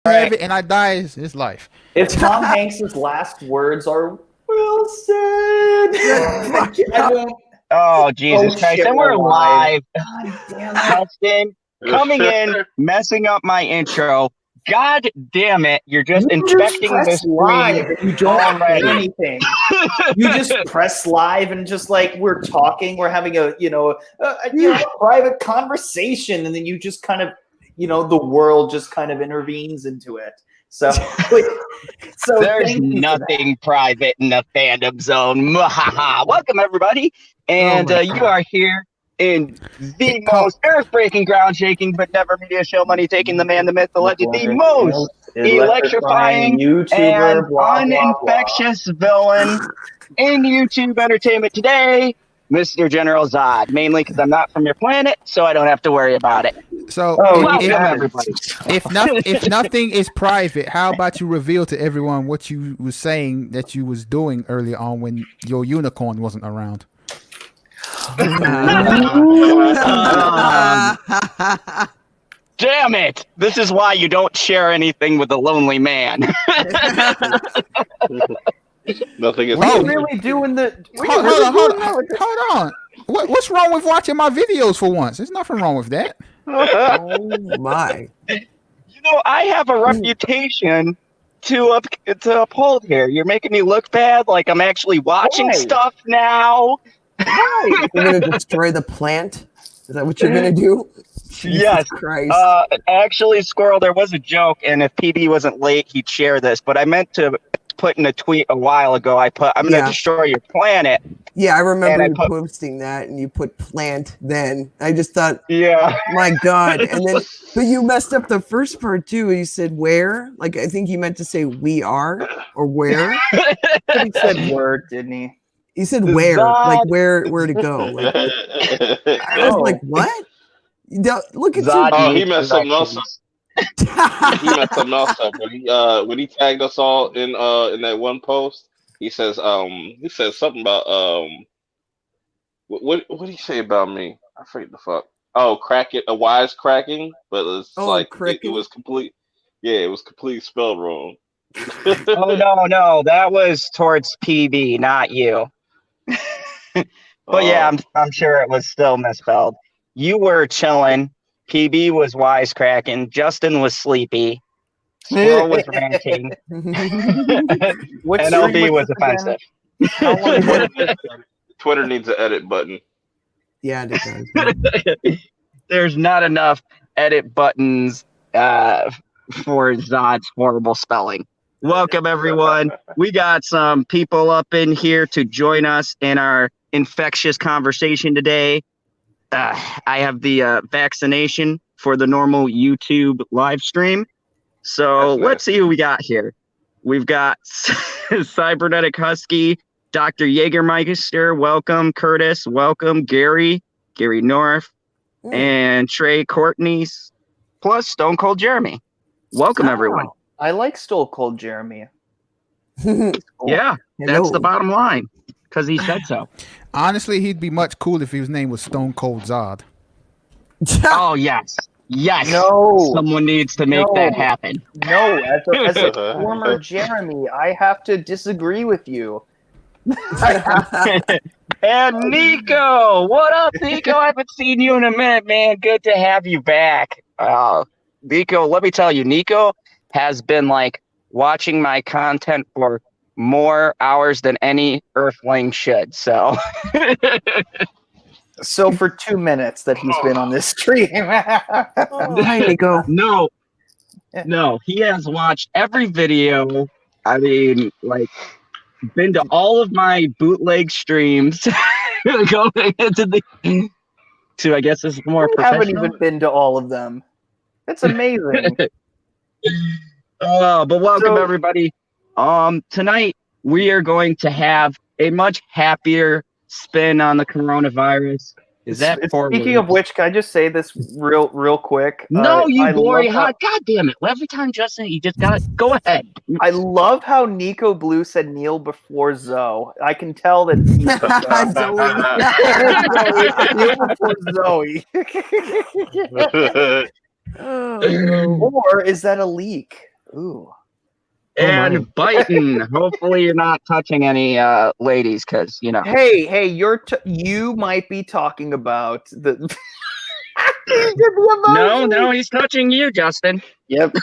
have it and I die, it's life. If Tom Hanks's last words are "well said," Oh, Jesus Christ. shit, And we're live. God damn it. Justin, coming in, messing up my intro. God damn it. You're just inspecting this live screen. and you don't already. say anything. You just press live and just like we're talking, we're having a private conversation, and then you just kind of the world just kind of intervenes into it. So there's nothing private in the fandom zone. Welcome everybody, and you are here in the most earth-breaking, ground-shaking, but never media show money-taking, the man, the myth, the legend, the most electrifying YouTuber, and uninfectious villain in YouTube entertainment today, Mr. General Zod. Mainly because I'm not from your planet, so I don't have to worry about it. So, if nothing is private, how about you reveal to everyone what you was saying that you was doing earlier on when your unicorn wasn't around? Damn it! This is why you don't share anything with a lonely man. Nothing is. What are you really doing Hold on. What's wrong with watching my videos for once? There's nothing wrong with that. Oh my! I have a reputation to uphold here. You're making me look bad, like I'm actually watching stuff now. You're gonna destroy the plant? Is that what you're gonna do? Yes. Christ. Actually, Squirrel, there was a joke, and if PB wasn't late, he'd share this. But I meant to put in a tweet a while ago. I'm gonna destroy your planet. Yeah, I remember you posting that, and you put plant. Then I just thought, yeah, my God. And then, but you messed up the first part too. You said where? Like I think you meant to say we are or where. He said word, didn't he? He said where, like where to go. Like, I was like, what? Look at you. Oh, he messed something else up. He messed something else up when he tagged us all in that one post. He says something about what did he say about me? I forget the fuck. Oh, a wise cracking, but it's it was complete. Yeah, it was completely spelled wrong. Oh no, that was towards PB, not you. But yeah, I'm sure it was still misspelled. You were chilling. PB was wisecracking. Justin was sleepy. Squirrel was ranting. NLB was offensive. Twitter needs an edit button. Yeah, it does. There's not enough edit buttons for Zod's horrible spelling. Welcome, everyone. We got some people up in here to join us in our infectious conversation today. I have the vaccination for the normal YouTube live stream. So let's see who we got here. We've got Cybernetic Husky, Dr. Jägermeister, welcome. Curtis, welcome. Gary North, and Trey Courtney's, plus Stone Cold Jeremy. Welcome, everyone. I like Stone Cold Jeremy. Yeah, that's the bottom line, because he said so. Honestly, he'd be much cool if his name was Stone Cold Zod. Oh, yes. Yes. No. Someone needs to make that happen. No, as a former Jeremy, I have to disagree with you. And Nico, what up, Nico? I haven't seen you in a minute, man. Good to have you back. Nico, let me tell you, Nico has been like watching my content for more hours than any Earthling should. So for 2 minutes that he's been on this stream. There you go. No, he has watched every video. I mean, like, been to all of my bootleg streams. Going into I guess it's more professional. I haven't even been to all of them. It's amazing. But welcome everybody. Tonight we are going to have a much happier spin on the coronavirus. Speaking of which, can I just say this real quick? No, you boy. God damn it. Every time, Justin, you just got to go ahead. I love how Nico Blue said Neil before Zoe. I can tell that Neil before Zoe. Or is that a leak? Ooh. And biting. Hopefully you're not touching any ladies, because you know. Hey, you might be talking about the. No, he's touching you, Justin. Yep.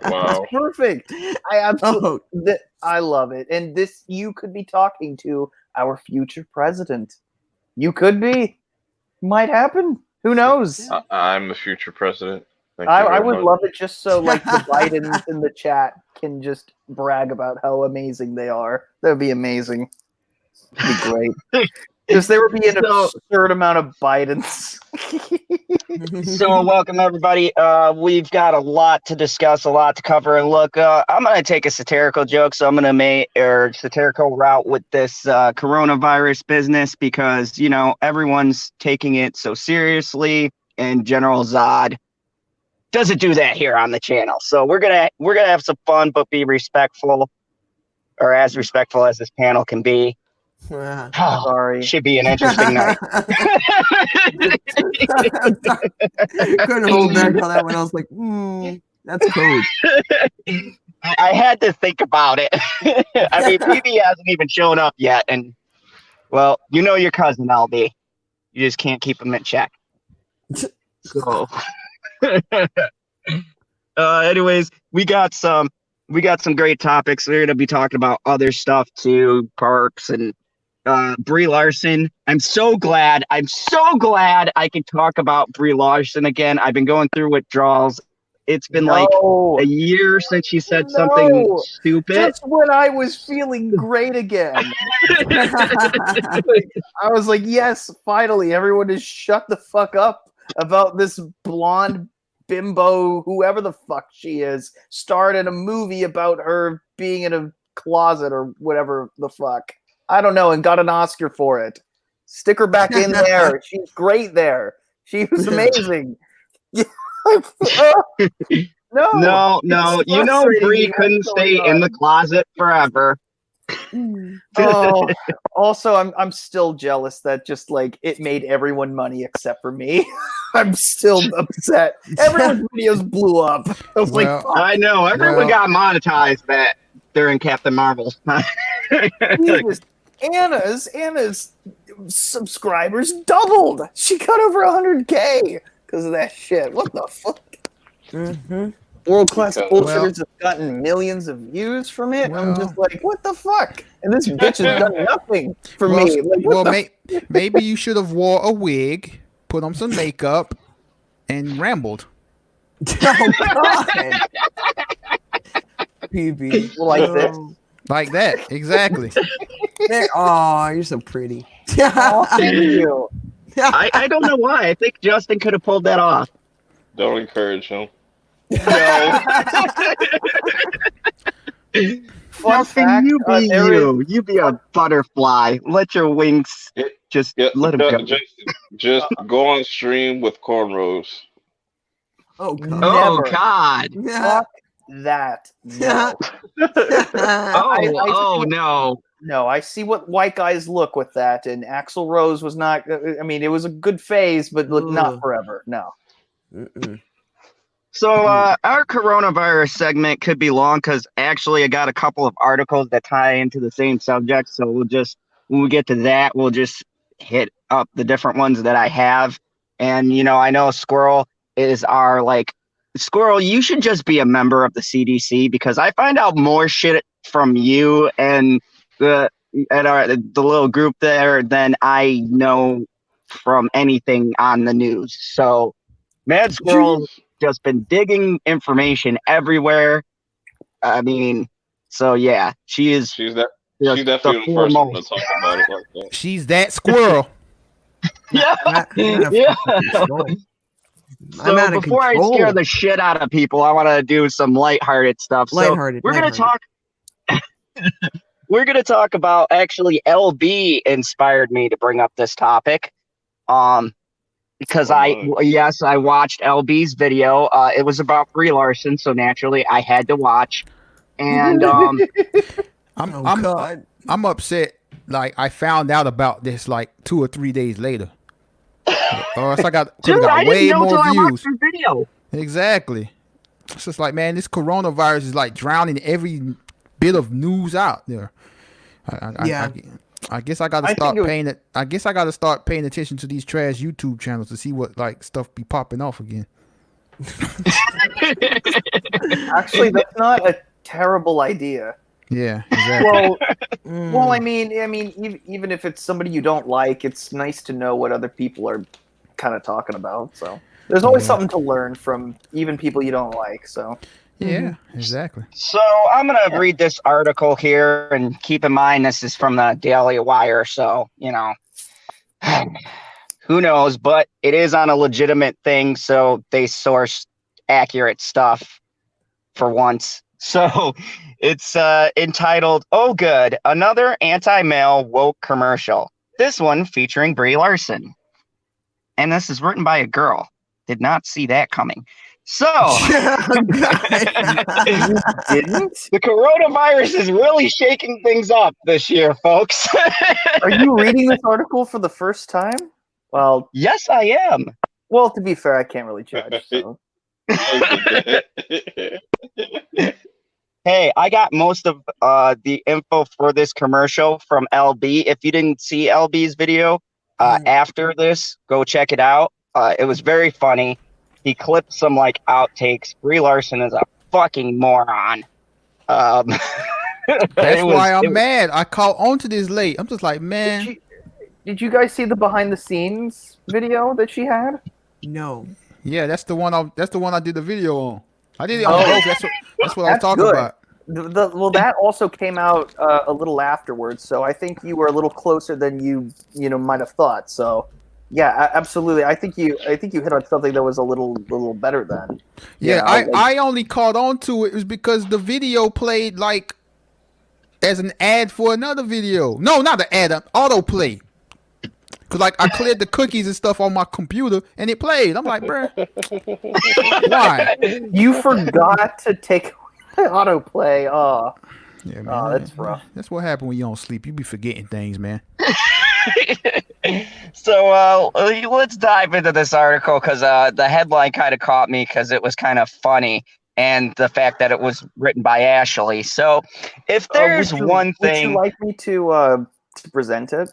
Wow. Perfect. I love it. And this, you could be talking to our future president. You could be. Might happen. Who knows? I'm the future president. Thank you I very would much. love it just so like the Bidens in the chat can just brag about how amazing they are. That would be amazing. That'd be great. Because there would be an absurd amount of Bidens. So welcome everybody. We've got a lot to discuss, a lot to cover. And look, I'm gonna take a satirical joke, so I'm gonna make or satirical route with this coronavirus business because you know everyone's taking it so seriously, and General Zod doesn't do that here on the channel. So we're gonna have some fun, but be respectful, or as respectful as this panel can be. Sorry. Should be an interesting night. Couldn't hold back on that one. I was like, that's code. I had to think about it. I mean, PB hasn't even shown up yet, and well, you know your cousin LB. You just can't keep him in check. So, anyways, we got some great topics. We're gonna be talking about other stuff too, parks and Brie Larson. I'm so glad I can talk about Brie Larson again. I've been going through withdrawals. It's been like a year since she said something stupid. Just when I was feeling great again. I was like, yes, finally, everyone just shut the fuck up about this blonde bimbo, whoever the fuck she is, starred in a movie about her being in a closet or whatever the fuck. I don't know, and got an Oscar for it. Stick her back in there. She's great there. She was amazing. No. You know Brie couldn't stay in the closet forever. Oh, also, I'm still jealous that just like it made everyone money except for me. I'm still upset. Everyone's videos blew up. I was like, fuck. I know everyone got monetized that during Captain Marvel. Jesus. Anna's subscribers doubled. She got over 100K because of that shit. What the fuck? World class bullshitters have gotten millions of views from it. I'm just like, what the fuck? And this bitch has done nothing for me. Like, maybe you should have wore a wig, put on some makeup, and rambled. Oh God. PB. Like this. Like that, exactly. Oh, you're so pretty. Oh, thank you. I don't know why. I think Justin could have pulled that off. Don't encourage him. No. Fun fact, you be a butterfly. Let your wings let them go. Just go on stream with cornrows. Oh God. Never. Oh God. Fuck that. No. No. No, I see what white guys look with that, and Axl Rose was not. I mean, it was a good phase, but not forever. No. So our coronavirus segment could be long because actually I got a couple of articles that tie into the same subject. So when we get to that, we'll just hit up the different ones that I have. And you know, I know Squirrel is our Squirrel. You should just be a member of the CDC because I find out more shit from you and the little group there than I know from anything on the news. So Mad Squirrel just been digging information everywhere. I mean, so yeah, she's definitely the first one to talk about it like that. She's that squirrel. Yeah. So before I scare the shit out of people, I want to do some lighthearted stuff. We're gonna talk. We're gonna talk about actually LB inspired me to bring up this topic. Because I watched LB's video. It was about Brie Larson, so naturally I had to watch. And I'm upset. Like I found out about this like 2 or 3 days later. Or else I got way more views. Video. Exactly. It's just like, man, this coronavirus is like drowning every bit of news out there. I guess I got to start paying it. I guess I got to start paying attention to these trash YouTube channels to see what like stuff be popping off again. Actually, that's not a terrible idea. Yeah, exactly. Well, I mean, even if it's somebody you don't like, it's nice to know what other people are kind of talking about. So there's always something to learn from even people you don't like. So yeah, exactly. So I'm gonna read this article here, and keep in mind this is from the Daily Wire, so you know, who knows? But it is on a legitimate thing, so they source accurate stuff for once. So it's entitled, "Oh Good, Another Anti-Male Woke Commercial." This one featuring Brie Larson. And this is written by a girl. Did not see that coming. So, the coronavirus is really shaking things up this year, folks. are you reading this article for the first time? Well, Yes, I am. well, to be fair, I can't really judge. So. Hey, I got most of the info for this commercial from LB. If you didn't see LB's video after this, go check it out. It was very funny. He clipped some like outtakes. Brie Larson is a fucking moron. That's why I'm mad. I caught on to this late. I'm just like, man. Did you guys see the behind the scenes video that she had? No. Yeah, that's the one. That's the one I did the video on. I did it on both. That's what I was talking good. about. Well, that also came out a little afterwards, so I think you were a little closer than you might have thought. So, yeah, absolutely. I think you hit on something that was a little better then. Yeah, I only caught on to it was because the video played like as an ad for another video. No, not the ad, autoplay. Cause like I cleared the cookies and stuff on my computer and it played. I'm like, bruh, why? You forgot to take autoplay. Oh, yeah, man, that's rough. That's what happened when you don't sleep. You be forgetting things, man. So let's dive into this article because the headline kind of caught me because it was kind of funny, and the fact that it was written by Ashley. So if there's one thing, would you like me to present it?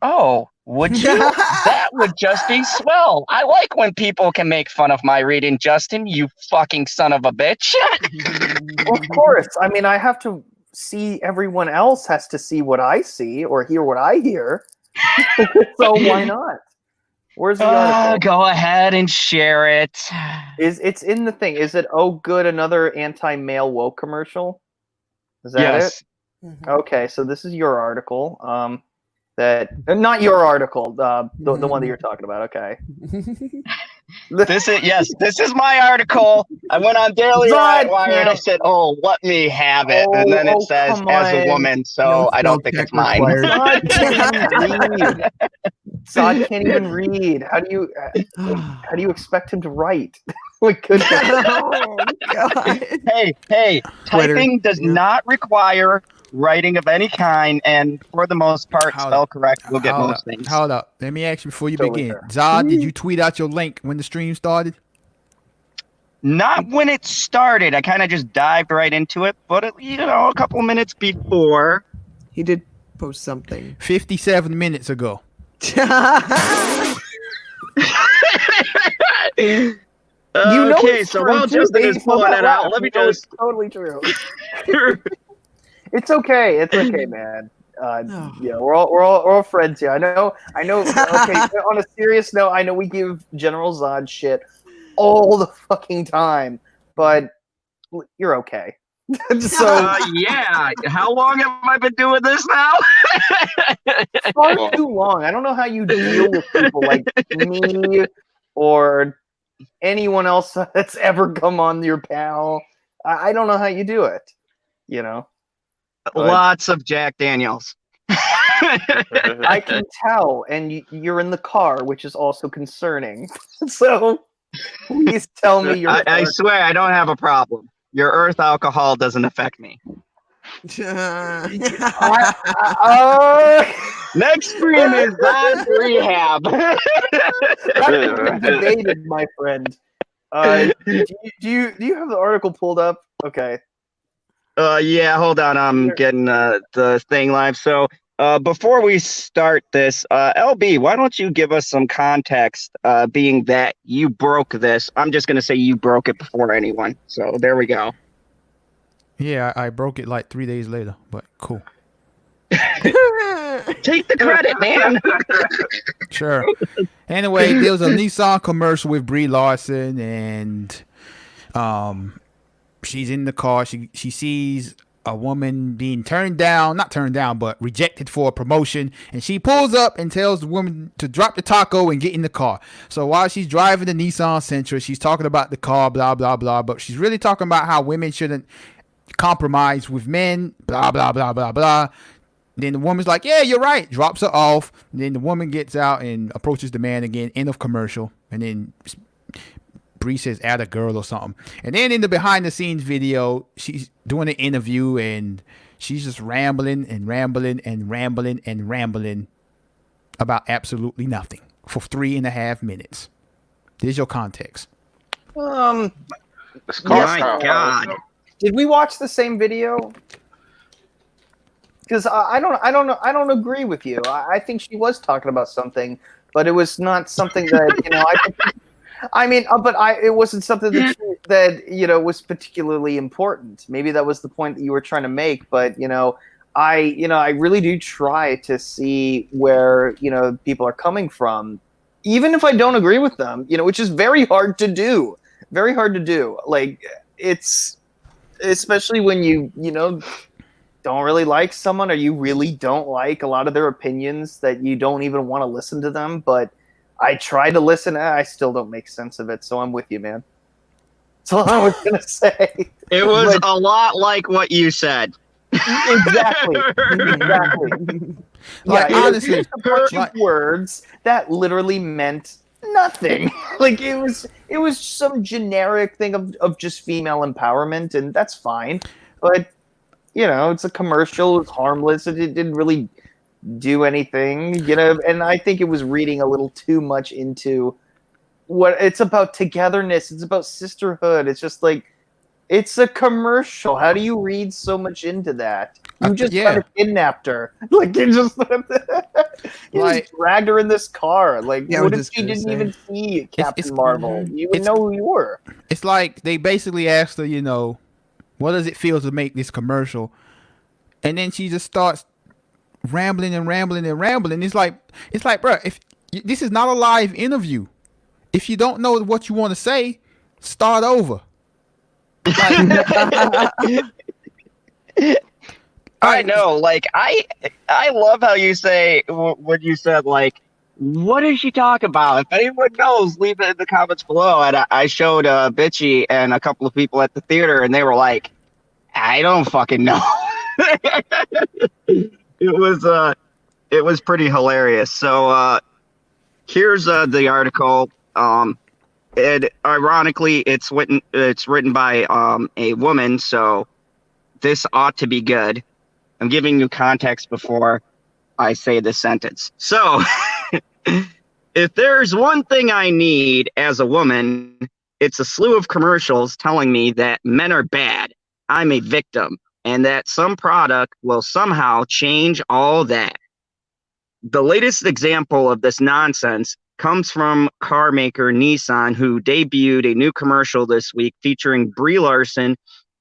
Oh, would you? That would just be swell. I like when people can make fun of my reading, Justin, you fucking son of a bitch. Of course. I mean, I have to see, everyone else has to see what I see or hear what I hear. So why not? Where's the article? Go ahead and share it. It's in the thing. Is it, oh good, another anti-male woke commercial? Is that it? Okay, so this is your article. That not your article, the one that you're talking about. Okay. This is my article. I went on Daily Wire and I said, "Oh, let me have it," and then it says "as a woman," so I don't think it's mine. Zod can't even read. How do you expect him to write? Like, goodness. Oh, God. Hey, typing does not require writing of any kind, and for the most part, spell correct will get most things. Hold up. Let me ask you before you Totally begin. fair. Zod, did you tweet out your link when the stream started? Not when it started. I kind of just dived right into it, but a couple minutes before. He did post something. 57 minutes ago. Okay, so while Justin is pulling it out, let me just. Totally true. It's okay. It's okay, man. Yeah, we're all friends here. I know. Okay, on a serious note, I know we give General Zod shit all the fucking time, but you're okay. So yeah, how long have I been doing this now? far too long. I don't know how you deal with people like me or anyone else that's ever come on your panel. I don't know how you do it. You know. Lots of Jack Daniels. I can tell, and you're in the car, which is also concerning. So please tell me you're. I swear I don't have a problem. Your earth alcohol doesn't affect me. Next stream is on rehab. That's been debated, my friend. Do you have the article pulled up? Okay. Yeah, hold on. I'm getting the thing live. So before we start this, LB, why don't you give us some context, being that you broke this? I'm just going to say you broke it before anyone. So there we go. Yeah, I broke it like 3 days later, but cool. Take the credit, man. Sure. Anyway, there was a Nissan commercial with Brie Larson, and she's in the car. She sees a woman being not turned down, but rejected for a promotion, and she pulls up and tells the woman to drop the taco and get in the car. So while she's driving the Nissan Sentra, she's talking about the car, blah blah blah, but she's really talking about how women shouldn't compromise with men, blah blah blah blah blah. Then the woman's like, yeah, you're right, drops her off. And then the woman gets out and approaches the man again. End of commercial. And then Brie says, add a girl or something. And then in the behind the scenes video, she's doing an interview and she's just rambling and rambling and rambling and rambling about absolutely nothing for 3.5 minutes. There's your context. My God. Did we watch the same video? Because I don't agree with you. I think she was talking about something, but it was not something that it wasn't something that was particularly important. Maybe that was the point that you were trying to make. But I really do try to see where people are coming from, even if I don't agree with them. Which is very hard to do. Very hard to do. Like it's especially when you don't really like someone, or you really don't like a lot of their opinions, that you don't even want to listen to them. But I try to listen. I still don't make sense of it. So I'm with you, man. That's all I was going to say. It was a lot like what you said. Exactly. Like, Yeah, honestly, a bunch of words that literally meant nothing. Like it was some generic thing of just female empowerment, and that's fine. But it's a commercial. It's harmless. It didn't really do anything, and I think it was reading a little too much into what it's about. Togetherness. It's about sisterhood. It's just like, it's a commercial. How do you read so much into that? You just kind of kidnapped her. Like you just dragged her in this car. Like, what if she didn't even see Captain Marvel? You would know who you were. It's like they basically asked her, what does it feel to make this commercial? And then she just starts rambling and rambling and rambling. It's like, bro, if this is not a live interview, if you don't know what you want to say, start over. I know. Like, I love how you say when you said, like, what did she talk about? If anyone knows, leave it in the comments below. And I showed Bitchy and a couple of people at the theater, and they were like, I don't fucking know. It was pretty hilarious. So here's the article. Ironically, it's written by a woman, so this ought to be good. I'm giving you context before I say this sentence. So, if there's one thing I need as a woman, it's a slew of commercials telling me that men are bad, I'm a victim, and that some product will somehow change all that. The latest example of this nonsense comes from car maker Nissan, who debuted a new commercial this week featuring Brie Larson,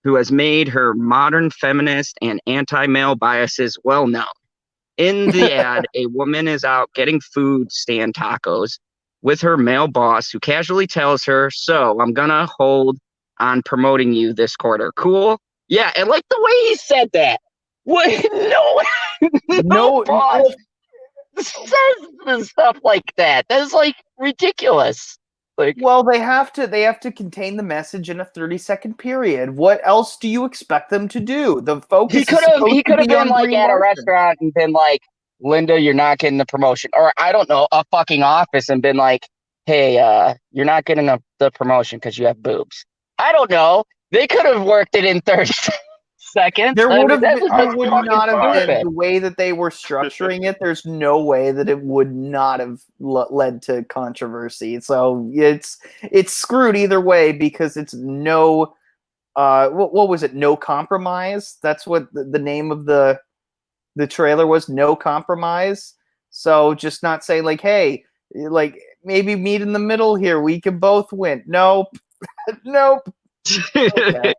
who has made her modern feminist and anti-male biases well known. In the ad, a woman is out getting food stand tacos with her male boss, who casually tells her, so I'm gonna hold on promoting you this quarter. Cool? Yeah, and like the way he said that. What? No boss says stuff like that. That's like ridiculous. Like, well, they have to contain the message in a 30-second period. What else do you expect them to do? The focus. He could have been like at a restaurant and been like, Linda, you're not getting the promotion, or I don't know, a fucking office, and been like, hey, you're not getting the promotion because you have boobs. I don't know. They could have worked it in 30 seconds. second. There I would mean, have that been, was there just would fucking not have been stupid. the way that they were structuring it. There's no way that it would not have led to controversy. So it's screwed either way because it's no. What was it? No Compromise. That's what the name of the trailer was. No Compromise. So just not say like, hey, like maybe meet in the middle here. We can both win. Nope. Nope. Okay.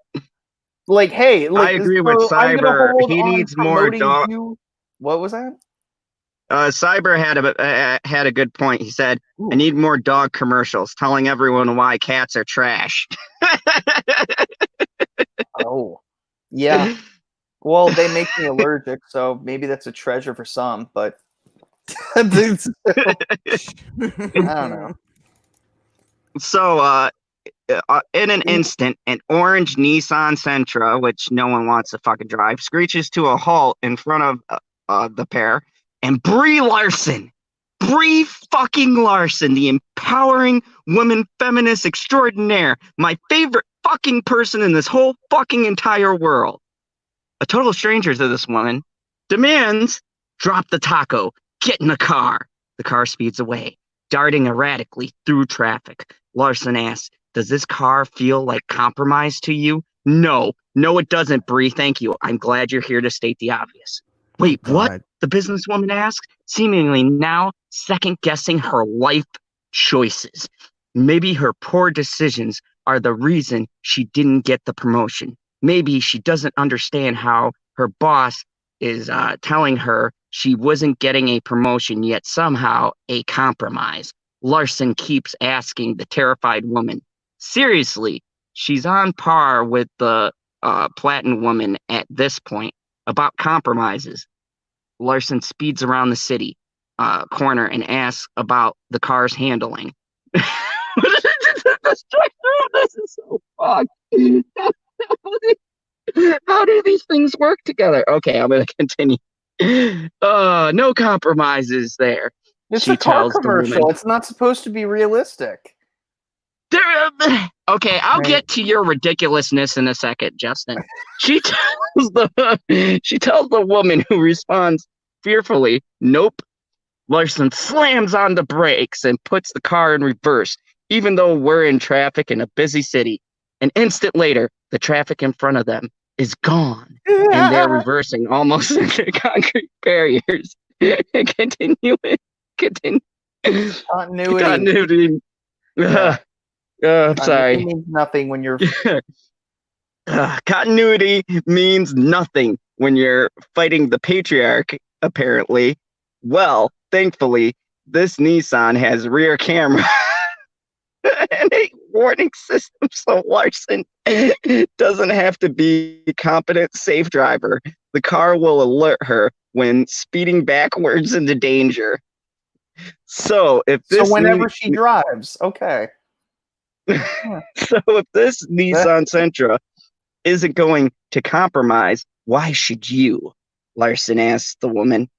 Like, hey, like, I agree with so I'm gonna Cyber. hold He on needs more promoting dog. you. What was that? Cyber had a good point. He said, Ooh. "I need more dog commercials telling everyone why cats are trash." Oh, yeah. Well, they make me allergic, so maybe that's a treasure for some. But I don't know. So, in an instant, an orange Nissan Sentra, which no one wants to fucking drive, screeches to a halt in front of the pair, and Brie Larson, Brie fucking Larson, the empowering woman feminist extraordinaire, my favorite fucking person in this whole fucking entire world, a total stranger to this woman, demands, drop the taco, get in the car. The car speeds away, darting erratically through traffic. Larson asks, does this car feel like compromise to you? No, it doesn't, Brie. Thank you. I'm glad you're here to state the obvious. Wait, what? God. The businesswoman asks, seemingly now second-guessing her life choices. Maybe her poor decisions are the reason she didn't get the promotion. Maybe she doesn't understand how her boss is telling her she wasn't getting a promotion, yet somehow a compromise. Larson keeps asking the terrified woman. Seriously, she's on par with the Platinum woman at this point about compromises. Larson speeds around the city corner and asks about the car's handling. The structure of this is so fucked. How do these things work together? Okay, I'm going to continue. No compromises there. It's She a car tells the commercial. woman. It's not supposed to be realistic. Okay, I'll Right. get to your ridiculousness in a second, Justin. She tells the woman, who responds fearfully, "Nope." Larson slams on the brakes and puts the car in reverse, even though we're in traffic in a busy city. An instant later, the traffic in front of them is gone, and they're reversing almost into concrete barriers. Continue. Continuity. Yeah. I'm sorry. It means nothing when you're. Continuity means nothing when you're fighting the patriarch, apparently. Well, thankfully, this Nissan has rear camera and a warning system, so Larson doesn't have to be a competent safe driver. The car will alert her when speeding backwards into danger. So whenever she drives, okay. So if this Nissan Sentra isn't going to compromise, why should you? Larson asked the woman.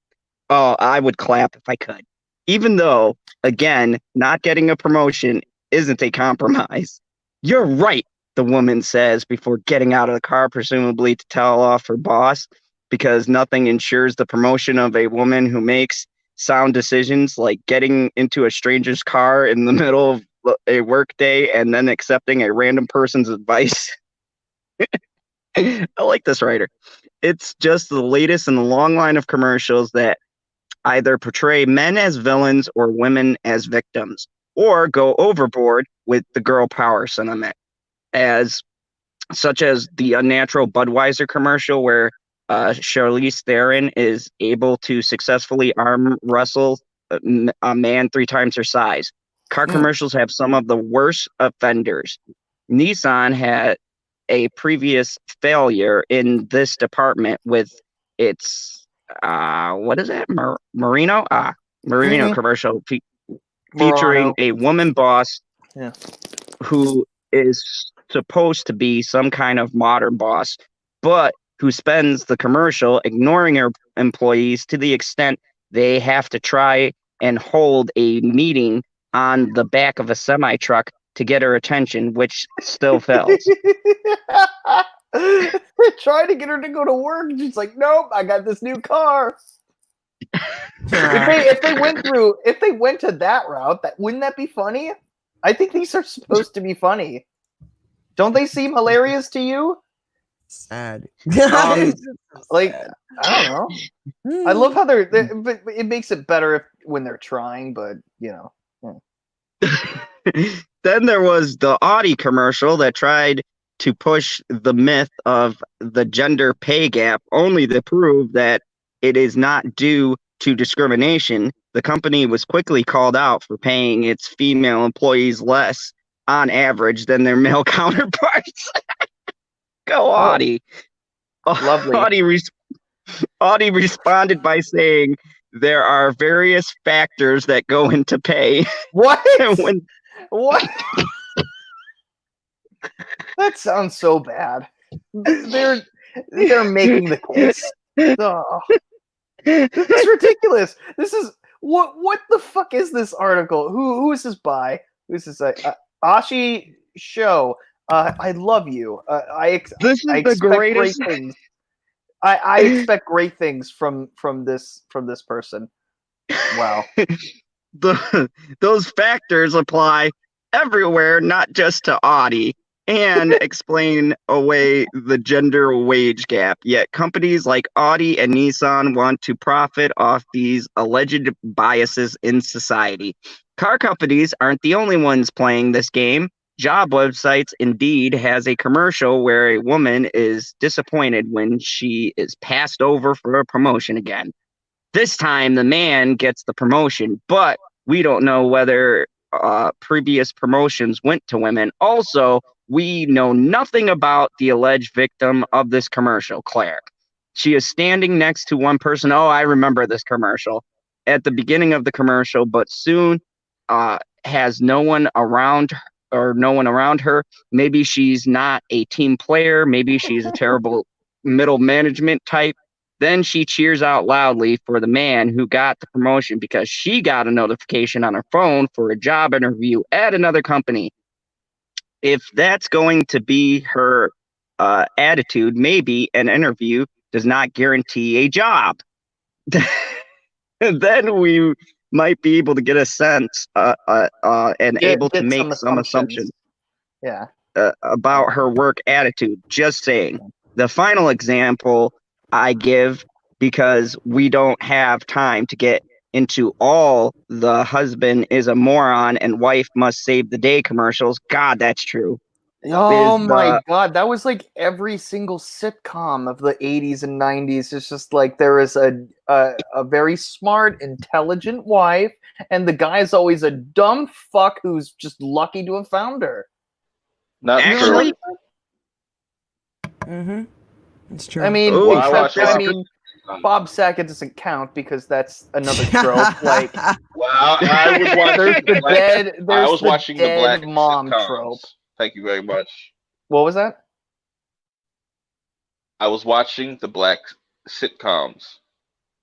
Oh, I would clap if I could. Even though, again, not getting a promotion isn't a compromise. You're right, the woman says before getting out of the car, presumably to tell off her boss, because nothing ensures the promotion of a woman who makes sound decisions like getting into a stranger's car in the middle of a work day and then accepting a random person's advice. I like this writer. It's just the latest in the long line of commercials that either portray men as villains or women as victims, or go overboard with the girl power sentiment, such as the unnatural Budweiser commercial where Charlize Theron is able to successfully arm wrestle a man 3 times her size. Car commercials have some of the worst offenders. Nissan had a previous failure in this department with its what is that? Merino commercial featuring a woman boss who is supposed to be some kind of modern boss, but who spends the commercial ignoring her employees to the extent they have to try and hold a meeting on the back of a semi-truck to get her attention, which still fails. trying to get her to go to work. And she's like, nope, I got this new car. If they went to that route, wouldn't that be funny? I think these are supposed to be funny. Don't they seem hilarious to you? Sad. Like, I don't know. I love how but it makes it better when they're trying, but you know. Then there was the Audi commercial that tried to push the myth of the gender pay gap, only to prove that it is not due to discrimination. The company was quickly called out for paying its female employees less on average than their male counterparts. Go Audi. Lovely. Audi responded by saying there are various factors that go into pay. What? What? That sounds so bad. They're making the case. Oh. This is ridiculous. This is what the fuck is this article? Who is this by? Who's this? Ashi Show. I love you. This is the greatest great things. I expect great things from this person. Wow. Those factors apply everywhere, not just to Audi, and explain away the gender wage gap. Yet companies like Audi and Nissan want to profit off these alleged biases in society. Car companies aren't the only ones playing this game. Job websites Indeed has a commercial where a woman is disappointed when she is passed over for a promotion again. This time the man gets the promotion, but we don't know whether previous promotions went to women. Also, we know nothing about the alleged victim of this commercial, Claire. She is standing next to one person. Oh, I remember this commercial. At the beginning of the commercial, but soon has no one around her. Maybe she's not a team player. Maybe she's a terrible middle management type. Then she cheers out loudly for the man who got the promotion because she got a notification on her phone for a job interview at another company. If that's going to be her attitude, maybe an interview does not guarantee a job. Then we might be able to get a sense and able to make some assumptions. Yeah. About her work attitude. Just saying. The final example I give, because we don't have time to get into all the husband is a moron and wife must save the day commercials. God, that's true. Oh my God, that was like every single sitcom of the 80s and 90s. It's just like there is a very smart, intelligent wife, and the guy's always a dumb fuck who's just lucky to have found her. Not Actually, Mm-hmm. It's true. I mean, Bob Saget doesn't count because that's another trope. Like, wow, I was watching the black mom sitcoms. trope. Thank you very much. What was that? I was watching the black sitcoms.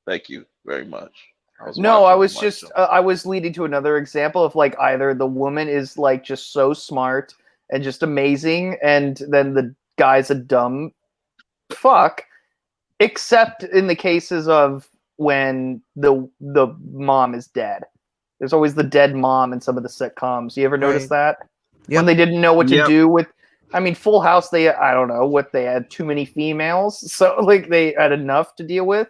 Thank you very much. I was leading to another example of like either the woman is like just so smart and just amazing, and then the guy's a dumb fuck, except in the cases of when the mom is dead. There's always the dead mom in some of the sitcoms. You ever notice that? Yep. When they didn't know what to do with, I mean, Full House, they had too many females, so like they had enough to deal with.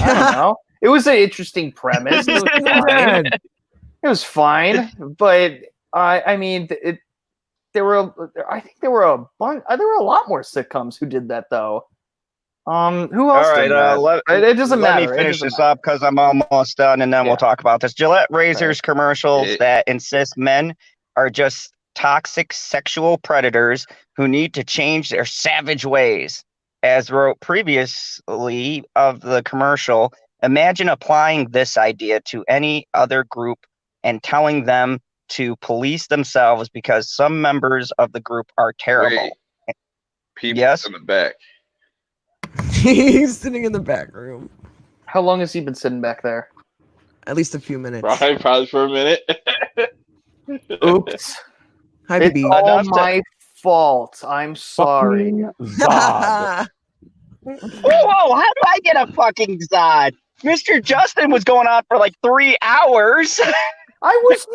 I don't know. It was an interesting premise. It was fine. It was fine, but I mean, there were a lot more sitcoms who did that though. Who else? All right, it doesn't matter. Let me finish this up because I'm almost done, and then we'll talk about this. Gillette razors commercials that insist men are just toxic sexual predators who need to change their savage ways. As wrote previously of the commercial, imagine applying this idea to any other group and telling them to police themselves because some members of the group are terrible. People in the back. He's sitting in the back room. How long has he been sitting back there? At least a few minutes. Probably for a minute. Oops. Hi, baby. It's all my fault. I'm sorry. Whoa, how do I get a fucking Zod? Mr. Justin was going on for like 3 hours. I was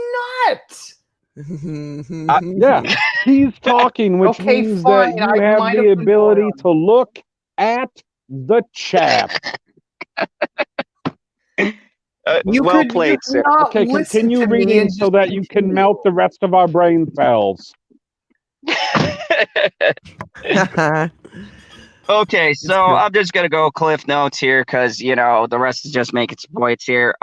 not. Yeah, he's talking, which Okay, means fine, that I you have might the have been ability going to look at the chat. You Well could played, just sir. not Okay, listen continue to me reading and so just that you can continue. melt the rest of our brain cells. Okay, so I'm just gonna go cliff notes here because the rest is just making some points here.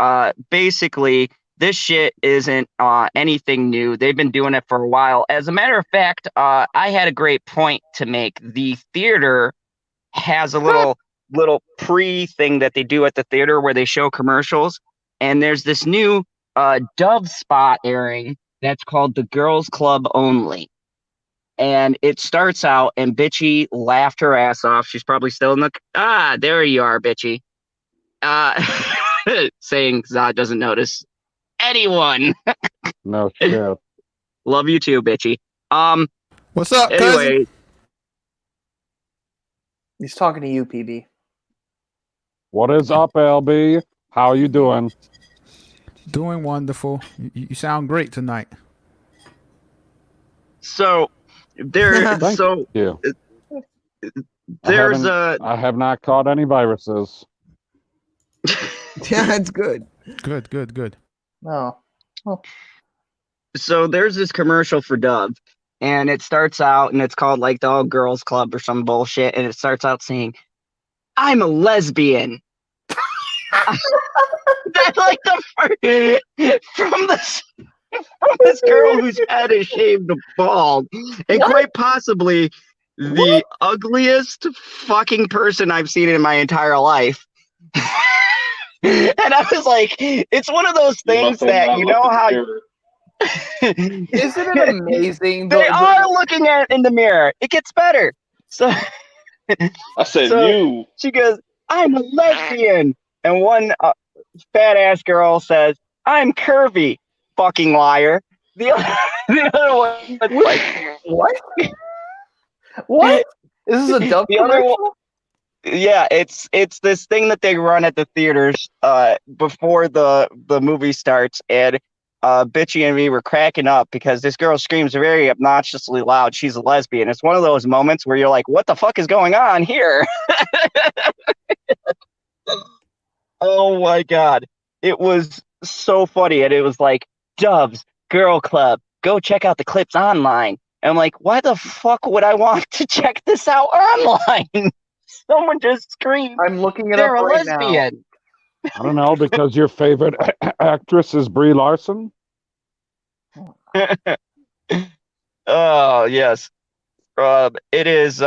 Basically, this shit isn't anything new. They've been doing it for a while. As a matter of fact, I had a great point to make. The theater has a little pre thing that they do at the theater where they show commercials, and there's this new Dove spot airing that's called the Girls Club Only. And it starts out, and Bitchy laughed her ass off. She's probably still in the... there you are, Bitchy. Saying Zod doesn't notice anyone. No shit. Love you too, Bitchy. What's up, cousin? Anyway, He's talking to you, PB. What is up, LB? How you doing? Doing wonderful. You sound great tonight. so there, Thank so you. there's I have not caught any viruses. Yeah, it's good. Good. No. so there's this commercial for Dove, and it starts out, and it's called like the All Girls Club or some bullshit, and it starts out saying, "I'm a lesbian." That's like the first from this girl whose head is shaved bald, and quite possibly the ugliest fucking person I've seen in my entire life. And I was like, it's one of those things that how Isn't it amazing? they are looking at it in the mirror. It gets better. So I said So- you. she goes, "I'm a lesbian," and one fat ass girl says, "I'm curvy." Fucking liar. The other one was like, What? What? Is this a Dove The other one- commercial? yeah, it's this thing that they run at the theaters before the movie starts, and Bitchy and me were cracking up because this girl screams very obnoxiously loud. She's a lesbian. It's one of those moments where you're like, what the fuck is going on here? Oh my god. It was so funny, and it was like, Dove's Girl Club. Go check out the clips online. And I'm like, why the fuck would I want to check this out online? Someone just screamed, I'm looking it they're up a right now. lesbian. I don't know, because your favorite actress is Brie Larson? Oh yes, it is.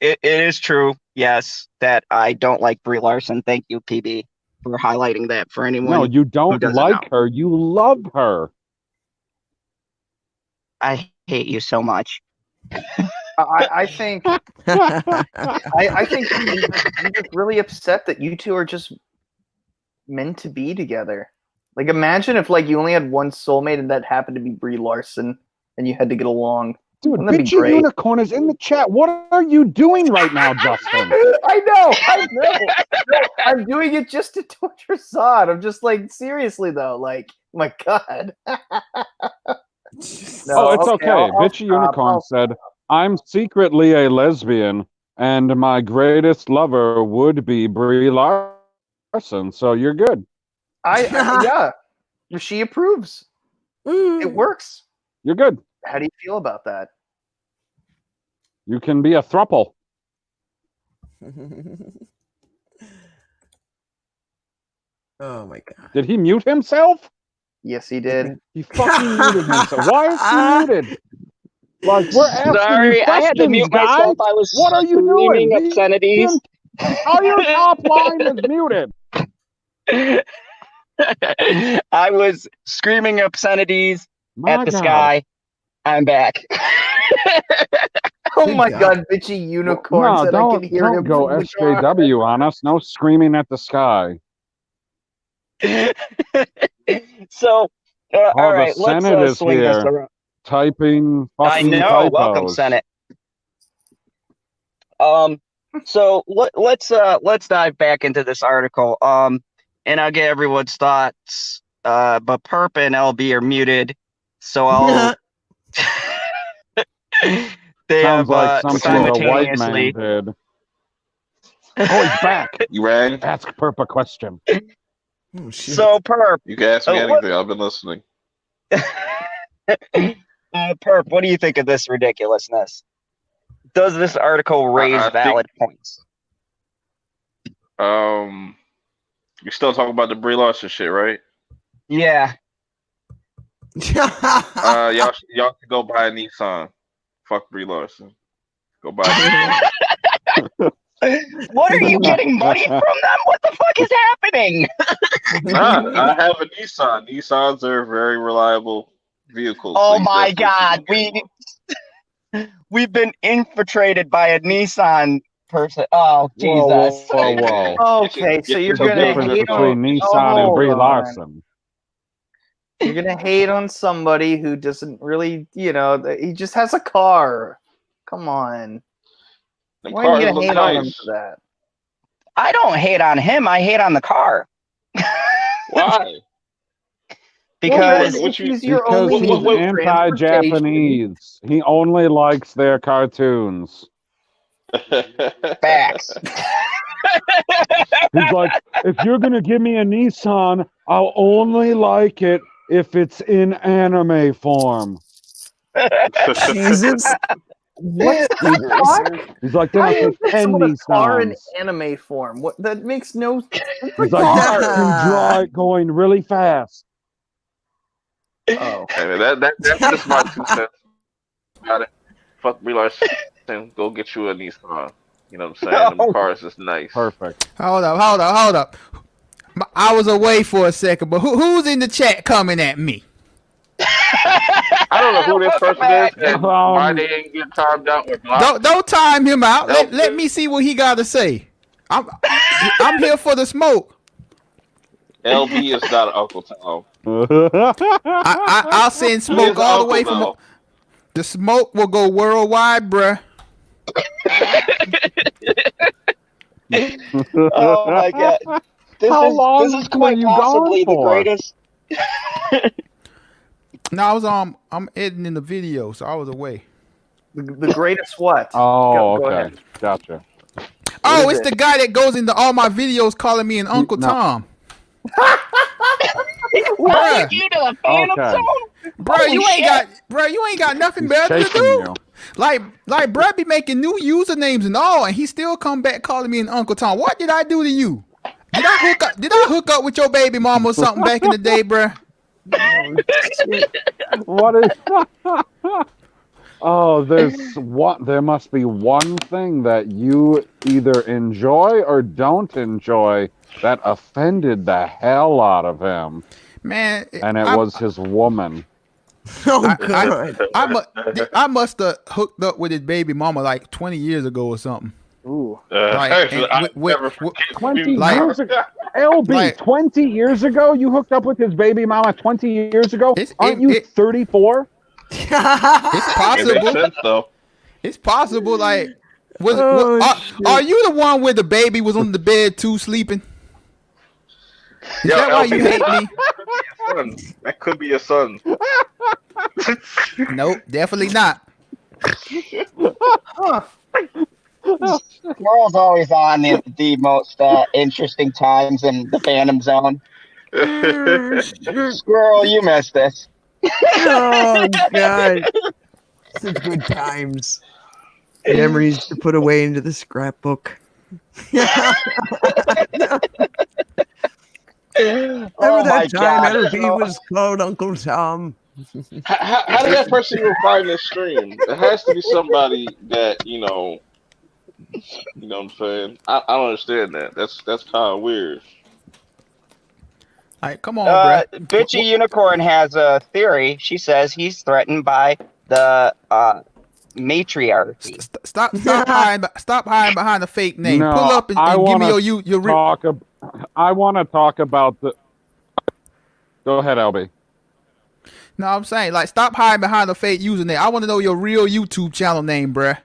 It is true. Yes, that I don't like Brie Larson. Thank you, PB, for highlighting that for anyone. No, you don't doesn't like her. You love her. I hate you so much. I think I think you're just really upset that you two are just meant to be together. Like, imagine if you only had one soulmate and that happened to be Brie Larson and you had to get along. Dude, Wouldn't that be Bitchy great? Unicorn is in the chat. What are you doing right now, Justin? I know. No, I'm doing it just to torture Zod. I'm just seriously though, my God. No, It's okay. I'll Bitchy stop. Unicorn said, I'm secretly a lesbian, and my greatest lover would be Brie Larson, so you're good. Yeah, she approves. It works. You're good. How do you feel about that? You can be a thruple. Oh my god. Did he mute himself? Yes, he did. He fucking muted himself. Why is he muted? We're asking Sorry, you I had to questions, mute guys. myself. I was What are you screaming doing? obscenities. All your top line is muted. I was screaming obscenities My at the God. sky. I'm back. Oh Good my God. God, Bitchy Unicorn No, said I can hear don't him go from the car. SJW on us. No screaming at the sky. So, all the right, let's Senate is swing this here. around. Typing I fucking know. typos. Welcome, Senate. So let's dive back into this article. And I'll get everyone's thoughts. But Perp and LB are muted, so I'll. They Sounds have like something a white man simultaneously. did. Oh, he's back. You rang? Ask Perp a question. Oh, shit. So Perp, You can ask me what- anything. I've been listening. Perp, what do you think of this ridiculousness? Does this article raise I think- valid points? You're still talking about the Brie Larson shit, right? Yeah. Y'all can go buy a Nissan. Fuck Brie Larson. Go buy a Nissan. What are you getting money from them? What the fuck is happening? Nah, I have a Nissan. Nissans are very reliable vehicles. Oh so you my definitely god, can get we've been infiltrated by a Nissan person. Oh Jesus. Whoa. Okay, so you're There's a gonna difference hate between on, Nissan and Brie hold on. Larson. You're gonna hate on somebody who doesn't really, he just has a car. Come on. Them Why are you cars gonna look hate on him nice. for that? I don't hate on him, I hate on the car. Why? Because What you- he's your Because only he's means of transportation. anti-Japanese. He only likes their cartoons. facts. He's like, if you're gonna give me a Nissan, I'll only like it if it's in anime form. Jesus. What the fuck? He's like, then How I'll do you take 10 put a car in Nissans. anime form? What that makes no sense. It's He's a like, car. you can draw it going really fast. Oh. Hey, man, that's just my 2 cents about it. Fuck Brie Larson. Go get you a Nissan. You know what I'm saying? Them cars is nice. Perfect. Hold up. I was away for a second, but who's in the chat coming at me? I don't know who this person is and why Um, they ain't get timed out or blocked. Don't time him out. Nope. Let me see what he got to say. I'm here for the smoke. LB is not Uncle Tom. I'll send He smoke is all the Uncle, way from. though. The smoke will go worldwide, bruh. Oh my god. How long this is were quite you possibly gone the for? greatest. No, I'm editing the video, so I was away. The greatest what? Oh, Go okay. ahead. Gotcha. Oh, is it's it? the guy that goes into all my videos calling me an Uncle No. Tom. Welcome you to the Phantom Okay. Zone. Bro, Holy you shit. ain't got nothing He's better to chasing do. you. Like bro be making new usernames and all, and he still come back calling me an Uncle Tom. What did I do to you? Did I hook up with your baby mama or something back in the day, bro? What is? Oh, there must be one thing that you either enjoy or don't enjoy that offended the hell out of him, Man, and it was his woman. Oh, God. I must have hooked up with his baby mama like 20 years ago or something. Ooh. Like, and I with- never with- forget 20 Like- years ago, LB, like- 20 years ago, you hooked up with his baby mama 20 years ago? Aren't you 34? It's It makes possible. sense though. It's possible. Like, Oh, are you the one where the baby was on the bed too sleeping? Is Yo, that why LB, you hate me? Son, that could be your son. Nope, definitely not. Squirrel's always on the most interesting times in the Phantom Zone. Squirrel, you missed this. Oh, God. Such good times. Memories to put away into the scrapbook. Remember Oh my that time god. LB was called Uncle Tom? How did that person even find this stream? It has to be somebody that you know what I'm saying? I don't understand that. That's kind of weird. Like, come on, bro. Bitchy Unicorn has a theory. She says he's threatened by the matriarchy. Stop hiding behind a fake name. No, Pull up and I give me wanna your real. I want to talk about the. Go ahead, LB. No, I'm saying, like, stop hiding behind a fake username. I want to know your real YouTube channel name, bruh.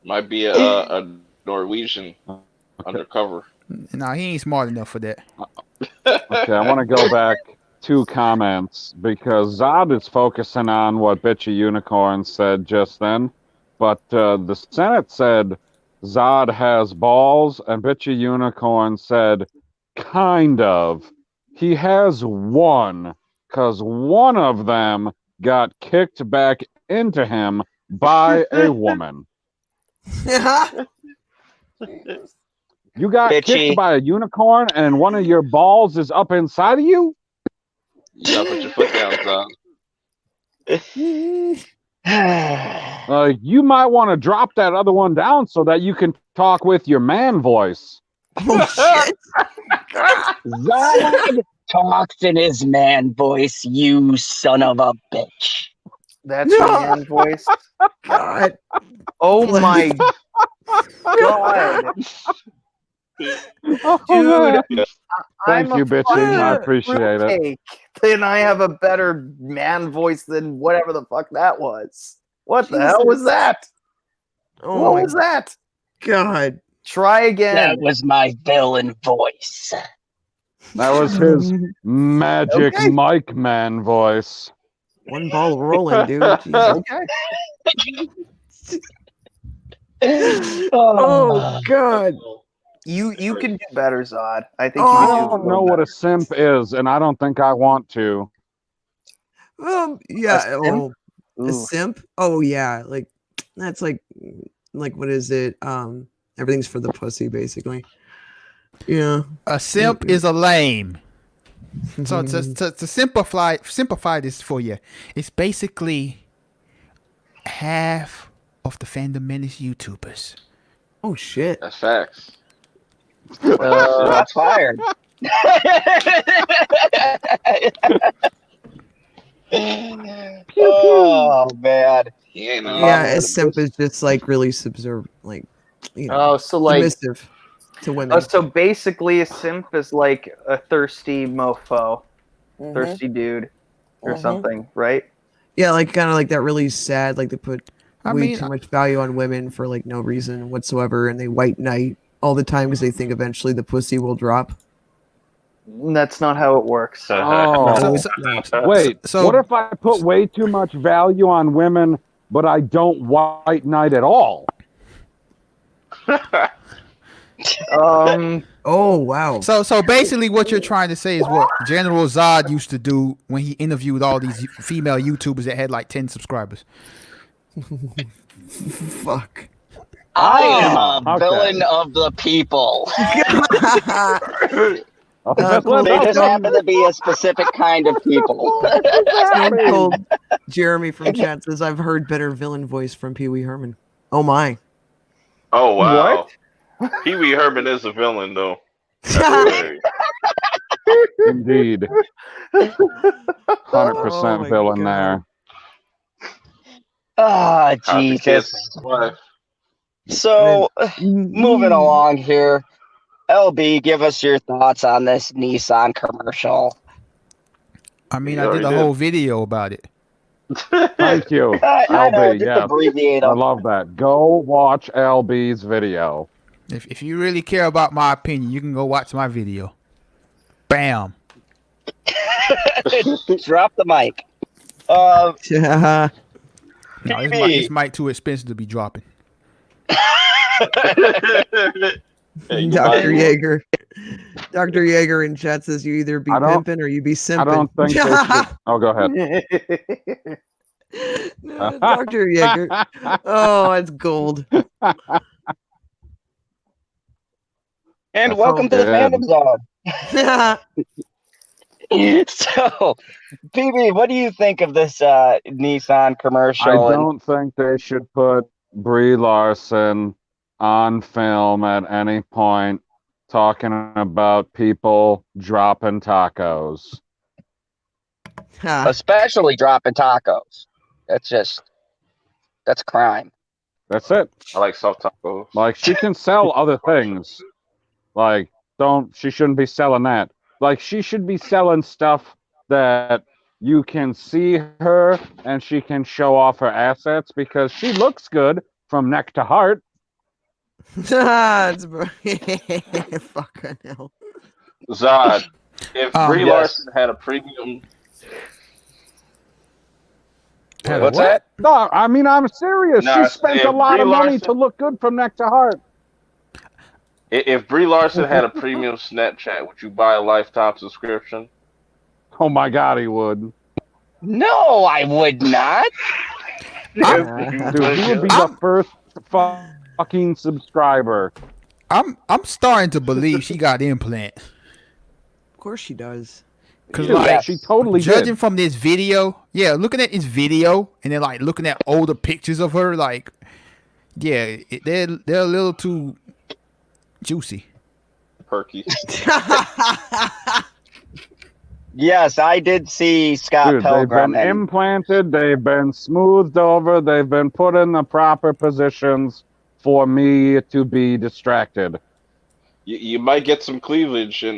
Might be a Norwegian undercover. Nah, he ain't smart enough for that. Okay, I want to go back 2 comments because Zod is focusing on what Bitchy Unicorn said just then, but the Senate said Zod has balls, and Bitchy Unicorn said, kind of. He has one, because one of them got kicked back into him by a woman. You got Bitchy. kicked by a unicorn and one of your balls is up inside of you? You gotta put your foot down, Zod. You might want to drop that other one down so that you can talk with your man voice. Oh shit! Zod talks in his man voice, you son of a bitch. That's your man voice. God. Oh my god, Oh, dude! man. Thank I'm you, a Bitchy. fucking I appreciate it. fruitcake. Then I have a better man voice than whatever the fuck that was. What the hell was that? Oh What my was that? god. Try again. That was my villain voice. That was his magic Okay. Mike man voice. One ball rolling, dude. Jesus. Okay. Oh god. You can do better, Zod. I think I you can do don't know what a simp is, and I don't think I want to. Yeah. simp? Oh, a Ooh. simp. Oh yeah. Like that's like what is it? Everything's for the pussy, basically. Yeah. A simp is a lame. So to simplify this for you, it's basically half of the Fandom Menace YouTubers. Oh shit. That's facts. That's fired. Oh man. He ain't in Yeah, love a simp is just like really subservient, like Oh, so like submissive to women. so basically a simp is like a thirsty mofo, thirsty dude or something, right? Yeah, like kind of like that really sad, like they put I way mean, too much value on women for like no reason whatsoever, and they white knight all the time because they think eventually the pussy will drop. That's not how it works. Oh, wait. so- What if I put way too much value on women, but I don't white knight at all? Oh wow. So basically, what you're trying to say is what General Zod used to do when he interviewed all these female YouTubers that had like 10 subscribers. Fuck. I am a okay. villain of the people. Cool. They just happen to be a specific kind of people. Stone Cold Jeremy from chat says I've heard better villain voice from Pee Wee Herman. Oh my. Oh wow. Pee Wee Herman is a villain though. That's hilarious. Indeed. 100% Oh my villain God. there. Ah, How'd the Jesus. kids survive? So, moving along here. LB, give us your thoughts on this Nissan commercial. I mean, You I did a already whole video about it. Thank you. I know, LB, just yes. abbreviate I them. love that. Go watch LB's video. If you really care about my opinion, you can go watch my video. Bam. Drop the mic. Yeah. No, this mic too expensive to be dropping. Hey, you Dr. might- Yeager. Dr. Yeager in chat says you either be I don't- pimping or you be simping. I don't think they should. Oh, go ahead. Dr. Yeager. Oh, it's gold. And That's welcome to the good. Fandom Zone. So, PB, what do you think of this Nissan commercial? I don't think they should put Brie Larson on film at any point talking about people dropping tacos. Especially dropping tacos. That's crime. That's it. I like soft tacos. Like, she can sell other things. Like, she shouldn't be selling that. Like, she should be selling stuff that you can see her and she can show off her assets because she looks good from neck to heart. It's fucking hell. Zod, if Brie Yes. Larson had a premium, Had a What's what? that? No, I mean, I'm serious. Nah, She spent if a lot Brie of money Larson- to look good from neck to heart. if Brie Larson had a premium Snapchat, would you buy a lifetime subscription? Oh my God, he would. No, I would not. Yes, you Dude, he would be I'm- the first fucking subscriber. I'm starting to believe she got implant. Of course she does. Cause Dude, like she totally judging did. from this video, yeah, looking at this video and then like looking at older pictures of her, like, yeah, they're a little too juicy. Perky. Yes, I did see Scott Dude, they've Pilgrim. been implanted, they've been smoothed over, they've been put in the proper positions for me to be distracted. You might get some cleavage in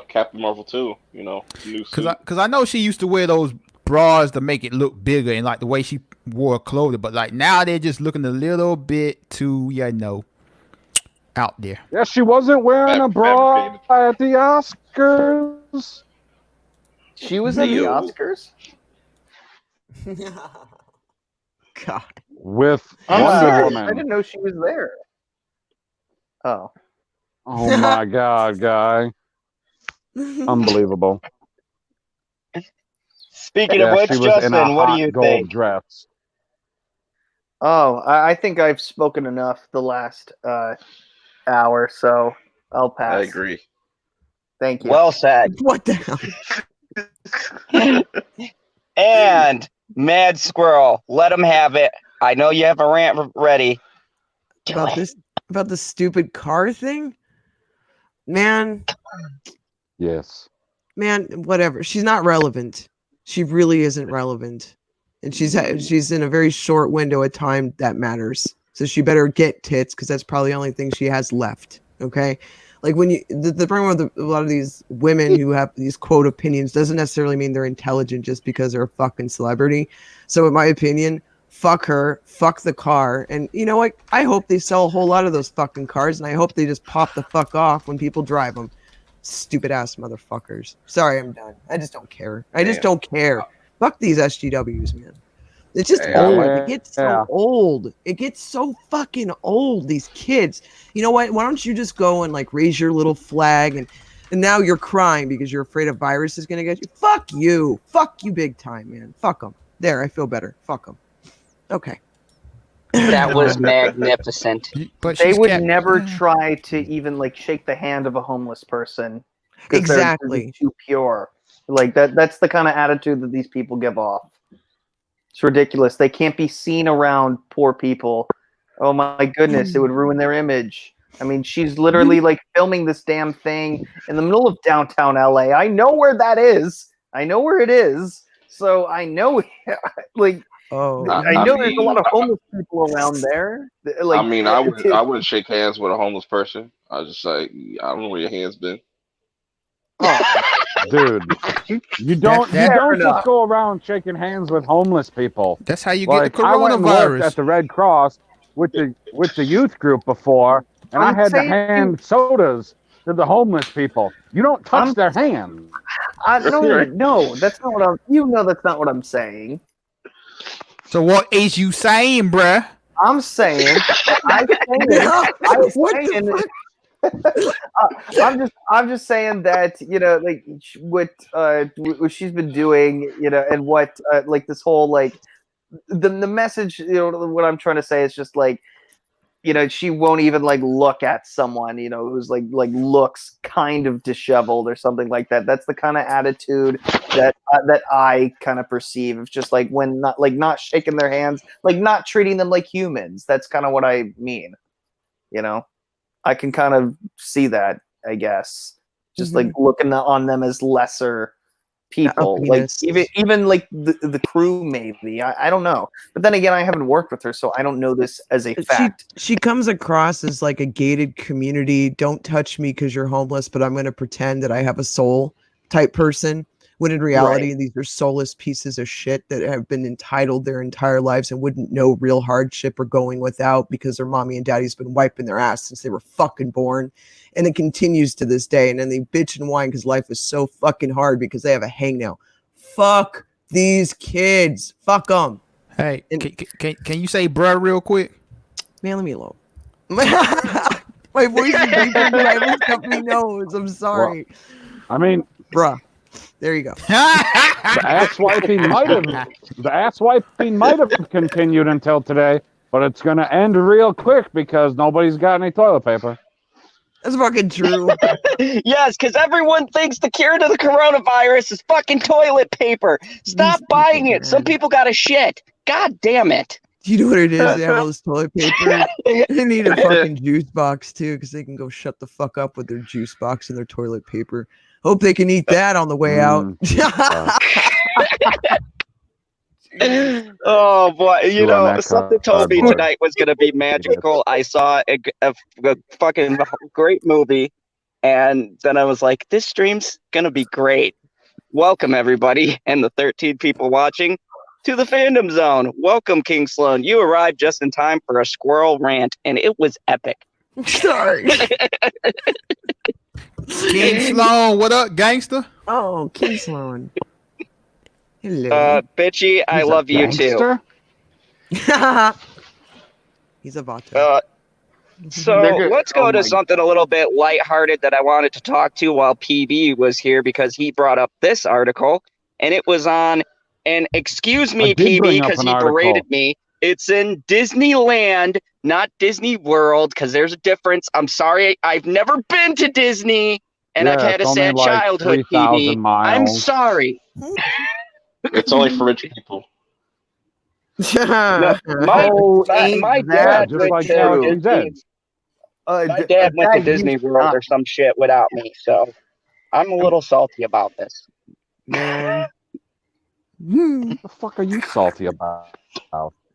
Captain Marvel 2, you know, new suit. Cause I know she used to wear those bras to make it look bigger and like the way she wore clothing, but like now they're just looking a little bit too, out there. Yeah, she wasn't wearing a bra at the Oscars. She was in the Ew. Oscars. God. With I'm Wonder serious. I Woman. didn't know she was there. Oh. Oh my God, guy. Unbelievable. Speaking Yeah, of which, she was in a Justin, what do hot you gold think? dress. Oh, I think I've spoken enough the last hour, so I'll pass. I agree. Thank you. Well said. What the hell? And Mad Squirrel, let him have it. I know you have a rant ready. About the stupid car thing? Man, Yes. whatever. She's not relevant. She really isn't relevant. And she's in a very short window of time that matters. So she better get tits because that's probably the only thing she has left. Okay? Like when the problem with a lot of these women who have these quote opinions doesn't necessarily mean they're intelligent just because they're a fucking celebrity. So in my opinion, fuck her, fuck the car, and you know what? I hope they sell a whole lot of those fucking cars, and I hope they just pop the fuck off when people drive them. Stupid ass motherfuckers. Sorry, I'm done. I just don't care. I just don't care. Fuck these SGWs, man. It's just old. It gets so old. It gets so fucking old. These kids. You know what? Why don't you just go and like raise your little flag and now you're crying because you're afraid a virus is gonna get you. Fuck you. Fuck you big time, man. Fuck them. There, I feel better. Fuck them. Okay. That was magnificent. But They she's would cat- never try to even like shake the hand of a homeless person. 'Cause Exactly. they're too pure. Like that's the kind of attitude that these people give off. It's ridiculous. They can't be seen around poor people. Oh my goodness, it would ruin their image. I mean, she's literally like filming this damn thing in the middle of downtown LA. I know where that is. I know where it is. So I know like Oh. I know there's a lot of homeless people around there. Like I mean, I wouldn't shake hands with a homeless person. I was just like, I don't know where your hands been. Dude, you don't enough. just go around shaking hands with homeless people. That's how you Like, get the I went and worked coronavirus. at the Red Cross with the youth group before, and I I'm had to saying- hand sodas to the homeless people. You don't touch their hand. No, that's not what I'm. You know, that's not what I'm saying. So what is you saying, bruh? I'm saying. I'm just saying that like what she's been doing, and what like this whole like the message. What I'm trying to say is just like. She won't even like look at someone, who's like looks kind of disheveled or something like that. That's the kind of attitude that I kind of perceive. It's just like when not shaking their hands, like not treating them like humans. That's kind of what I mean. I can kind of see that, I guess. Just like looking on them as lesser people, like even like the crew, maybe. I don't know, but then again, I haven't worked with her, so I don't know this as a fact. She comes across as like a gated community. Don't touch me because you're homeless, but I'm going to pretend that I have a soul type person. When in reality, these are soulless pieces of shit that have been entitled their entire lives and wouldn't know real hardship or going without because their mommy and daddy's been wiping their ass since they were fucking born. And it continues to this day. And then they bitch and whine because life is so fucking hard because they have a hangnail. Fuck these kids. Fuck them. Hey, can you say bruh real quick? Man, let me alone. My voice is deeper than every company knows. I'm sorry. Well, I mean, bruh. There you go. the ass wiping might have continued until today, but it's gonna end real quick because nobody's got any toilet paper. That's fucking true. Yes, because everyone thinks the cure to the coronavirus is fucking toilet paper. Stop buying it. Some people got a shit. God damn it. Do you know what it is? They have all this toilet paper. They need a fucking juice box too, because they can go shut the fuck up with their juice box and their toilet paper. Hope they can eat that on the way out. Oh boy, you know, something told me tonight was gonna be magical. I saw a fucking great movie, and then I was like, this stream's gonna be great. Welcome everybody, and the 13 people watching, to the Fandom Zone. Welcome, King Sloan. You arrived just in time for a squirrel rant, and it was epic. Sorry. King Sloan, what up, gangster? Oh, King Sloan. Hello. Bitchy, I love you too. He's a Vato. So let's go to something a little bit lighthearted that I wanted to talk to while PB was here because he brought up this article, and it was on, and excuse me, PB, because he berated me. It's in Disneyland, not Disney World, because there's a difference. I'm sorry, I've never been to Disney, and I've had a sad childhood, PB. I'm sorry. It's only for rich people. My dad went to Disney World or some shit without me, so I'm a little salty about this. Man. What the fuck are you salty about?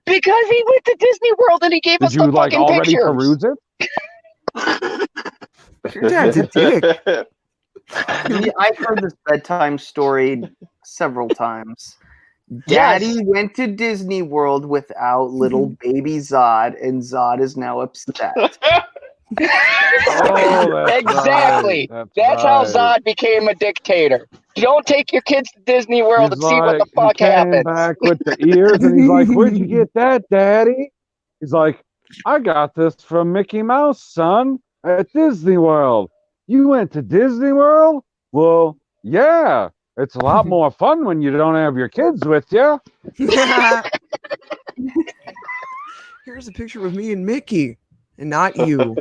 Because he went to Disney World and he gave us the fucking already pictures. peruse it? Your dad's a dick. I've heard this bedtime story several times. Daddy went to Disney World without little baby Zod, and Zod is now upset. Exactly. Right. That's how Zod became a dictator. Don't take your kids to Disney World and see what the fuck happens. Back with the ears, and he's like, "Where'd you get that, Daddy?" He's like, "I got this from Mickey Mouse, son, at Disney World." You went to Disney World? Well, yeah. It's a lot more fun when you don't have your kids with you. Here's a picture of me and Mickey, and not you.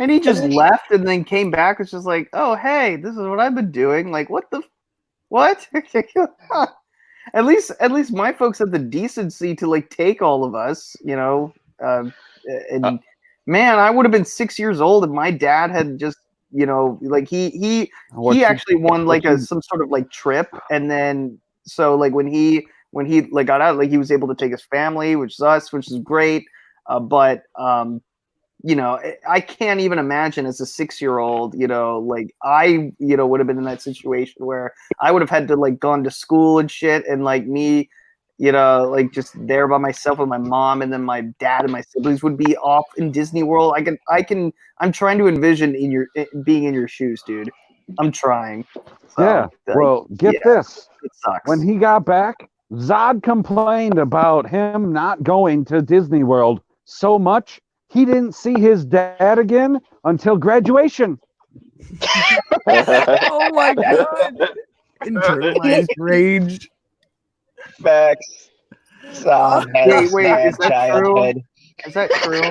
And he just left and then came back. It's just like, oh, hey, this is what I've been doing. Like, what? At least my folks had the decency to like take all of us, you know. And man, I would have been 6 years old if my dad had just, you know, like he actually won like some sort of like trip, and then so like when he like got out, like he was able to take his family, which is us, which is great. But you know, I can't even imagine as a 6-year-old, you know, like I, you know, would have been in that situation where I would have had to like gone to school and shit, and like me, you know, like just there by myself with my mom, and then my dad and my siblings would be off in Disney World. I'm trying to envision being in your shoes, dude. I'm trying. So, Yeah. Well, get this. It sucks. When he got back, Zod complained about him not going to Disney World so much he didn't see his dad again until graduation. Oh my god. Internalized rage. Facts. Wait, is that true? Is that true?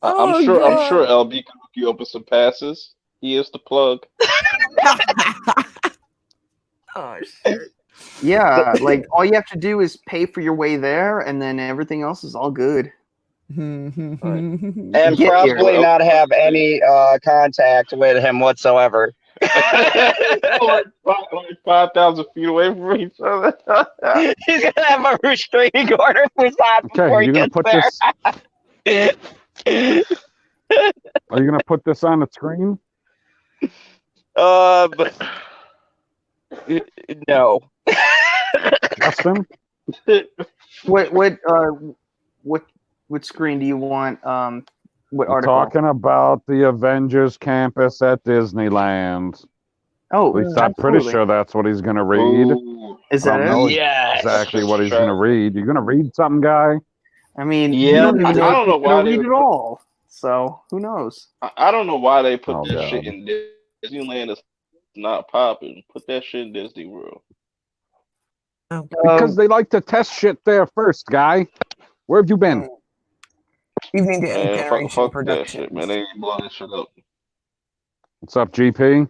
I'm sure LB can hook you up with some passes. He is the plug. Oh shit. Yeah, like all you have to do is pay for your way there, and then everything else is all good. And probably not have any contact with him whatsoever. like 5,000 feet away from each other. He's gonna have a restraining order for Zod before he gets there. Are you gonna put this on the screen? But no. Justin? What screen do you want? What We're article? talking about the Avengers campus at Disneyland. Oh, At least I'm pretty absolutely. sure that's what he's going to read. Ooh, Is I that don't it? know Yes. exactly what he's That's going to read. You going to read something, guy? I mean, Yep. you don't even I know don't if know he's why gonna they read would it all. So who knows? I don't know why they put Oh, that shit God. in Disneyland. It's not popping. Put that shit in Disney World. Because they like to test shit there first, guy. Where have you been? You mean the Man, Generation fuck that Productions. shit, man. They ain't blowing that shit up. What's up, GP?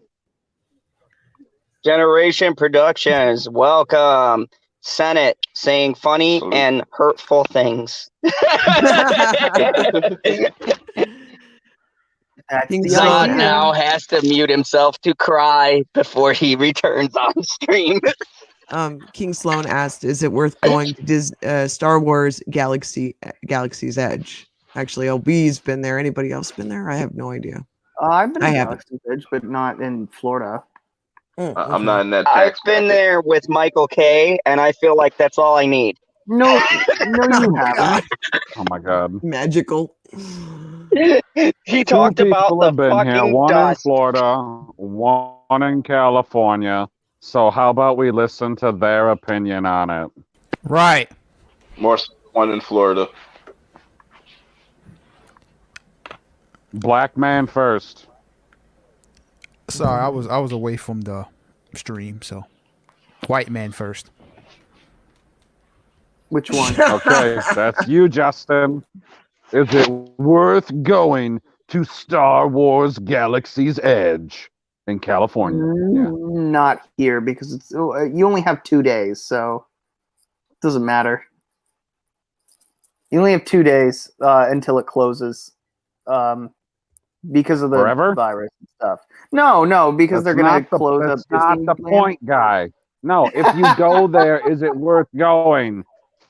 Generation Productions, welcome. Senate saying funny Salute. and hurtful things. That's King the Zod idea. now has to mute himself to cry before he returns on stream. King Sloan asked, "Is it worth going to Star Wars Galaxy's Edge?" Actually, LB's been there. Anybody else been there? I have no idea. I've been I in haven't. Galaxy's Edge, but not in Florida. I'm not in that I've tax been bracket. there with Michael K, and I feel like that's all I need. No, you haven't. Oh, my God. Magical. He Two talked about people the have been here, fucking one in dust. Florida, one in California. So how about we listen to their opinion on it? Right. More so one in Florida. Black man first. Sorry, I was away from the stream, so white man first. Which one? Okay, that's you, Justin. Is it worth going to Star Wars Galaxy's Edge in California? Yeah. Not here because it's you only have 2 days, so it doesn't matter. You only have 2 days until it closes, because of the Forever? virus and stuff. No, because they're gonna close up. That's not the Disneyland. point, guy. No, if you go there, is it worth going?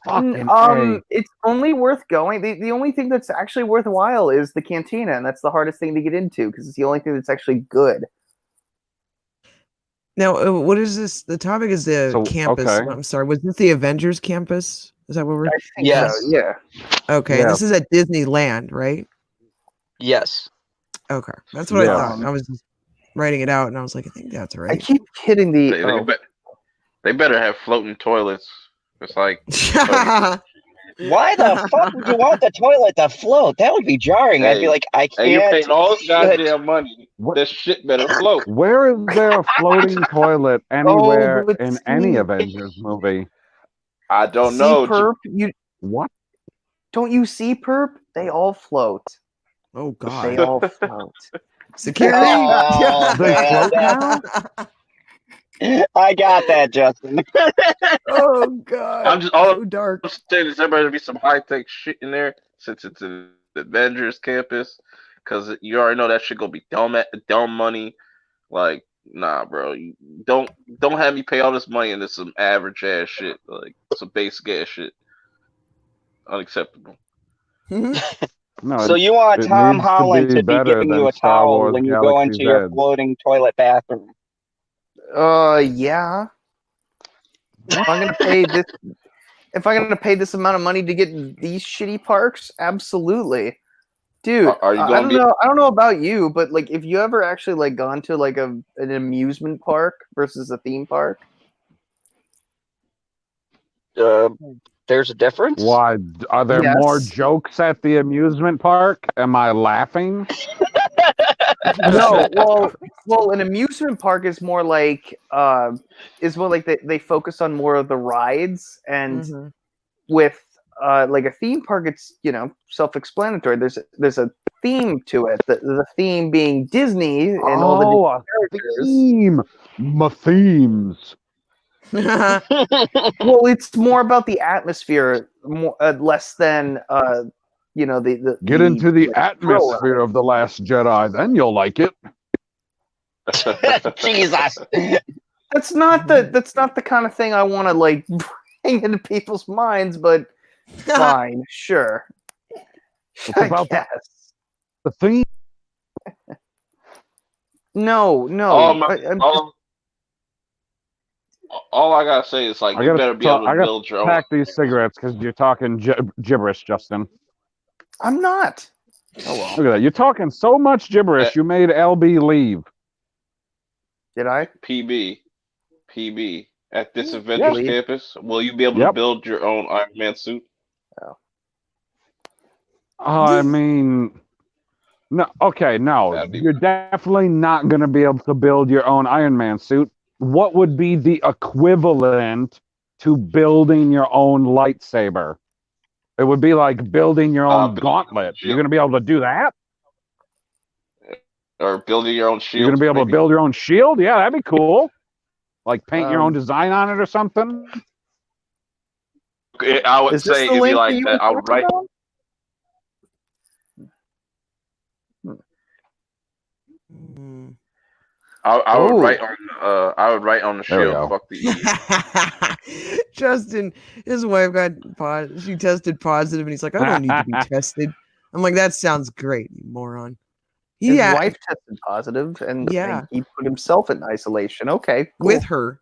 Fucking A. It's only worth going. The only thing that's actually worthwhile is the cantina, and that's the hardest thing to get into because it's the only thing that's actually good. Now, what is this? The topic is the So, campus. okay. I'm sorry. Was this the Avengers campus? Is that what we're? I think Yes. so. Yeah. Okay, Yeah. this is at Disneyland, right? Yes. Okay, that's what Yeah. I thought. I was just writing it out, and I was like, I think that's I right. keep hitting the. They better have floating toilets. It's like Why the fuck would you want the toilet to float? That would be jarring. I'd be Hey, like, I hey, you can't. paying all this shit. goddamn money. What? This shit better float. Where is there a floating toilet anywhere but in see- any Avengers movie? I don't see know. perp. You What? don't you see perp? They all float. Oh They God, all float. security. Oh, They man, float that- now? I got that, Justin. Oh God, I'm just all so dark. I'm saying is there better be some high tech shit in there since it's the Avengers campus, because you already know that shit gonna be dumb money. Like, nah, bro, you don't have me pay all this money into some average ass shit, like some basic ass shit. Unacceptable. No, So you want it Tom needs to Holland be to be better giving than you a Star towel Wars when you go Galaxy's into your Edge. floating toilet bathroom. Yeah. If I'm gonna pay this amount of money to get these shitty parks, absolutely, dude. Are you I gonna don't know about you, but like, if you ever actually like gone to like an amusement park versus a theme park, There's a difference. Why? Are there Yes. more jokes at the amusement park? Am I laughing? no, well, an amusement park is more like they focus on more of the rides, and Mhm. with like a theme park, it's self-explanatory. There's a theme to it. The theme being Disney and all the Oh, a characters. theme. My themes. Well, it's more about the atmosphere, more less than the Get into the like, atmosphere of The Last Jedi, then you'll like it. Jesus. That's not the kind of thing I want to like bring into people's minds, but fine, sure. It's about I guess. the theme. No, no. All, my, I'm just, all I gotta say is like I you gotta better be able to I gotta build your own. pack these cigarettes because you're talking gibberish, Justin. I'm not. Oh well. Look at that. You're talking so much gibberish. You made LB leave. Did I? PB. At this Avengers Leave? campus, will you be able to build your own Iron Man suit? Oh. I mean, no. Okay, no. That'd be- You're definitely not going to be able to build your own Iron Man suit. What would be the equivalent to building your own lightsaber? It would be like building your own gauntlet. You're going to be able to do that? Or building your own shield. You're going to be able to build your own shield? Yeah, that'd be cool. Like paint your own Um, design on it or something? I would Is this say the it'd be link like you that. were I would talking write. about? Mm. I would Ooh. write on. I would write on the There we shield. go. Fuck the. Justin, his wife got she tested positive, and he's like, I don't need to be tested. I'm like, that sounds great, you moron. His Yeah, wife tested positive, and Yeah. he put himself in isolation. Okay, cool. with her.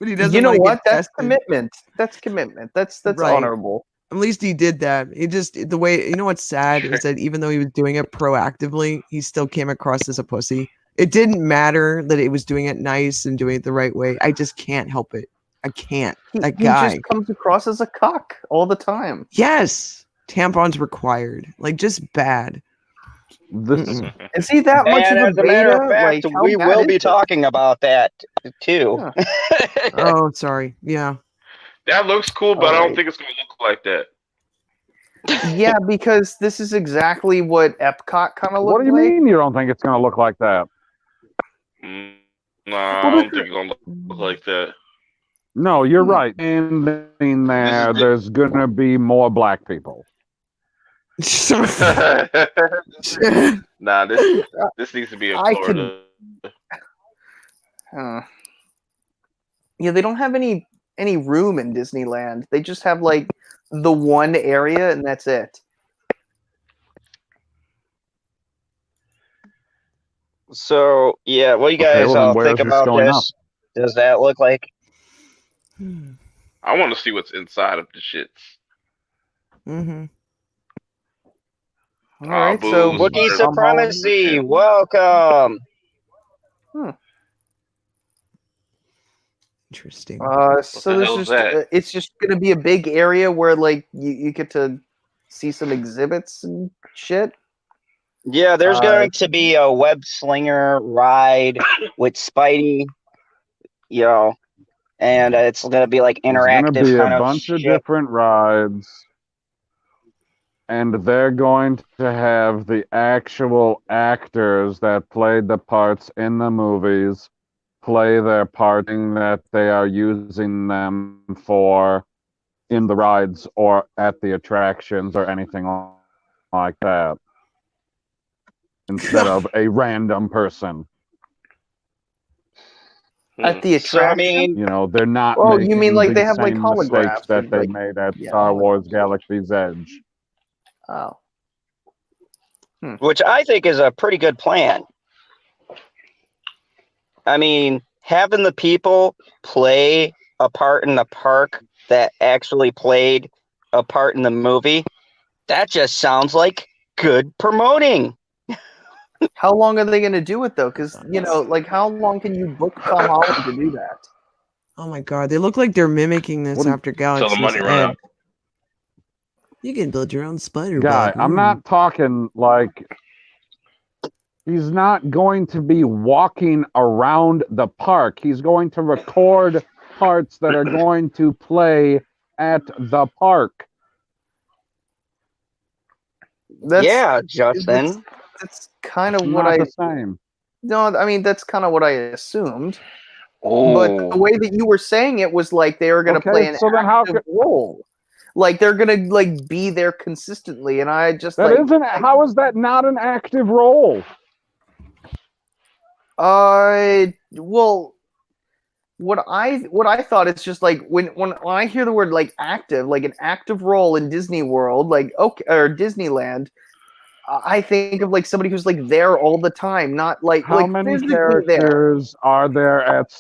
But he doesn't You know wanna get what? That's tested. commitment. That's commitment. That's Right. honorable. At least he did that. It just the way, you know what's sad is that even though he was doing it proactively, he still came across as a pussy. It didn't matter that it was doing it nice and doing it the right way. I just can't help it. I can't. That He guy. just comes across as a cock all the time. Yes. Tampons required. Like just bad. This Mm-mm. Is he that much And of a as a matter beta? of fact, Like, how we bad will is be it? talking about that too. Oh, sorry. Yeah. That looks cool, but I don't Alright. think it's gonna look like that. Yeah, because this is exactly what Epcot kind of What looked do you like. mean you don't think it's going to look like that? Nah, I don't think it's gonna look like that. No, you're right. In there, there's going to be more black people. Nah, this needs to be in I Florida. Yeah, they don't have any room in Disneyland. They just have like the one area, and that's it. So yeah, what do you Okay, guys well, then all where's think your about showing this? Does that look like? I want to see what's inside of the shits. Mm-hmm. All right, so booze. Wookiee Tom supremacy, welcome. Interesting. So the this hell is is that? it's just gonna be a big area where like you get to see some exhibits and shit. Yeah, there's going to be a web slinger ride with Spidey, you know, and it's going to be like There's going to interactive be kind a of bunch of shit. different rides, and they're going to have the actual actors that played the parts in the movies play their parting that they are using them for in the rides or at the attractions or anything like that, instead of a random person. At the So, I attraction. mean, You know, they're not. Oh, you making mean like the they have, like, same holographs mistakes that of, they like- made at yeah, Star holograph. Wars Galaxy's Edge. Oh, which I think is a pretty good plan. I mean, having the people play a part in the park that actually played a part in the movie, that just sounds like good promoting. how long are they gonna do it though? Because like how long can you book Tom Holland to do that? Oh my god, they look like they're mimicking this What do you- after Till the Galaxy's money run Edge. out. You can build your own spider Guy, bug. I'm not talking like he's not going to be walking around the park. He's going to record parts that are going to play at the park. Yeah, Justin. That's kind of Not what I. the same. No, I mean that's kind of what I assumed. Oh, But the way that you were saying it was like they were gonna Okay, play an so then how active role. Like they're gonna like be there consistently, and I just That like isn't. How is that not an active role? well, what I thought is just like when I hear the word like active, like an active role in Disney World, like okay, or Disneyland, I think of like somebody who's like there all the time, not like How like many physically there. characters are there at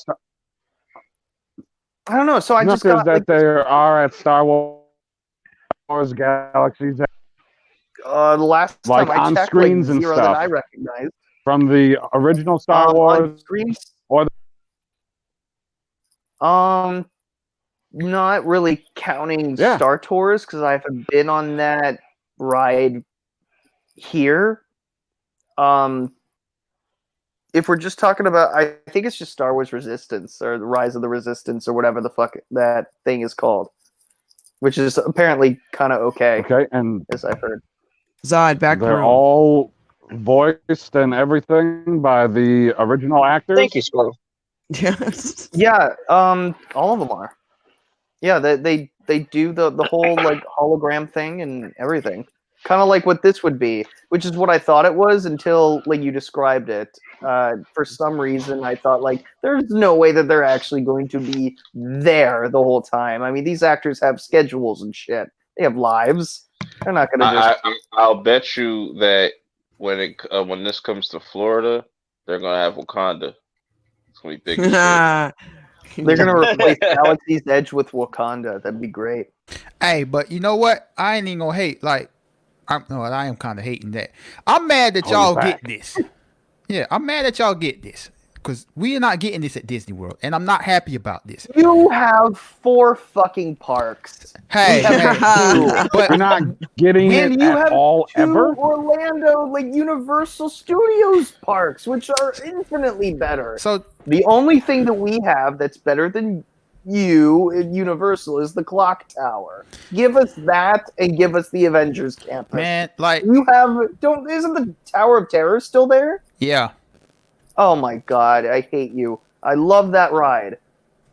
I don't know. So I just Snookers got like that there are at Star Wars Galaxies? the last Like time I on checked, screens like and 0 stuff. that I recognized. From the original Star On Wars? screens, or not really counting Yeah. Star Tours because I haven't been on that ride here. If we're just talking about, I think it's just Star Wars Resistance or the Rise of the Resistance or whatever the fuck that thing is called, which is apparently kind of okay, and as I've heard. Zod, back they're room. all voiced and everything by the original actors? Thank you, Squirrel. Yes. Yeah, all of them are. Yeah, they do the whole like hologram thing and everything. Kind of like what this would be, which is what I thought it was until like you described it. For some reason, I thought like there's no way that they're actually going to be there the whole time. I mean, these actors have schedules and shit. They have lives. They're not going to just. I'll bet you that when this comes to Florida, they're gonna have Wakanda. It's gonna be big. As shit. They're going to replace Galaxy's Edge with Wakanda. That'd be great. Hey, but you know what? I ain't even gonna hate. Like, I am kind of hating that. I'm mad that y'all get this. Yeah, I'm mad that y'all get this because we are not getting this at Disney World, and I'm not happy about this. You have 4 fucking parks. Hey, But you're not getting And it you at have all 2 ever? Orlando, like Universal Studios parks, which are infinitely better. so The only thing that we have that's better than you at Universal is the Clock Tower. Give us that and give us the Avengers campus. man, like, You have isn't the Tower of Terror still there? yeah, Oh my god, I hate you. I love that ride.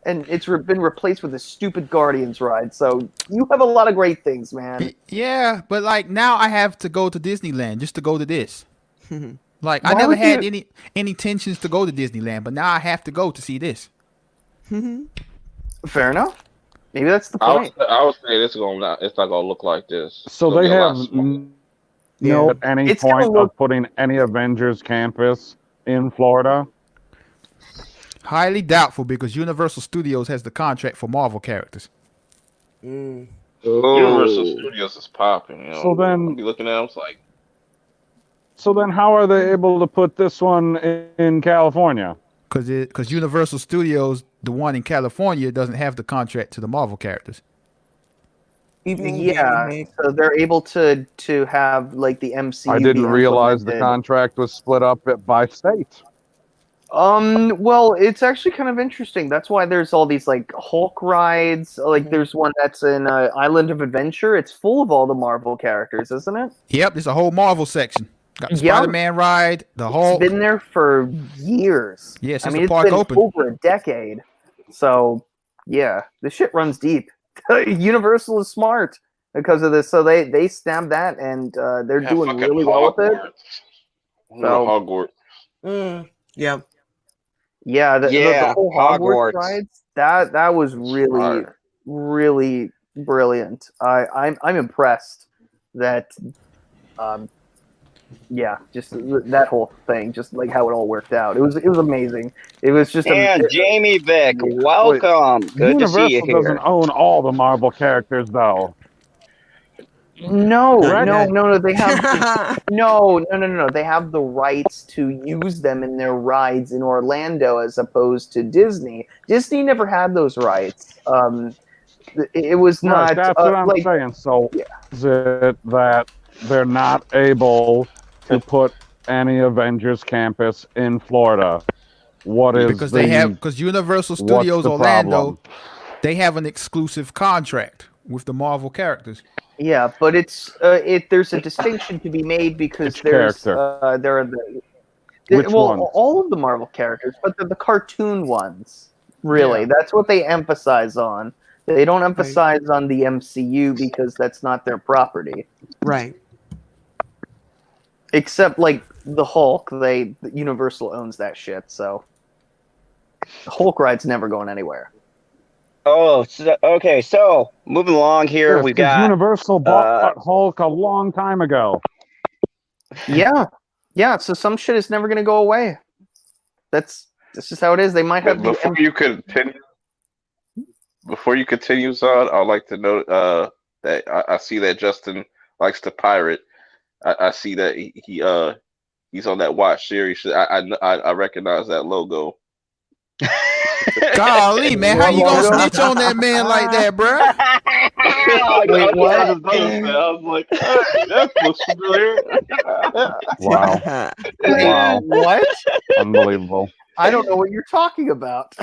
And it's been replaced with a stupid Guardians ride. So you have a lot of great things, man. yeah, but like now I have to go to Disneyland just to go to this. Like, I Why never would had you- any intentions to go to Disneyland, but now I have to go to see this. Fair enough. Maybe that's the I point. would say it's not gonna look like this. So It's gonna they be a lot have smaller. no at any It's gonna point look- of putting any Avengers campus in Florida? Highly doubtful because Universal Studios has the contract for Marvel characters. Universal Studios is popping. You know, So then- I'll be looking at them, it's like So then how are they able to put this one in California? Because Universal Studios, the one in California, doesn't have the contract to the Marvel characters. Yeah, so they're able to have like the MCU. I didn't be realize the implemented. contract was split up by state. Well, it's actually kind of interesting. That's why there's all these like Hulk rides. Like there's one that's in Island of Adventure. It's full of all the Marvel characters, isn't it? Yep, there's a whole Marvel section. Got the Yeah. Spider-Man ride, the Hulk. It's been there for years. Yeah, since I mean, the it's park been opened. over a decade. So, yeah, the shit runs deep. Universal is smart because of this. So they stabbed that, and they're yeah, doing fucking really well with it. Hogwarts. So- Hogwarts. Yeah. Yeah, the Yeah, whole Hogwarts Hogwarts. rides. That was really, Fire. really brilliant. I'm impressed that, yeah, just that whole thing, just like how it all worked out. It was amazing. It was just And Jamie Vick, welcome. Good to see you Universal doesn't here. own all the Marvel characters, though. no, Correct? no. They have no. They have the rights to use them in their rides in Orlando, as opposed to Disney. Disney never had those rights. It was not. Right, that's what I'm like, saying. So yeah. is it that they're not able to put any Avengers campus in Florida? What is Because the Universal what's Studios the Orlando, problem? they have an exclusive contract with the Marvel characters. Yeah, but it's there's a distinction to be made because Which there's character? there are the Which well ones? all of the Marvel characters, but they're the cartoon ones. Really, Yeah. that's what they emphasize on. They don't emphasize on the MCU because that's not their property. Right. Except like the Hulk, Universal owns that shit. So the Hulk ride's never going anywhere. Oh, okay. So moving along here, Yes, we've 'cause got Universal bought Hulk a long time ago. Yeah. So some shit is never gonna go away. That's just how it is. They might have the Before you continue, Zod, I'd like to note that I see that Justin likes to pirate. I see that he's on that Watch series. I recognize that logo. Golly, man, how you gonna Logo? snitch on that man like that, bruh? Wait, what? I was like, that looks familiar. Wow. Wait, Wow. what? Unbelievable. I don't know what you're talking about.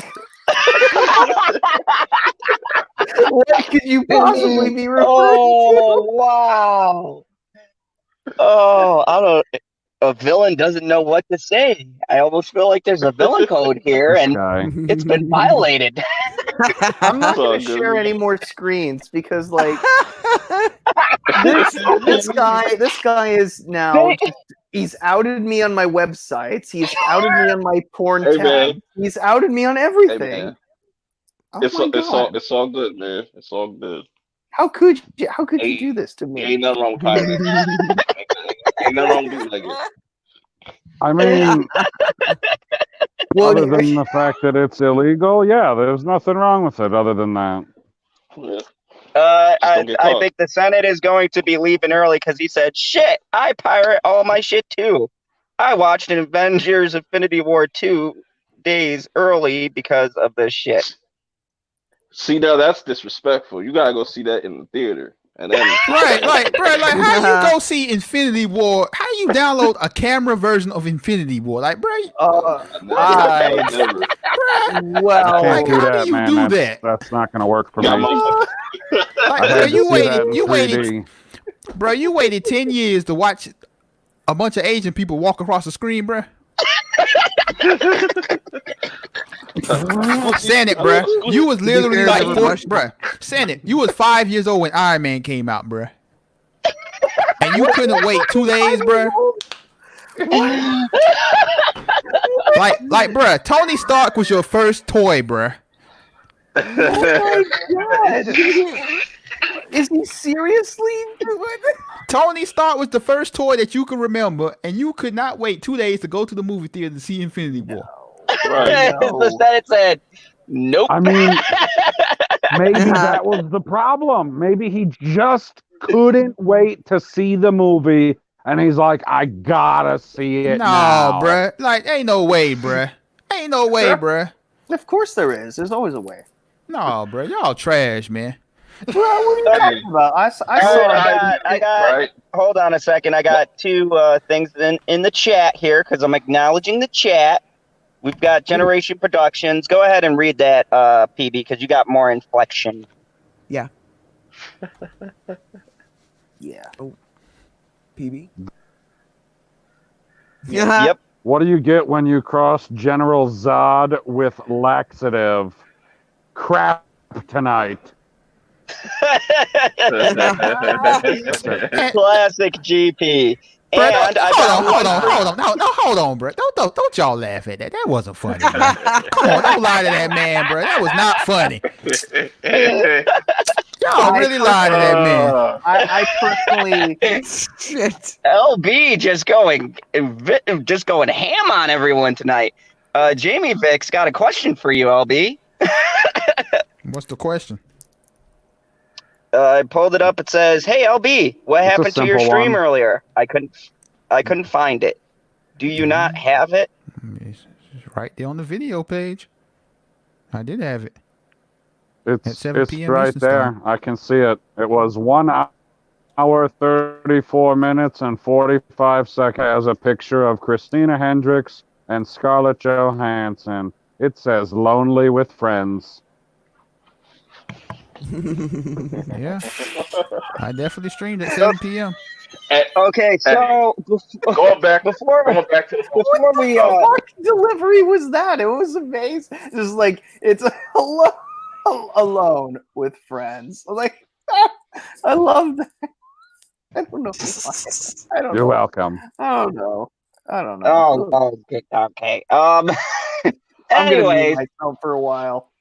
What could you possibly be referring Oh, wow. Oh, I don't. A villain doesn't know what to say. I almost feel like there's a villain code here, This and guy. it's been violated. to? I'm not going to It's all share good. any more screens because, like, this guy is now. He's outed me on my websites. He's outed me on my porn Hey, tab. man. He's outed me on Hey, everything. man. Oh It's my God. it's all good, man. It's all good. How could you Hey, do this to me? Ain't nothing wrong with pirating. Ain't nothing wrong with bootlegging. I mean, Well, other than the fact that it's illegal, yeah, there's nothing wrong with it other than that. Yeah. I get caught. think the Senate is going to be leaving early because he said, "Shit, I pirate all my shit too. I watched an Avengers Infinity War 2 days early because of this shit." See, now that's disrespectful. You gotta go see that in the theater. And then Right, like, bro, like, how you go see Infinity War? How you download a camera version of Infinity War? Like, bro, never. well, Like, Can't do how that, do you man. do That's, that? that's not going to work for Got me. my- Like, I bro, had to you see that in waited, 3D. bro, you waited 10 years to watch a bunch of Asian people walk across the screen, bro. Senate, bro. You was literally fair, like there was 4, Russian. bro. Senate, you was 5 years old when Iron Man came out, bro. And you couldn't wait 2 days, bro. like, bro, Tony Stark was your first toy, bro. oh my God. Is he seriously doing it? Tony Stark was the first toy that you could remember, and you could not wait 2 days to go to the movie theater to see Infinity War. Right. The Senate said, "Nope." I mean, maybe that was the problem. Maybe he just couldn't wait to see the movie, and he's like, I gotta see it now. No, bruh. Like, ain't no way, bruh. Ain't no way, bruh. Of course there is. There's always a way. No, bruh. Y'all trash, man. Well, what are you talking about? I saw. I got. Right. Hold on a second. I got two things in the chat here because I'm acknowledging the chat. We've got Generation Productions. Go ahead and read that, PB, because you got more inflection. Yeah. Yeah. PB. Yep. What do you get when you cross General Zod with laxative? Crap tonight. Classic GP. Bruh, And I hold got on, bruh. Don't y'all laugh at that. That wasn't funny, man. Come on, don't lie to that man, bruh. That was not funny. Y'all really lied to that man. I personally. Shit. LB just going ham on everyone tonight. Jamie Vic's got a question for you, LB. What's the question? I pulled it up. It says, "Hey LB, what It's a happened to your simple stream one. earlier? I couldn't find it. Do you not have it?" It's right there on the video page. I did have it. At It's 7 p.m. right Eastern there. Time. I can see it. It was 1 hour, 34 minutes, and 45 seconds. As a picture of Christina Hendricks and Scarlett Johansson. It says "Lonely with Friends." Yeah. I definitely streamed at 7 p.m. Okay, so Going back to before we What delivery was that? It was amazing. Just like it's alone with friends. Like I love that. I don't know. I don't You're know. welcome. I don't know. I don't know. okay. I'm gonna mute Anyways, myself for a while.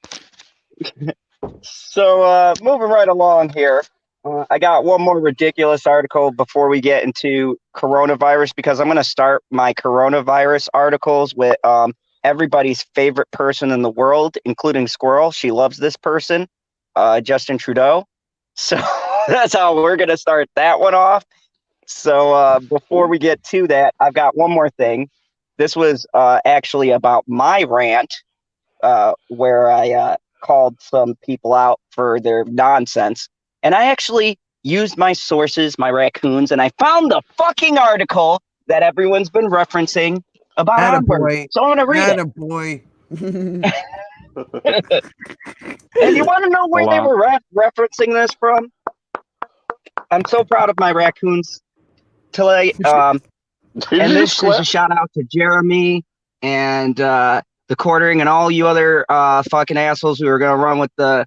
so moving right along here. I got one more ridiculous article before we get into coronavirus, because I'm going to start my coronavirus articles with everybody's favorite person in the world, including Squirrel. She loves this person, Justin Trudeau. So that's how we're going to start that one off. So before we get to that, I've got one more thing. This was actually about my rant, where I called some people out for their nonsense. And I actually used my sources, my raccoons, and I found the fucking article that everyone's been referencing about Onward. Attaboy. So I'm going to read it. Attaboy. And you want to know where Hold they on. were referencing this from? I'm so proud of my raccoons. And this is a shout out to Jeremy and the quartering and all you other fucking assholes who are going to run with the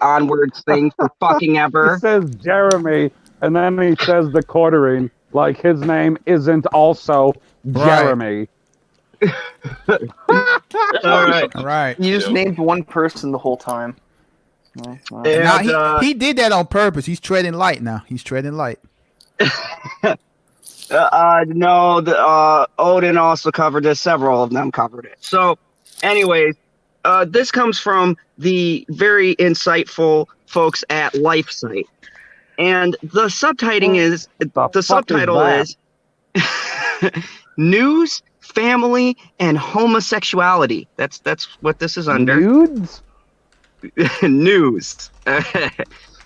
Onwards thing for fucking ever. He says Jeremy, and then he says the quartering, like his name isn't also Jeremy. All right. All right. You just named one person the whole time. Well, And, Now he did that on purpose. He's treading light now. He's treading light. No, Odin also covered this. Several of them covered it. So, anyways, this comes from the very insightful folks at LifeSite, and the subtitling is The subtitle is News, Family, and Homosexuality. That's what this is under. Nudes? News.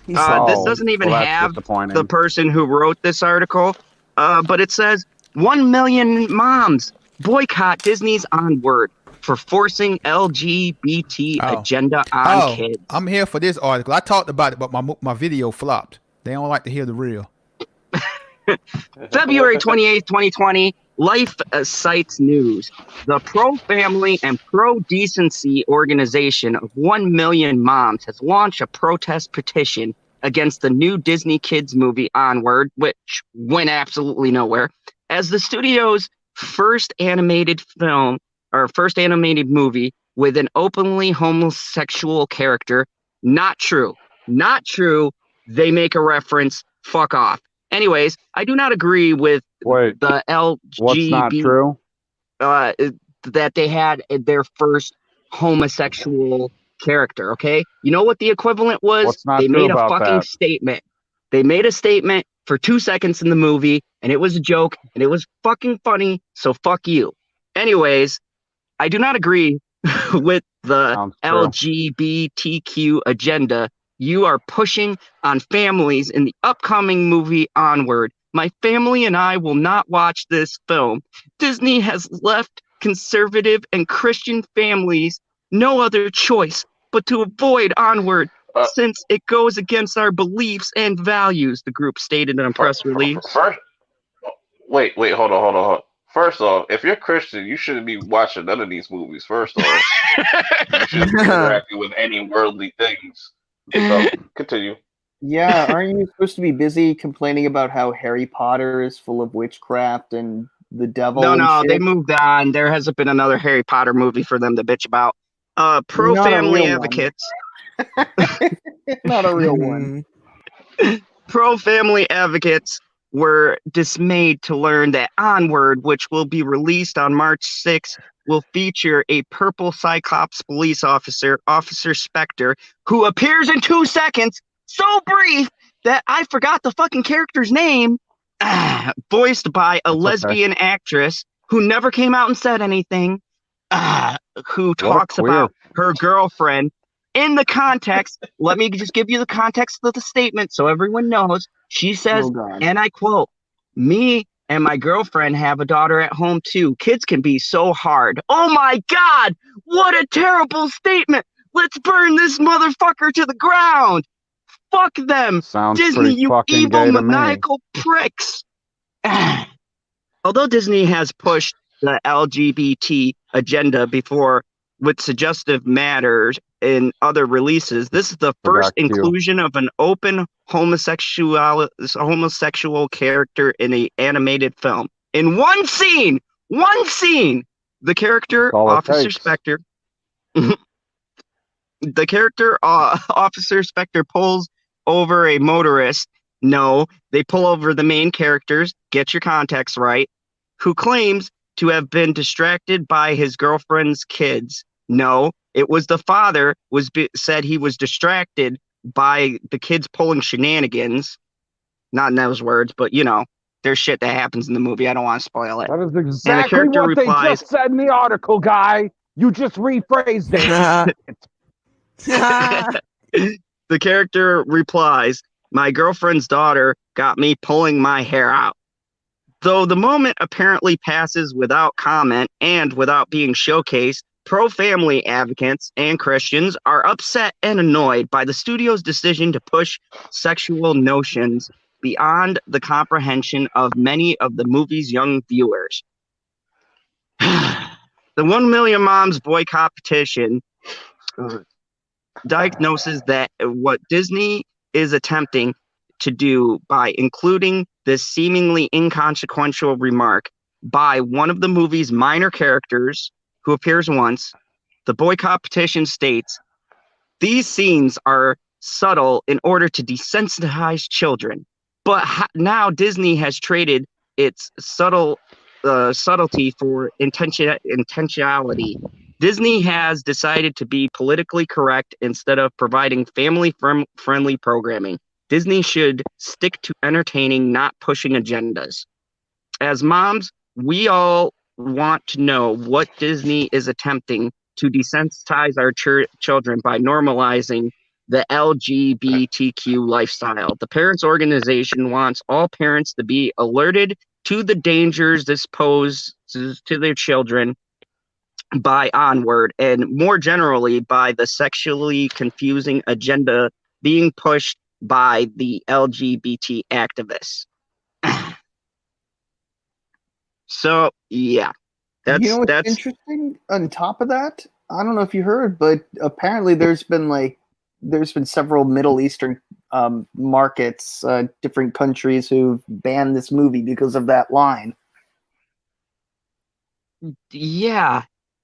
He This doesn't even well, that's have disappointing. the person who wrote this article, but it says 1 million moms boycott Disney's Onward for forcing LGBT agenda on kids. I'm here for this article. I talked about it, but my video flopped. They don't like to hear the real. February 28th, 2020, Life Cites News. The pro-family and pro-decency organization of 1 million moms has launched a protest petition against the new Disney kids movie Onward, which went absolutely nowhere, as the studio's first animated movie with an openly homosexual character. Not true. Not true. They make a reference. Fuck off. Anyways, I do not agree with the What's not LGBT true? that they had their first homosexual character. Okay, you know what the equivalent was? What's not They true made a about fucking that? statement. They made a statement for 2 seconds in the movie, and it was a joke, and it was fucking funny. So fuck you. Anyways, I do not agree with the Sounds true. LGBTQ agenda you are pushing on families in the upcoming movie Onward. My family and I will not watch this film. Disney has left conservative and Christian families no other choice but to avoid Onward since it goes against our beliefs and values, the group stated in a press release. Wait, hold on. First off, if you're Christian, you shouldn't be watching none of these movies. First off, you shouldn't be interacting with any worldly things. So, continue. yeah, aren't you supposed to be busy complaining about how Harry Potter is full of witchcraft and the devil? No, and they shit? moved on. There hasn't been another Harry Potter movie for them to bitch about. Pro-family real one. advocates. Not a real one. Pro-family advocates were dismayed to learn that Onward, which will be released on March 6th, will feature a purple Cyclops police officer, Officer Spectre, who appears in 2 seconds, so brief that I forgot the fucking character's name, voiced by a lesbian actress who never came out and said anything, who talks about her girlfriend. In the context, let me just give you the context of the statement so everyone knows. She says, and I quote, "Me and my girlfriend have a daughter at home too. Kids can be so hard." Oh my God, what a terrible statement. Let's burn this motherfucker to the ground. Fuck them. Sounds Disney, pretty you fucking evil gay to me. maniacal pricks. Although Disney has pushed the LGBT agenda before with suggestive matters in other releases, this is the first inclusion of an open homosexual character in an animated film. In one scene, the character Officer Spectre, Officer Spectre pulls over a motorist. No, they pull over the main characters, get your context right, who claims to have been distracted by his girlfriend's kids. No, it was the father said he was distracted by the kids pulling shenanigans. Not in those words, but there's shit that happens in the movie. I don't want to spoil it. That is exactly what they just said in the article, guy. You just rephrased it. The character replies, "My girlfriend's daughter got me pulling my hair out." Though the moment apparently passes without comment and without being showcased, pro-family advocates and Christians are upset and annoyed by the studio's decision to push sexual notions beyond the comprehension of many of the movie's young viewers. The 1 Million Moms Boycott petition diagnoses that what Disney is attempting to do by including this seemingly inconsequential remark by one of the movie's minor characters who appears once. The boycott petition states, "These scenes are subtle in order to desensitize children, but now Disney has traded its subtlety for intentionality. Disney has decided to be politically correct instead of providing family-friendly programming. Disney should stick to entertaining, not pushing agendas. As moms, we all want to know what Disney is attempting to desensitize our children by normalizing the LGBTQ lifestyle. The Parents Organization wants all parents to be alerted to the dangers this poses to their children by Onward, and more generally by the sexually confusing agenda being pushed by the LGBT activists." So, yeah. What's interesting on top of that? I don't know if you heard, but apparently there's been several Middle Eastern markets, different countries who've banned this movie because of that line. Yeah.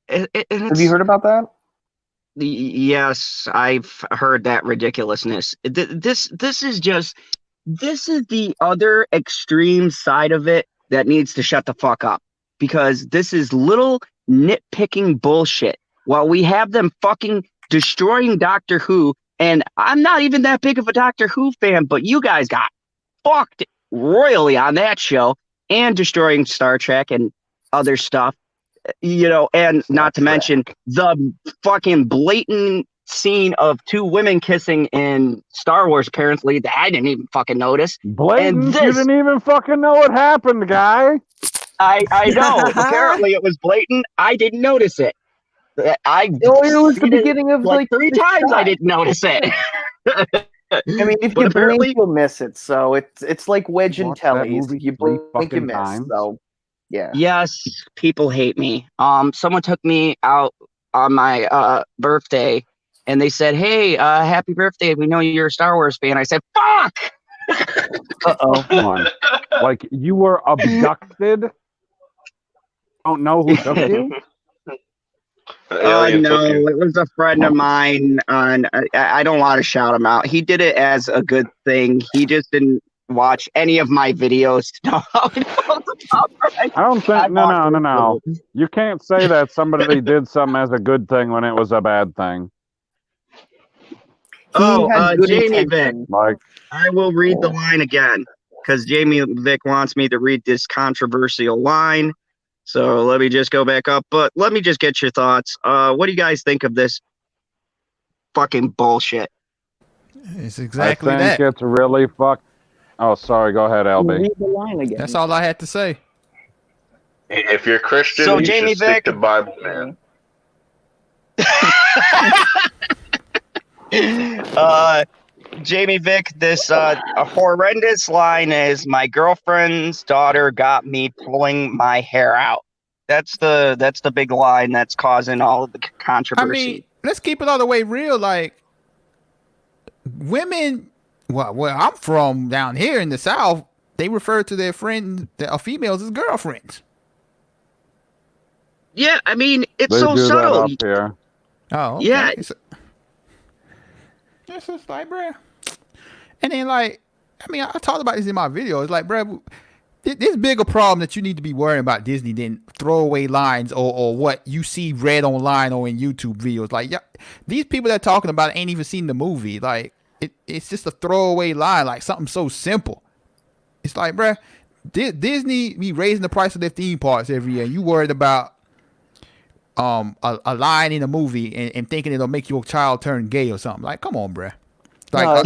Have you heard about that? Yes, I've heard that ridiculousness. This is the other extreme side of it that needs to shut the fuck up, because this is little nitpicking bullshit while we have them fucking destroying Doctor Who. And I'm not even that big of a Doctor Who fan, but you guys got fucked royally on that show, and destroying Star Trek and other stuff. And not to mention the fucking blatant scene of two women kissing in Star Wars, apparently, that I didn't even fucking notice. Blatant? You didn't even fucking know what happened, guy. I know. Apparently it was blatant. I didn't notice it. It was the beginning of like 3 times I didn't notice it. I mean, if you blink, you'll miss it. So it's like Wedge and Tellies. If you blink, you miss. Times. So yeah. Yes, people hate me. Someone took me out on my birthday, and they said, "Hey, happy birthday! We know you're a Star Wars fan." I said, "Fuck!" Come on. Like, you were abducted? Don't know who took you? No, it was a friend of mine. I don't want to shout him out. He did it as a good thing. He just didn't watch any of my videos to know how to go the top right. I don't think. No. You can't say that somebody did something as a good thing when it was a bad thing. Jamie Vick. Like, I will read the line again, because Jamie Vick wants me to read this controversial line. So let me just go back up. But let me just get your thoughts. What do you guys think of this fucking bullshit? It's exactly I think it's really fuck. Oh, sorry. Go ahead, LB. Read the line again. That's all I had to say. If you're Christian, So you Jamie should stick Vick- to Bible, man. Jamie Vick, this a horrendous line is, "My girlfriend's daughter got me pulling my hair out." That's the big line that's causing all of the controversy. I mean, let's keep it all the way real. Like, women, well, where I'm from down here in the South, they refer to their friends, their females, as girlfriends. Yeah, I mean, it's They so do that subtle. up here. Oh, okay. Yeah. It's just like, bruh. And then like, I mean, I talked about this in my video. It's like, bro, this bigger problem that you need to be worrying about Disney than throwaway lines or what you see read online or in YouTube videos. Like, yeah, these people that are talking about it ain't even seen the movie. Like, it's just a throwaway line, like something so simple. It's like, bro, Disney be raising the price of their theme parks every year. You worried about a line in a movie and thinking it'll make your child turn gay or something. Like, come on, bro. Like, no,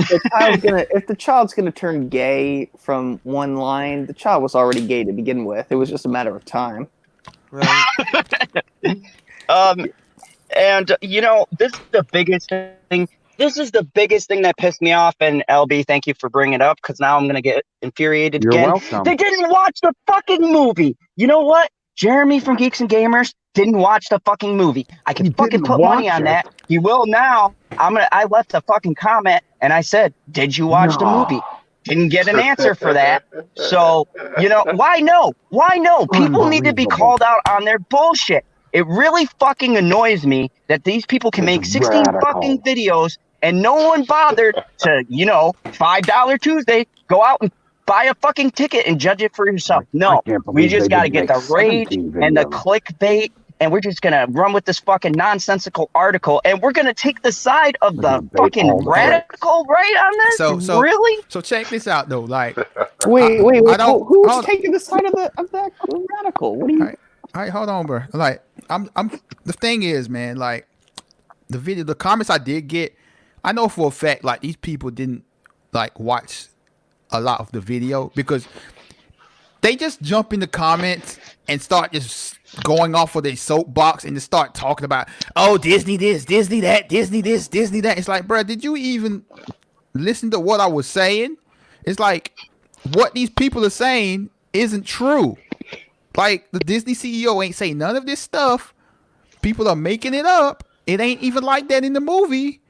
if the child's gonna turn gay from one line, the child was already gay to begin with. It was just a matter of time. Right. And you know, this is the biggest thing. This is the biggest thing that pissed me off. And LB, thank you for bringing it up because now I'm gonna get infuriated You're again. welcome. They didn't watch the fucking movie. You know what? Jeremy from Geeks and Gamers didn't watch the fucking movie. I can fucking put money on that. He will now. I left a fucking comment and I said, "Did you watch the movie?" Didn't get an answer for that. So, you know, why no? Why no? People need to be called out on their bullshit. It really fucking annoys me that these people can make 16 fucking videos and no one bothered to, you know, $5 Tuesday, go out and buy a fucking ticket and judge it for yourself. No, we just got to get the rage and the clickbait, and we're just going to run with this fucking nonsensical article, and we're going to take the side of the fucking radical right on this? So really? So check this out though. Like, Wait. Who's I taking the side of that radical? What do you? all right, hold on, bro. Like, I'm. The thing is, man. Like, the comments I did get, I know for a fact, like these people didn't like watch a lot of the video because they just jump in the comments and start just going off of their soapbox and just start talking about, oh, Disney this, Disney that, Disney this, Disney that. It's like, bro, did you even listen to what I was saying? It's like what these people are saying isn't true. Like, the Disney CEO ain't saying none of this stuff. People are making it up. It ain't even like that in the movie.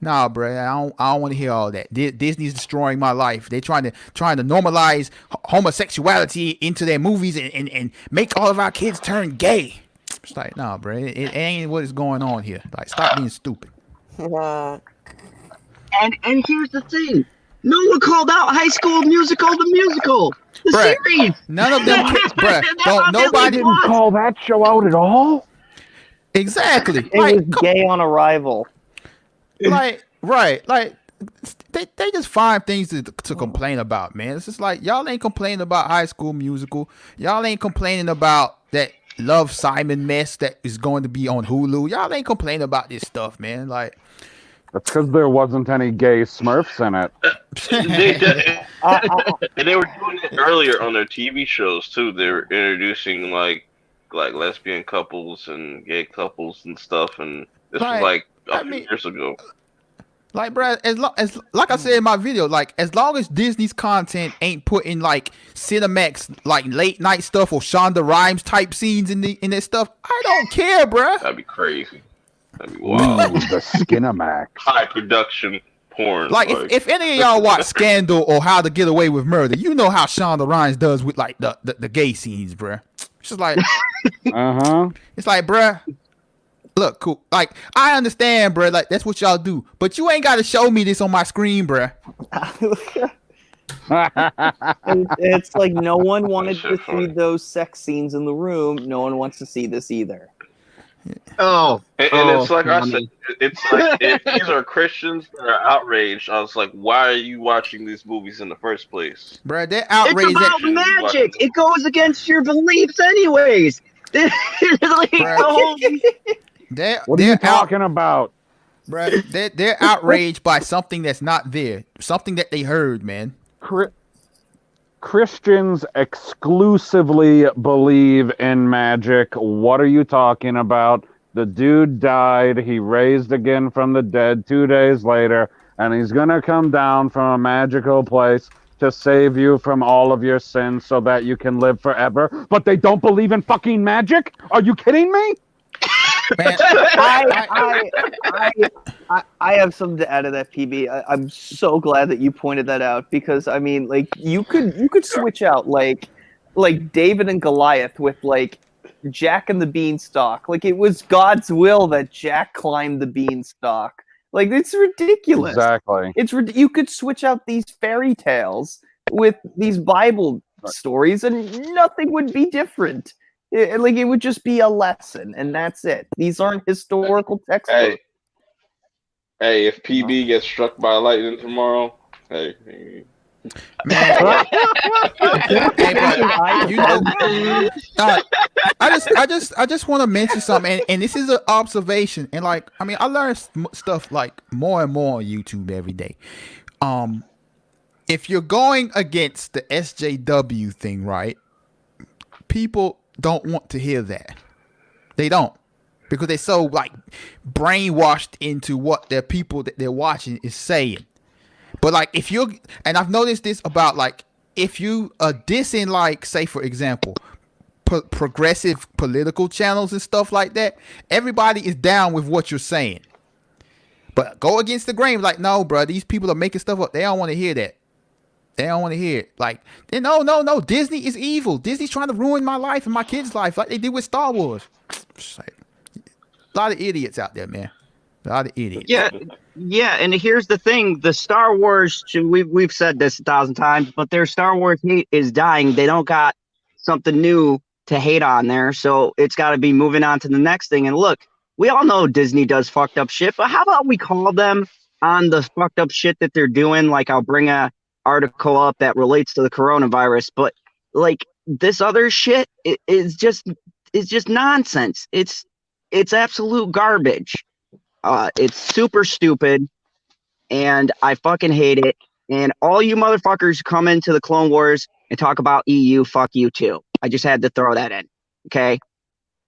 Nah, bro, I don't want to hear all that. Disney's destroying my life. They're trying to normalize homosexuality into their movies and make all of our kids turn gay. It's like, nah, bro, it ain't what is going on here. Like, stop being stupid. And here's the thing. No one called out High School Musical the musical. The series. None of them kids, bruh. Nobody didn't call that show out at all. Exactly. It was gay on arrival. Like, right. Like, they just find things to complain about, man. It's just like, y'all ain't complaining about High School Musical. Y'all ain't complaining about that Love Simon mess that is going to be on Hulu. Y'all ain't complaining about this stuff, man. Like, that's because there wasn't any gay Smurfs in it. And they were doing it earlier on their TV shows too. They were introducing like lesbian couples and gay couples and stuff, and this was like a few years ago. Like, bro, as like I said in my video, like, as long as Disney's content ain't putting like Cinemax like late night stuff or Shonda Rhimes type scenes in their stuff, I don't care, bro. That'd be crazy. That'd be wild. The Skinamax. High production porn. Like, if any of y'all watch Scandal or How to Get Away with Murder, you know how Shonda Rhimes does with like the gay scenes, bruh. It's just like, It's like, bruh, look, cool. Like, I understand, bruh. Like, that's what y'all do, but you ain't got to show me this on my screen, bruh. It's like no one wanted to see those sex scenes in the room. No one wants to see this either. And it's like I said, it's like if these are Christians that are outraged, I was like, why are you watching these movies in the first place? Bruh, they're outraged. It's about magic. It goes against your beliefs anyways. What are you talking about? Bruh, they're outraged by something that's not there. Something that they heard, man. Christians exclusively believe in magic. What are you talking about? The dude died. He raised again from the dead 2 days later, and he's going to come down from a magical place to save you from all of your sins so that you can live forever. But they don't believe in fucking magic? Are you kidding me? Man, I have something to add to that, PB. I'm so glad that you pointed that out because I mean, like you could switch out like David and Goliath with like Jack and the Beanstalk. Like it was God's will that Jack climbed the beanstalk. Like, it's ridiculous. Exactly. You could switch out these fairy tales with these Bible stories, and nothing would be different. It would just be a lesson, and that's it. These aren't historical textbooks. Hey, if PB gets struck by lightning tomorrow, hey. Man, hey, but, you know, I just want to mention something, and this is an observation, and like, I mean, I learn stuff like more and more on YouTube every day. If you're going against the SJW thing, right? People don't want to hear that. They don't, because they're so like brainwashed into what their people that they're watching is saying. But like, if you're, and I've noticed this about like, if you are dissing, like, say for example, progressive political channels and stuff like that, everybody is down with what you're saying. But go against the grain, like, no, bro, these people are making stuff up. They don't want to hear that. They don't want to hear it. Like, no, Disney is evil. Disney's trying to ruin my life and my kids' life, like they did with Star Wars. Like, a lot of idiots out there, man. A lot of idiots. Yeah, and here's the thing: the Star Wars. We've said this 1,000 times, but their Star Wars hate is dying. They don't got something new to hate on there, so it's got to be moving on to the next thing. And look, we all know Disney does fucked up shit, but how about we call them on the fucked up shit that they're doing? Like, I'll bring a article up that relates to the coronavirus, but like this other shit is just nonsense. It's absolute garbage. It's super stupid, and I fucking hate it. And all you motherfuckers come into the Clone Wars and talk about EU, fuck you too. I just had to throw that in. Okay?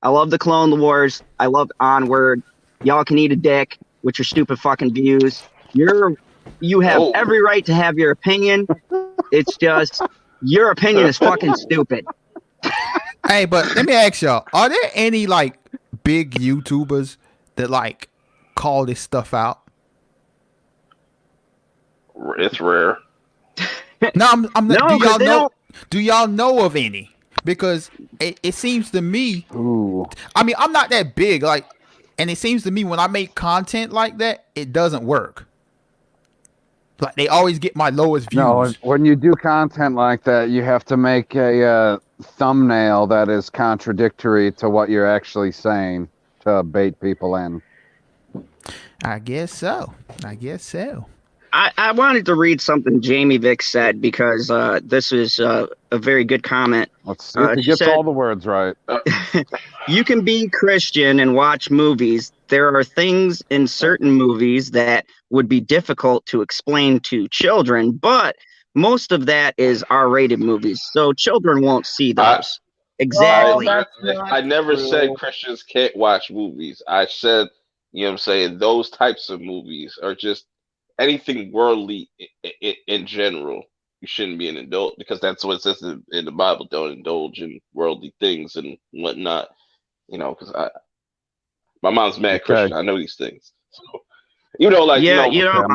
I love the Clone Wars. I love Onward. Y'all can eat a dick with your stupid fucking views. You have every right to have your opinion. It's just your opinion is fucking stupid. Hey, but let me ask y'all: are there any like big YouTubers that like call this stuff out? It's rare. No, I'm No, do y'all 'cause they know? don't- Do y'all know of any? Because it seems to me. Ooh. I mean, I'm not that big, like, and it seems to me when I make content like that, it doesn't work. Like, they always get my lowest views. No, when you do content like that, you have to make a thumbnail that is contradictory to what you're actually saying to bait people in. I guess so. I wanted to read something Jamie Vick said because this is a very good comment. Let's see if he She gets said, all the words right. You can be Christian and watch movies. There are things in certain movies that would be difficult to explain to children, but most of that is R-rated movies, so children won't see those. Exactly. I never said Christians can't watch movies. I said, you know what I'm saying, those types of movies are just anything worldly in general. You shouldn't be an adult because that's what it says in the Bible. Don't indulge in worldly things and whatnot. You know, because my mom's mad Christian. I know these things. So, you know, like, Yeah, you know,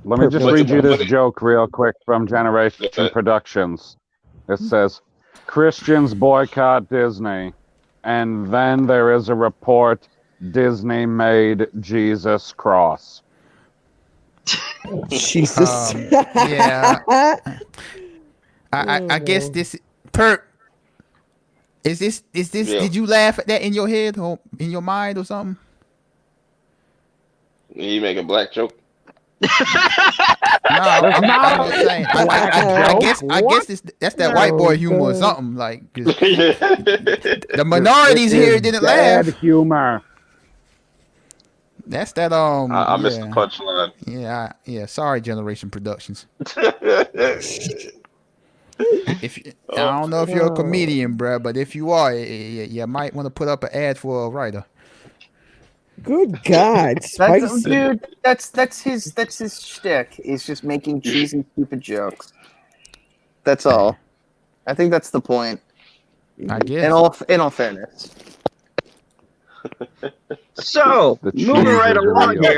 Let me just read you this joke real quick from Generation Productions. It says, Christians boycott Disney, and then there is a report Disney made Jesus cross. Jesus. Yeah. I guess this is this Yeah. Did you laugh at that in your head or in your mind or something? you make a black joke. No, I'm just saying. I guess that's that white boy humor or something, like, 'cause the minorities here didn't Bad laugh. humor. That's that I missed the punchline. Yeah. Sorry, Generation Productions. If I don't know if you're a comedian, bruh, but if you are, you might want to put up an ad for a writer. Good God, That's, spicy. dude, that's his shtick. He's just making cheesy, stupid jokes. That's all. I think that's the point. I guess. In all fairness. So, The moving cheese right is along real.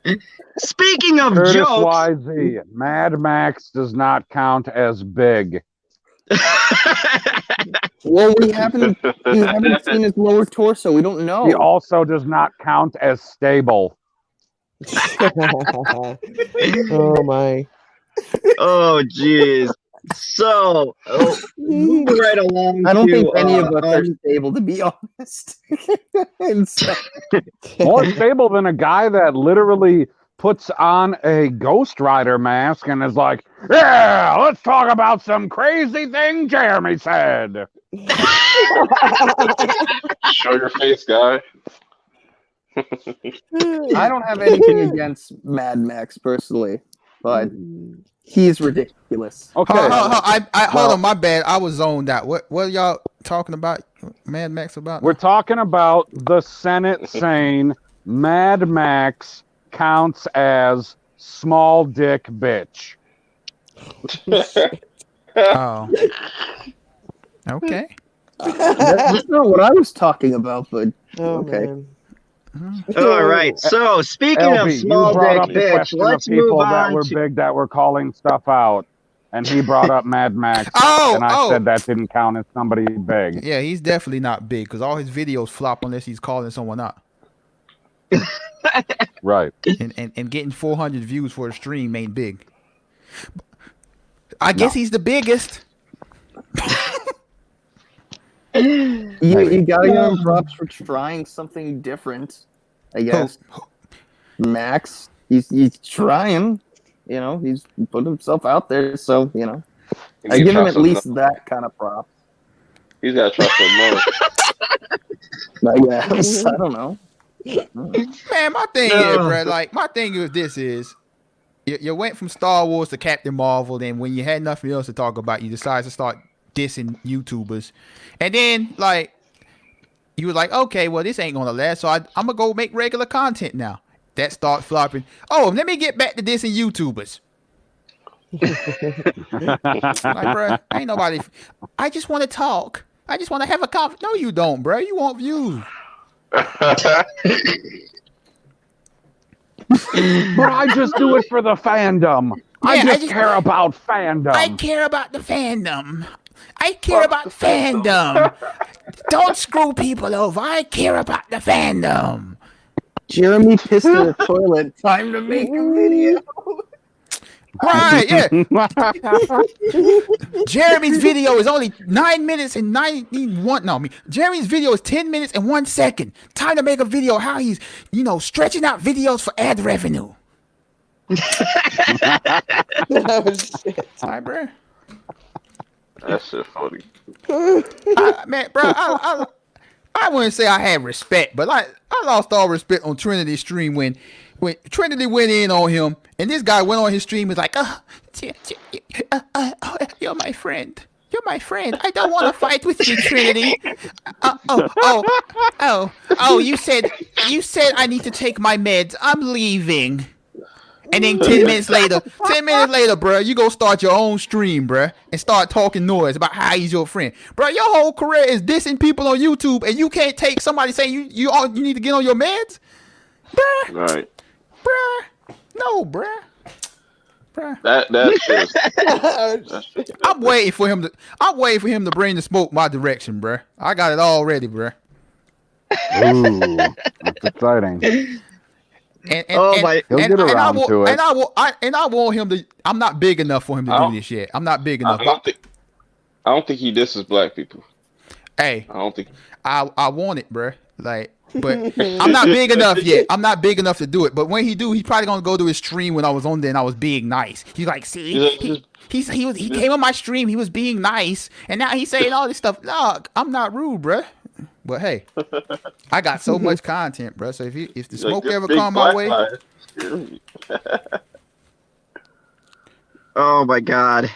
here. Speaking of Curtis jokes, YZ, Mad Max does not count as big. Well, we haven't seen his lower torso. We don't know. He also does not count as stable. Oh my. Oh, jeez. So, moving right along. I don't think to, any of us are stable, to be honest. And so- More stable than a guy that literally puts on a Ghost Rider mask and is like, yeah, let's talk about some crazy thing Jeremy said. Show your face, guy. I don't have anything against Mad Max personally, but he's ridiculous. Okay. Hold on, my bad. I was zoned out. What are y'all talking about? Mad Max about? We're talking about the Senate saying Mad Max counts as small dick bitch. Oh. Okay. That's not what I was talking about, but Oh, okay. man. All right. So, speaking LB, of you small brought up dick the bitch, question of let's move people that on were to. big that were calling stuff out. And he brought up Mad Max. And I said that didn't count as somebody big. Yeah, he's definitely not big because all his videos flop unless he's calling someone out. Right. And getting 400 views for a stream ain't big. I guess he's the biggest. You gotta give him props for trying something different, I guess. Max, he's trying. You know, he's put himself out there, so you know, I give him at least that kind of prop. He's got to try some more. I guess. I don't know. Man, my thing is, bro, like my thing with this is you went from Star Wars to Captain Marvel, then when you had nothing else to talk about, you decided to start dissing YouTubers. And then like you were like, okay, well this ain't gonna last, so I'm gonna go make regular content now. That start flopping. Oh, let me get back to dissing YouTubers. Like, bro, ain't nobody. I just want to talk. I just want to have a conversation. No, you don't, bro. You want views. But I just do it for the fandom. I just care about fandom. I care about the fandom. I care about fandom. Don't screw people over. I care about the fandom. Jeremy pissed in the toilet. Time to make a video. Right, yeah. Jeremy's video is only 9 minutes and 91. No, I mean, Jeremy's video is 10 minutes and 1 second. Time to make a video how he's, stretching out videos for ad revenue. Oh, shit. Hi, bro. That shit funny. Man, bro, I wouldn't say I had respect, but I lost all respect on Trinity's stream when Trinity went in on him, and this guy went on his stream and was like, you're my friend. You're my friend. I don't want to fight with you, Trinity. You said I need to take my meds. I'm leaving. And then 10 minutes later, bro, you go start your own stream, bro, and start talking noise about how he's your friend. Bro, your whole career is dissing people on YouTube, and you can't take somebody saying you need to get on your meds? Bruh. Right. Bruh. No, bruh. Bruh. That shit. I'm waiting for him to bring the smoke my direction, bruh. I got it all ready, bruh. Ooh, that's exciting. He'll get around to it. And I want him to. I'm not big enough for him to do this yet. I'm not big enough. I don't think he disses black people. Hey, I don't think. I want it, bruh. Like, but I'm not big enough yet. I'm not big enough to do it. But when he do, he's probably gonna go to his stream when I was on there and I was being nice. He's like, see, he came on my stream. He was being nice, and now he's saying all this stuff. No, I'm not rude, bruh. But hey, I got so much content, bro. So if the smoke ever come my way, oh my god,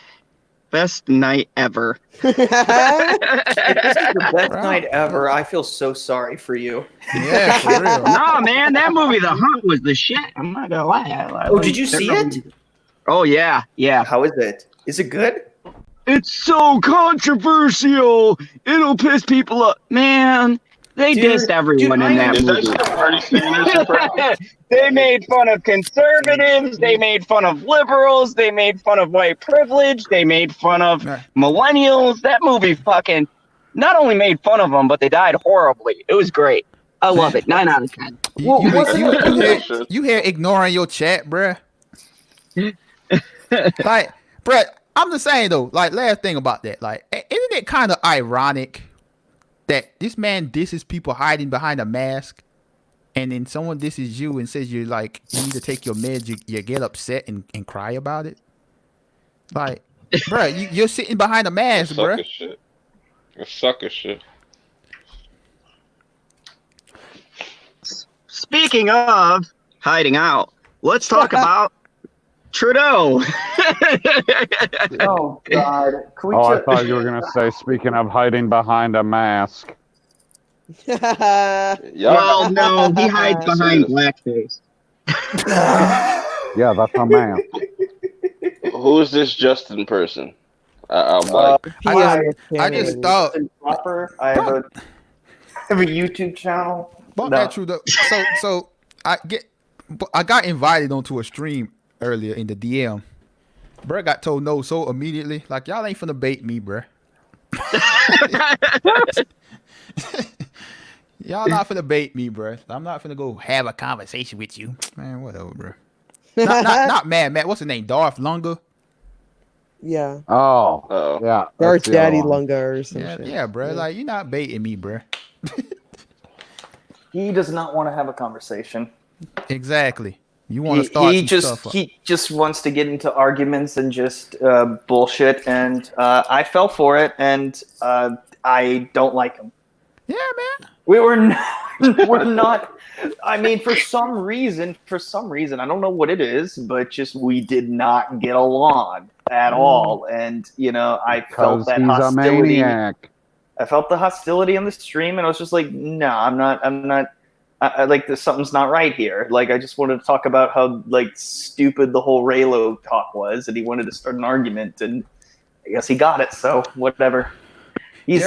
best night ever. This is the best night ever. I feel so sorry for you. Yeah, for real. No, man, that movie, The Hunt, was the shit. I'm not gonna lie. Oh, did you see it? Oh yeah. How is it? Is it good? It's so controversial. It'll piss people up, man. They Dude, dissed everyone in that Is that movie. shit Bernie Sanders impression? They made fun of conservatives. They made fun of liberals. They made fun of white privilege. They made fun of Nah. millennials. That movie fucking not only made fun of them, but they died horribly. It was great. I love it. 9 out of 10. Well, wasn't You here ignoring your chat, bruh. Like, bruh, I'm just saying though, like, last thing about that, like, isn't it kind of ironic that this man disses people hiding behind a mask, and then someone disses you and says you're like, you need to take your meds, you get upset and cry about it? Like, bruh, you're sitting behind a mask, Sucker bruh. shit. That's sucker shit. Speaking of hiding out, let's talk about Trudeau. Oh God! Can we Oh, I just- thought you were gonna say, speaking of hiding behind a mask. Well, no, he hides behind blackface. Yeah, that's a mask. Who is this Justin person? I'm like, I just thought, Proper. I have a YouTube channel. Bump No. that true though. So I got invited onto a stream earlier in the DM. Bruh got told no so immediately. Like, y'all ain't finna bait me, bruh. Y'all not finna bait me, bruh. I'm not finna go have a conversation with you. Man, whatever, bruh. Not Mad Matt. What's his name? Darth Lunga? Yeah. Oh, oh, yeah. Darth that's the other Daddy one. Lunga or some Yeah, shit. yeah, bruh. Like, you're not baiting me, bruh. He does not want to have a conversation. Exactly. You want to start some stuff up. He just wants to get into arguments and just bullshit, and I fell for it, and I don't like him. Yeah, man. We're not. I mean, for some reason, I don't know what it is, but just we did not get along at all, and I felt Because that he's a hostility. maniac. I felt the hostility on the stream, and I was just like, no, I'm not. I like this. Something's not right here. Like, I just wanted to talk about how like stupid the whole Raylo talk was, and he wanted to start an argument, and I guess he got it. So whatever. He's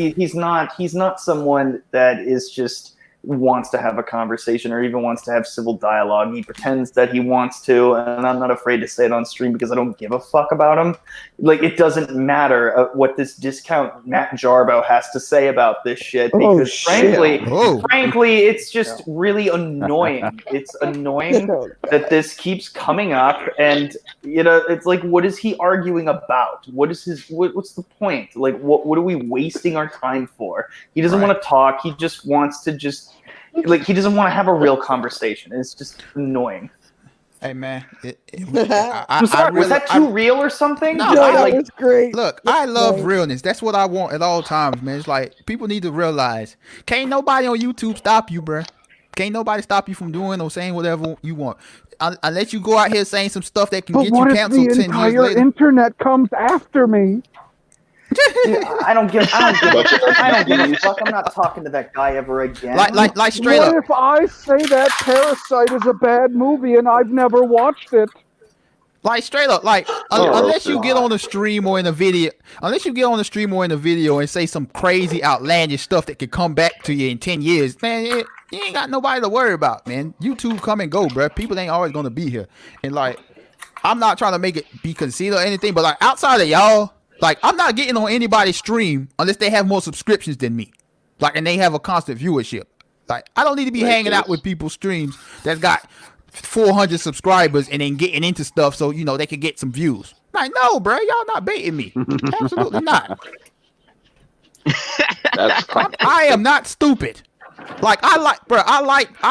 he's not someone that is just wants to have a conversation or even wants to have civil dialogue. He pretends that he wants to, and I'm not afraid to say it on stream because I don't give a fuck about him. Like, it doesn't matter what this discount Matt Jarbo has to say about this shit, because frankly, it's just really annoying. It's annoying that this keeps coming up, and it's like, what is he arguing about? What's the point? Like, what are we wasting our time for? He doesn't want to talk. He just wants to he doesn't want to have a real conversation. It's just annoying. Hey, man. I'm sorry, was that too real or something? No, that was great. Look, I love realness. That's what I want at all times, man. It's like, people need to realize, can't nobody on YouTube stop you, bruh. Can't nobody stop you from doing or saying whatever you want. Unless you go out here saying some stuff that can But get what you if canceled the 10 years entire later. internet comes after me? I don't give a fuck. I'm not talking to that guy ever again. Like straight What up. if I say that Parasite is a bad movie and I've never watched it? Like straight up, like unless you get on the stream or in a video, and say some crazy outlandish stuff that could come back to you in 10 years, man, you ain't got nobody to worry about, man. YouTube come and go, bruh. People ain't always gonna be here. And like, I'm not trying to make it be conceited or anything, but like, outside of y'all, like, I'm not getting on anybody's stream unless they have more subscriptions than me. Like, and they have a constant viewership. Like, I don't need to be hanging out with people's streams that's got 400 subscribers and then getting into stuff so they can get some views. Like, no, bro, y'all not baiting me. Absolutely not. I am not stupid. Like, I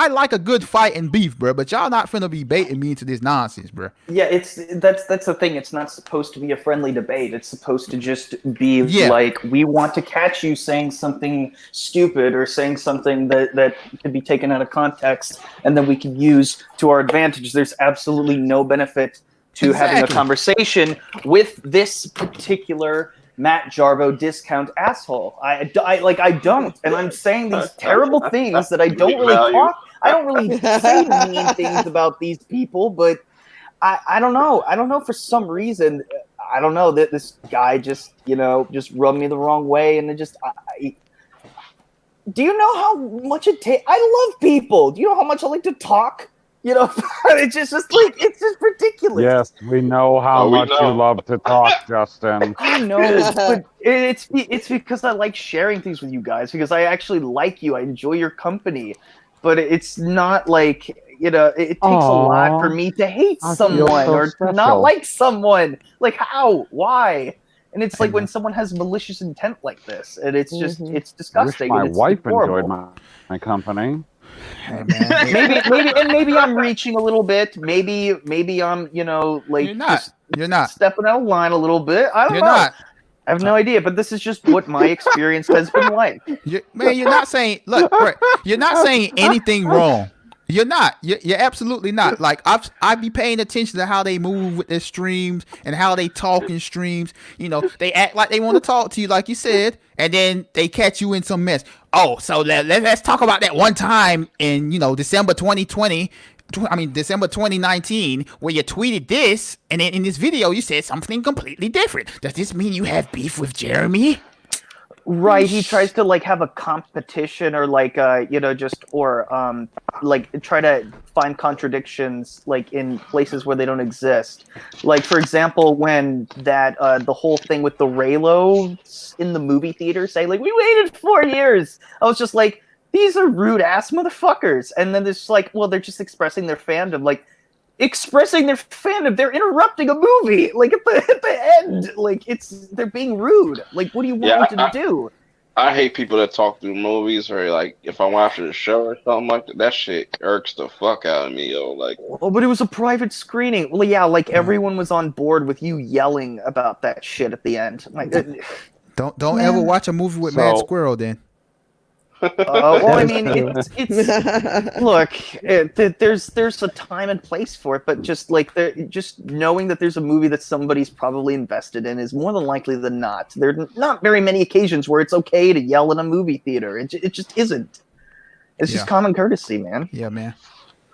like a good fight and beef, bro. But y'all not finna be baiting me into this nonsense, bro. Yeah, that's the thing. It's not supposed to be a friendly debate. It's supposed to just be like, we want to catch you saying something stupid or saying something that could be taken out of context, and then we can use to our advantage. There's absolutely no benefit to having a conversation with this particular Matt Jarbo discount asshole. I don't, and I'm saying these terrible things that I don't really talk. I don't really say mean things about these people, but I don't know. I don't know, for some reason. I don't know that this guy just rubbed me the wrong way, and it just do you know how much it takes? I love people. Do you know how much I like to talk? You know, it's just like it's just ridiculous. Yes, we know how Oh, we much know. you love to talk, Justin. I know, but it's because I like sharing things with you guys because I actually like you. I enjoy your company, but it's not like it takes a lot for me to hate I feel someone so or to not special. like someone. Like how? Why? And it's like when Amen. someone has malicious intent like this, and it's just Mhm. it's I wish disgusting. my and it's wife horrible. enjoyed my company. Hey, man. maybe I'm reaching a little bit. Maybe I'm like You're not. just You're not. stepping out of line a little bit. I don't You're know. not. I have no idea, but this is just what my experience has been like. Man, you're not saying. Look, Brett, you're not saying anything wrong. You're not. You're absolutely not. Like I be paying attention to how they move with their streams and how they talk in streams. You know, they act like they want to talk to you, like you said, and then they catch you in some mess. Oh, so let's talk about that one time in December 2020. December 2019, where you tweeted this, and then in this video you said something completely different. Does this mean you have beef with Jeremy? Right, he tries to like have a competition or like like try to find contradictions like in places where they don't exist. Like for example, when that the whole thing with the Raylos in the movie theater say like we waited 4 years. I was just like, these are rude ass motherfuckers. And then there's like, well, they're just expressing their fandom. Like expressing their fandom, they're interrupting a movie like at the end. Like they're being rude. Like what do you want them to do? I hate people that talk through movies, or like if I'm watching a show or something like that. That shit irks the fuck out of me, yo. Like, oh, but it was a private screening. Well, yeah, like everyone was on board with you yelling about that shit at the end. Like, Don't ever watch a movie with Mad Squirrel then. well, I mean, it's look. There's a time and place for it, but just knowing that there's a movie that somebody's probably invested in is more than likely than not. There are not very many occasions where it's okay to yell in a movie theater. It just isn't. It's just common courtesy, man. Yeah, man.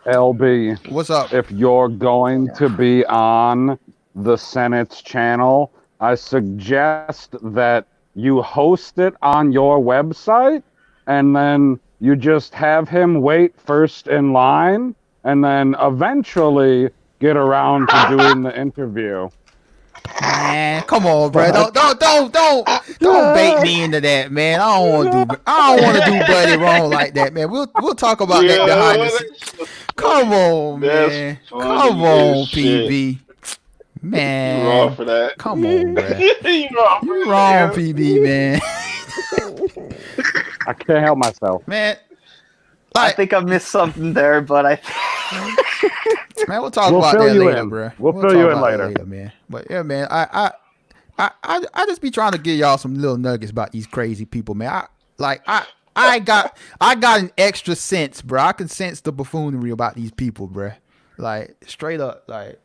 LB, What's up? if you're going to be on the Senate's channel, I suggest that you host it on your website, and then you just have him wait first in line, and then eventually get around to doing the interview. Man, come on, bro. Don't bait me into that, man. I don't want to do Buddy wrong like that, man. We'll talk about that behind the scenes. Come on, man. Come on, PB. Man, you wrong for that. Come on, bro. You wrong, PB, man. I can't help myself, man. I think I missed something there, but man, we'll talk about that later, bro. We'll fill you in later, man. But yeah, man, I just be trying to give y'all some little nuggets about these crazy people, man. I got an extra sense, bro. I can sense the buffoonery about these people, bro. Like straight up, like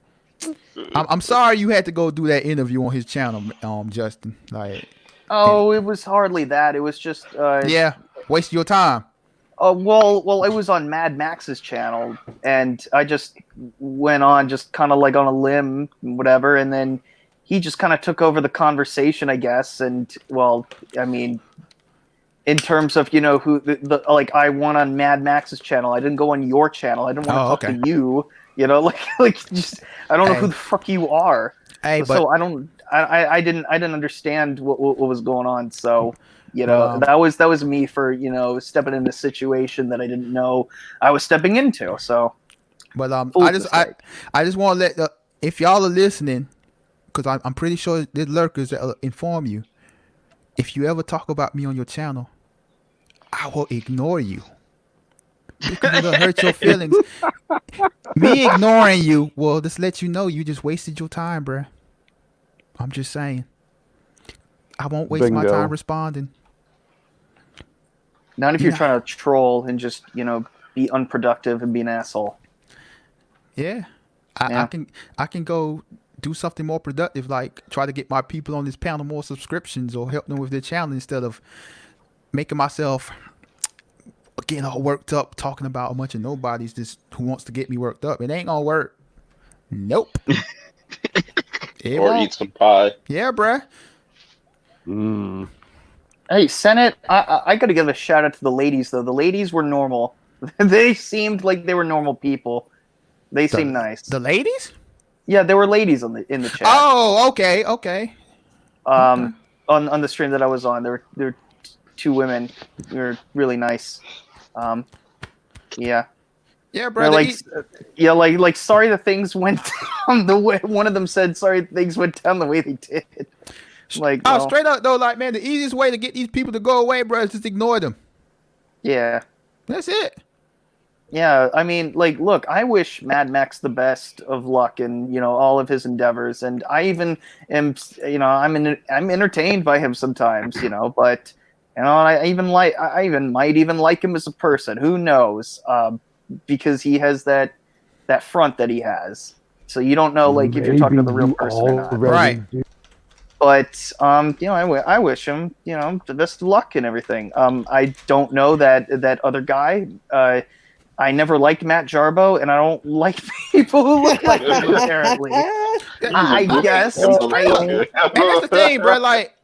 I'm sorry you had to go do that interview on his channel, Justin. Like, oh, it was hardly that. It was just waste your time. Well, it was on Mad Max's channel, and I just went on just kind of like on a limb, whatever, and then he just kind of took over the conversation, I guess. And well, I mean, in terms of who the like I went on Mad Max's channel. I didn't go on your channel. I didn't want to talk to you. Like just I don't know who the fuck you are. So I didn't understand what was going on. So. That was me for stepping into a situation that I didn't know I was stepping into. So, but I just want to let if y'all are listening, because I'm pretty sure there's lurkers that will inform you. If you ever talk about me on your channel, I will ignore you because it'll hurt your feelings. Me ignoring you will just let you know you just wasted your time, bruh. I'm just saying. I won't waste my time responding. Not if you're trying to troll and just, be unproductive and be an asshole. Yeah. I can go do something more productive, like try to get my people on this panel more subscriptions or help them with their channel instead of making myself getting all worked up talking about a bunch of nobodies just who wants to get me worked up. It ain't gonna work. Nope. Or eat some pie. Yeah, bruh. Hey, Senate, I got to give a shout out to the ladies, though. The ladies were normal. They seemed like they were normal people. They seemed nice. The ladies? Yeah, there were ladies in the chat. Oh, okay. On the stream that I was on, there were two women. They were really nice. Yeah. Yeah, They're brother. like sorry that things went down the way. One of them said sorry things went down the way they did. Like, Oh, well, straight up though, like man, the easiest way to get these people to go away, bro, is just ignore them. yeah. That's it. Yeah, I mean, like, look, I wish Mad Max the best of luck in all of his endeavors, and I even am, I'm entertained by him sometimes, but I even might even like him as a person. Who knows? Because he has that front that he has, so you don't know, like, if you're talking to the real person or not. Right. But I wish him the best of luck and everything. I don't know that other guy. I never liked Matt Jarbo, and I don't like people who look like him, apparently. I guess. And that's the thing, bro. Like,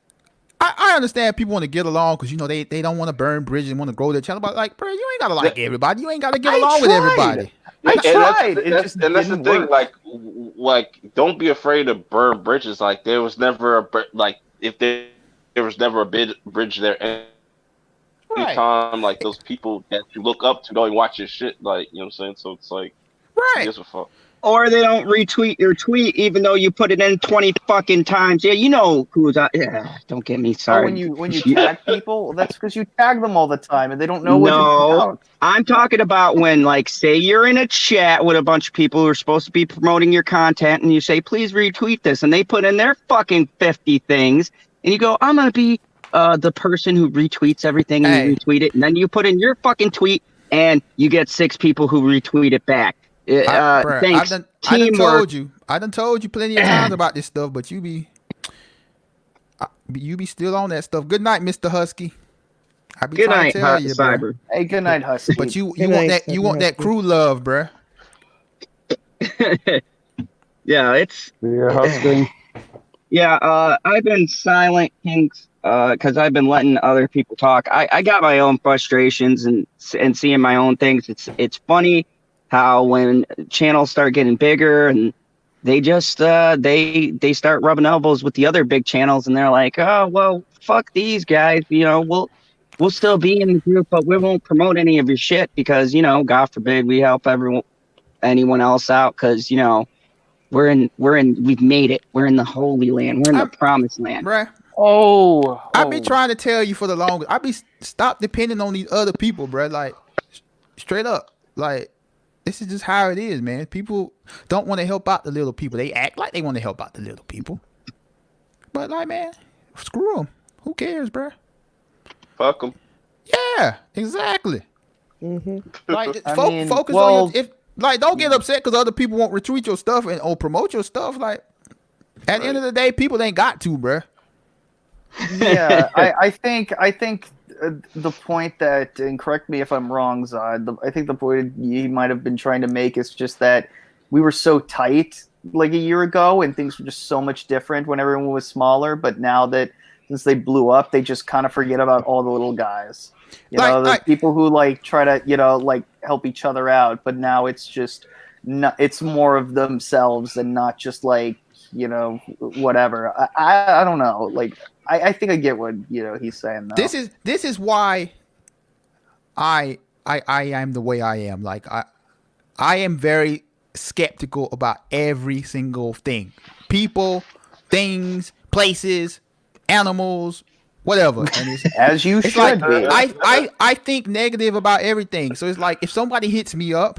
I understand people want to get along because they don't want to burn bridges and want to grow their channel. But like, bro, you ain't gotta like everybody. You ain't gotta get along with everybody. I tried. And that's the thing. Like, don't be afraid to burn bridges. Like, there was never if there was never a bridge there. Anytime, like, those people that you look up to don't even watch your shit, like, you know what I'm saying? So it's like, Right. Gives a fuck. Or they don't retweet your tweet even though you put it in 20 fucking times. Yeah, you know who's out. Yeah, don't get me started. When you tag people, that's because you tag them all the time and they don't know what to No, I'm talking about when, like, say you're in a chat with a bunch of people who are supposed to be promoting your content and you say, please retweet this. And they put in their fucking 50 things and you go, I'm going to be the person who retweets everything and you retweet it. And then you put in your fucking tweet and you get 6 people who retweet it back. Thanks. I done told you plenty of times about this stuff, but you be still on that stuff. Good night, Mr. Husky. I be Good trying night, to tell you, Cyber. bro. Hey, good night, Husky. But you want that crew love, bro. Yeah, it's You're husking. yeah. I've been silent, Kinks, because I've been letting other people talk. I got my own frustrations and seeing my own things. It's funny how when channels start getting bigger and they just they start rubbing elbows with the other big channels and they're like, oh well, fuck these guys, we'll still be in the group, but we won't promote any of your shit because God forbid we help anyone else out because we've made it. We're in the Holy Land. We're in the Promised Land. Bruh. I've been trying to tell you for the longest. Stop depending on these other people, bruh. Like, straight up, like. This is just how it is, man. People don't want to help out the little people. They act like they want to help out the little people. But, like, man, screw them. Who cares, bro? Fuck them. Yeah, exactly. Mm-hmm. Like, focus on your... don't get upset because other people won't retweet your stuff or promote your stuff. Like, at the end of the day, people ain't got to, bro. Yeah, I think the point that, and correct me if I'm wrong, Zod, I think the point he might have been trying to make is just that we were so tight like a year ago and things were just so much different when everyone was smaller, but now that since they blew up, they just kind of forget about all the little guys. The people who try to, help each other out, but now it's just it's more of themselves and not just whatever. I don't know. I think I get what he's saying though. This is why I am the way I am. Like I am very skeptical about every single thing. People, things, places, animals, whatever. And as you should be. I think negative about everything. So it's like if somebody hits me up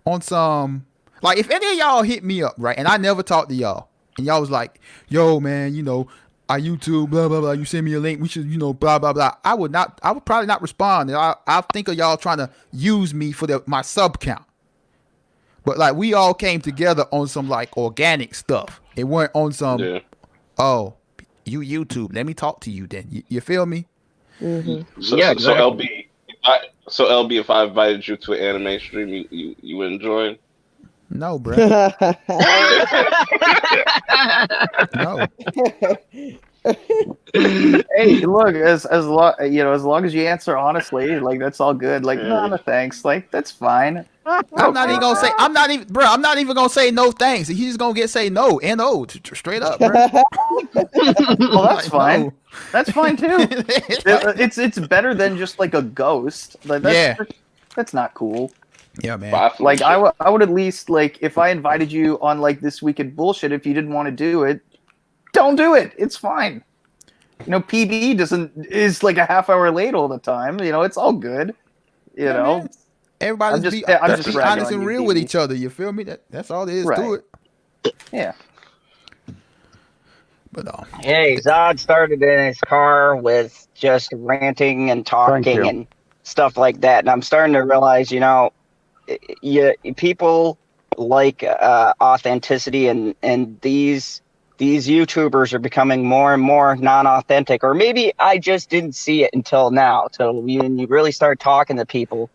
on some if any of y'all hit me up, right, and I never talked to y'all, and y'all was like, yo man, I YouTube, blah, blah, blah. You send me a link. We should, blah, blah, blah. I would probably not respond. I think of y'all trying to use me for my sub count. But we all came together on some organic stuff. It weren't on some, oh, you YouTube. Let me talk to you then. You feel me? Mm-hmm. So LB, if I invited you to an anime stream, you would enjoy? No, bro. No. Hey, look, as long as long as you answer honestly, like that's all good. Like, no, thanks. Like that's fine. I'm not even gonna say. I'm not even, bro. I'm not even gonna say no thanks. He's just gonna say no. No, straight up, bro. Well, that's Like, fine. no. That's fine too. It's better than just like a ghost. Like that's not cool. Yeah, man. Bye, Like Felicia. I would at least like if I invited you on like this weekend bullshit. If you didn't want to do it, don't do it. It's fine. You know, PB is like a half hour late all the time. You know, it's all good. You Yeah, know, man. Everybody's I'm just be ragging honest on and you, real with PB. each other. You feel me? That's all there is to Right. it. Yeah. But Hey, Zod started in his car with just ranting and talking you. and stuff like that, and I'm starting to realize, people like authenticity, and these YouTubers are becoming more and more non-authentic, or maybe I just didn't see it until now. So when you really start talking to people,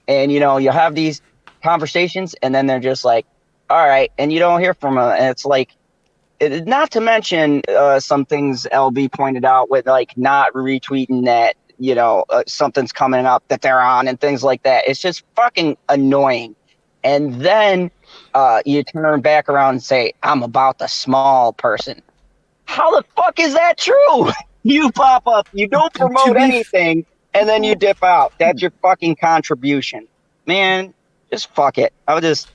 and you have these conversations, and then they're just like, "All right," and you don't hear from them, and it's like. Not to mention some things LB pointed out with like not retweeting that something's coming up that they're on and things like that. It's just fucking annoying. And then you turn back around and say, I'm about the small person. How the fuck is that true? You pop up, you don't promote anything, and then you dip out. That's your fucking contribution. Man, just fuck it. I would just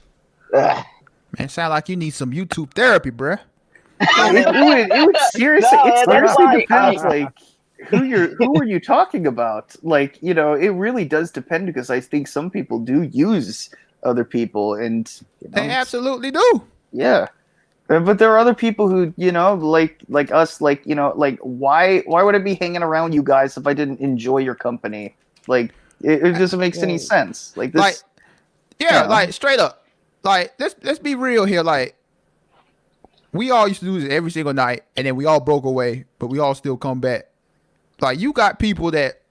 man, sound like you need some YouTube therapy, bruh. It would seriously, No, it that's seriously why depends. Like who are you talking about? Like, it really does depend because I think some people do use other people, and They absolutely do. yeah. But there are other people who, like us, like like why would I be hanging around you guys if I didn't enjoy your company? Like it doesn't make any sense. Like this, Like, yeah, know. like straight up. Like, let's be real here. Like, we all used to do this every single night, and then we all broke away, but we all still come back. Like, you got people that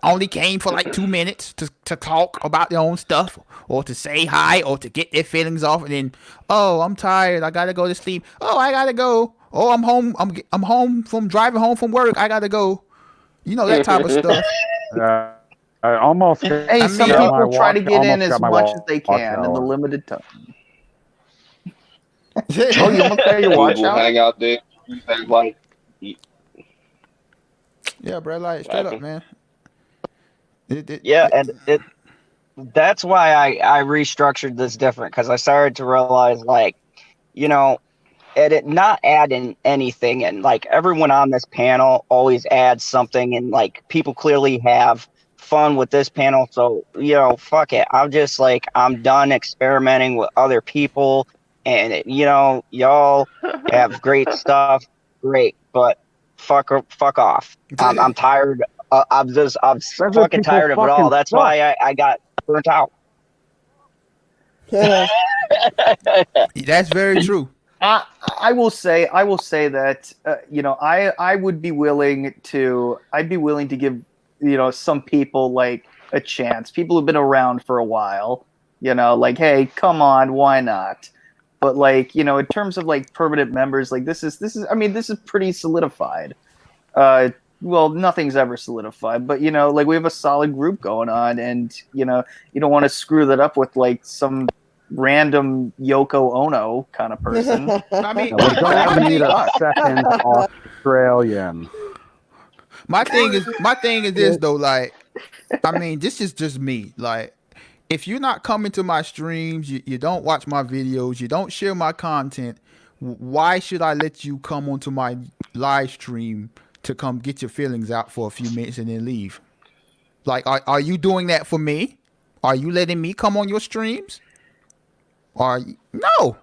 only came for like 2 minutes to talk about their own stuff, or to say hi, or to get their feelings off, and then, oh, I'm tired, I gotta go to sleep. Oh, I gotta go. Oh, I'm home. I'm home from driving home from work. I gotta go. You know, that type of stuff. I almost. Hey, some mean, people try to get in as much as they watch can in the hour. limited time. Oh, you almost got your watch People out? hang out there. Have like, Yeah, bro, like straight up, man. That's why I restructured this different, because I started to realize, like, not adding anything, and like everyone on this panel always adds something, and like people clearly have fun with this panel, so fuck it. I'm just like, I'm done experimenting with other people, and y'all have great stuff, great, but fuck off. I'm tired. I'm fucking tired of it all. That's why I got burnt out. That's very true. I will say that I would be willing to. I'd be willing to give some people like a chance. People who've been around for a while. Like, hey, come on, why not? But like, in terms of like permanent members, like this is pretty solidified. Well, nothing's ever solidified, but like we have a solid group going on, and you don't want to screw that up with like some random Yoko Ono kind of person. I mean, We don't need a second Australian. my thing is this though. Like, I mean, this is just me. Like, if you're not coming to my streams, you don't watch my videos, you don't share my content, why should I let you come onto my live stream to come get your feelings out for a few minutes and then leave? Like, are you doing that for me? Are you letting me come on your streams? No.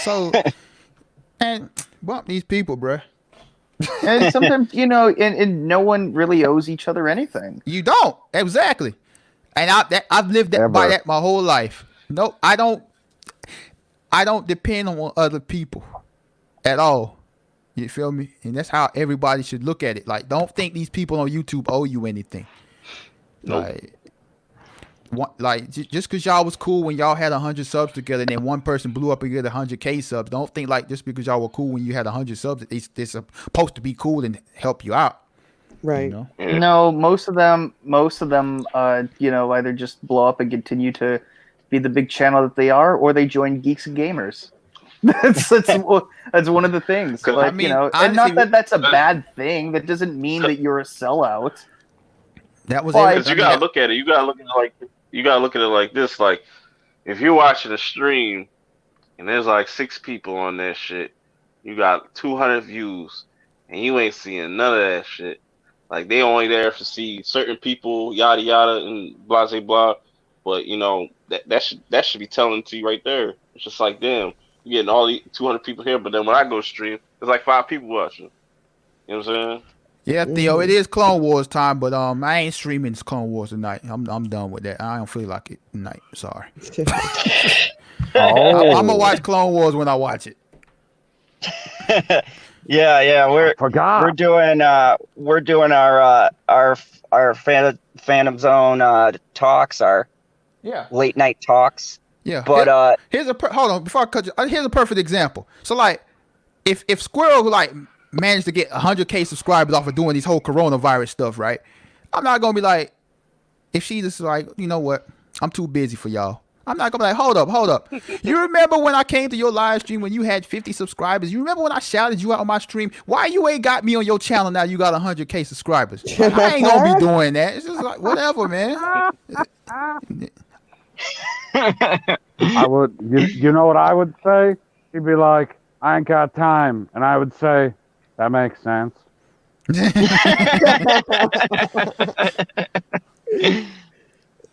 So, and bump these people, bruh. And sometimes, and no one really owes each other anything. You don't. Exactly. And I've lived by that my whole life. No, I don't depend on other people at all. You feel me? And that's how everybody should look at it. Like, don't think these people on YouTube owe you anything. Nope. just because y'all was cool when y'all had 100 subs together, and then one person blew up and get 100K subs. Don't think like just because y'all were cool when you had 100 subs, they're supposed to be cool and help you out. Right. You know? Yeah. No, most of them, either just blow up and continue to be the big channel that they are, or they join Geeks and Gamers. that's one of the things. 'Cause, But I mean, and honestly, not that that's a bad thing. That doesn't mean that you're a sellout. that was Well, Because you gotta look at it. You gotta look at it like this. Like, if you're watching a stream and there's like 6 people on that shit, you got 200 views, and you ain't seeing none of that shit. Like, they only there to see certain people, yada yada, and blah blah blah. But that should be telling to you right there. It's just like, damn, you getting all the 200 people here, but then when I go stream, there's like 5 people watching. You know what I'm saying? Yeah, Theo, it is Clone Wars time, but I ain't streaming Clone Wars tonight. I'm done with that. I don't feel like it tonight. Sorry. Oh, I'm gonna watch Clone Wars when I watch it. Yeah, we're forgot. doing our Phantom Zone talks, our late night talks. Yeah, But hold on before I cut you. Here's a perfect example. So like, if Squirrel like managed to get 100K subscribers off of doing these whole coronavirus stuff, right? I'm not gonna be like, if she just like, you know what, I'm too busy for y'all. I'm not gonna be like, hold up. You remember when I came to your live stream when you had 50 subscribers? You remember when I shouted you out on my stream? Why you ain't got me on your channel now? You got 100K subscribers. Like, I ain't gonna be doing that. It's just like whatever, man. I would, you know what I would say? He'd be like, I ain't got time. And I would say, that makes sense.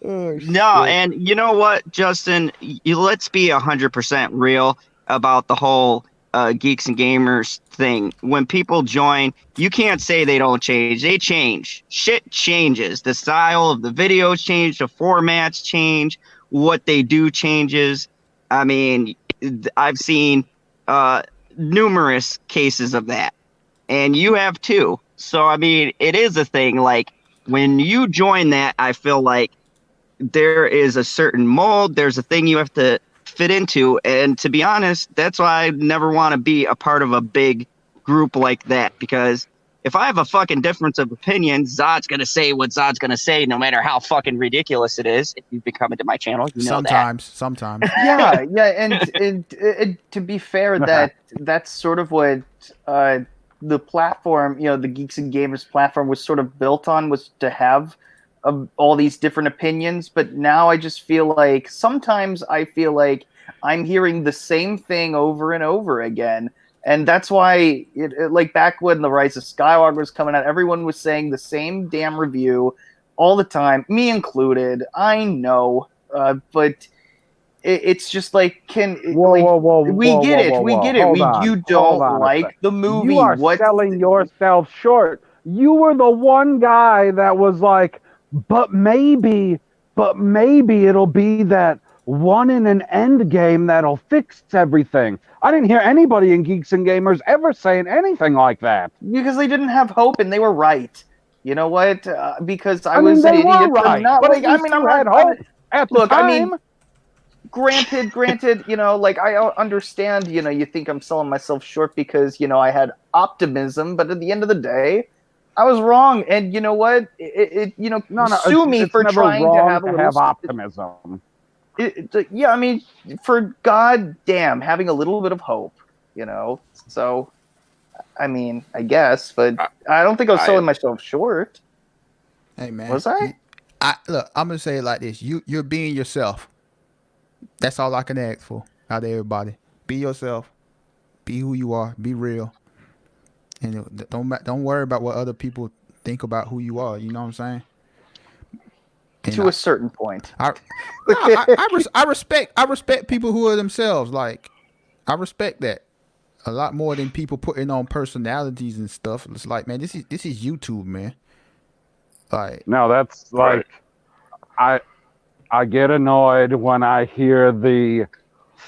Oh, No, shit. and you know what, Justin? Let's be 100% real about the whole Geeks and Gamers thing. When people join, you can't say they don't change. They change. Shit changes. The style of the videos change. The formats change. What they do changes. I mean, I've seen numerous cases of that, and you have too. So, I mean, it is a thing. Like, when you join that, I feel like there is a certain mold, there's a thing you have to fit into, and to be honest, that's why I never want to be a part of a big group like that, because if I have a fucking difference of opinion, Zod's gonna say what Zod's gonna say, no matter how fucking ridiculous it is. If you've been coming to my channel, you know Sometimes. Yeah, and to be fair, that's sort of what the platform, the Geeks and Gamers platform was sort of built on, was to have all these different opinions. But now I just feel like sometimes I'm hearing the same thing over and over again. And that's why, like back when The Rise of Skywalker was coming out, everyone was saying the same damn review all the time, me included. I know, but it's just like, we get it. You don't like the movie. You are selling yourself short. You were the one guy that was like, but maybe it'll be that one in an end game that'll fix everything. I didn't hear anybody in Geeks and Gamers ever saying anything like that. Because they didn't have hope, and they were right. You know what? Because I mean, was they an were idiot for right, not but like. at least you had hope at the time. I mean, granted, like I understand. You think I'm selling myself short because I had optimism, but at the end of the day, I was wrong. And you know what? Sue me for trying to have optimism. Yeah, I mean, for goddamn having a little bit of hope, So, I mean, I guess, but I don't think I was selling myself short. Hey man, was I? Look, I'm gonna say it like this: you're being yourself. That's all I can ask for out of everybody. Be yourself. Be who you are. Be real. And don't worry about what other people think about who you are. You know what I'm saying? To a certain point. I respect people who are themselves. Like, I respect that a lot more than people putting on personalities and stuff. It's like, man, this is YouTube, man. Like, no, that's like, I get annoyed when I hear the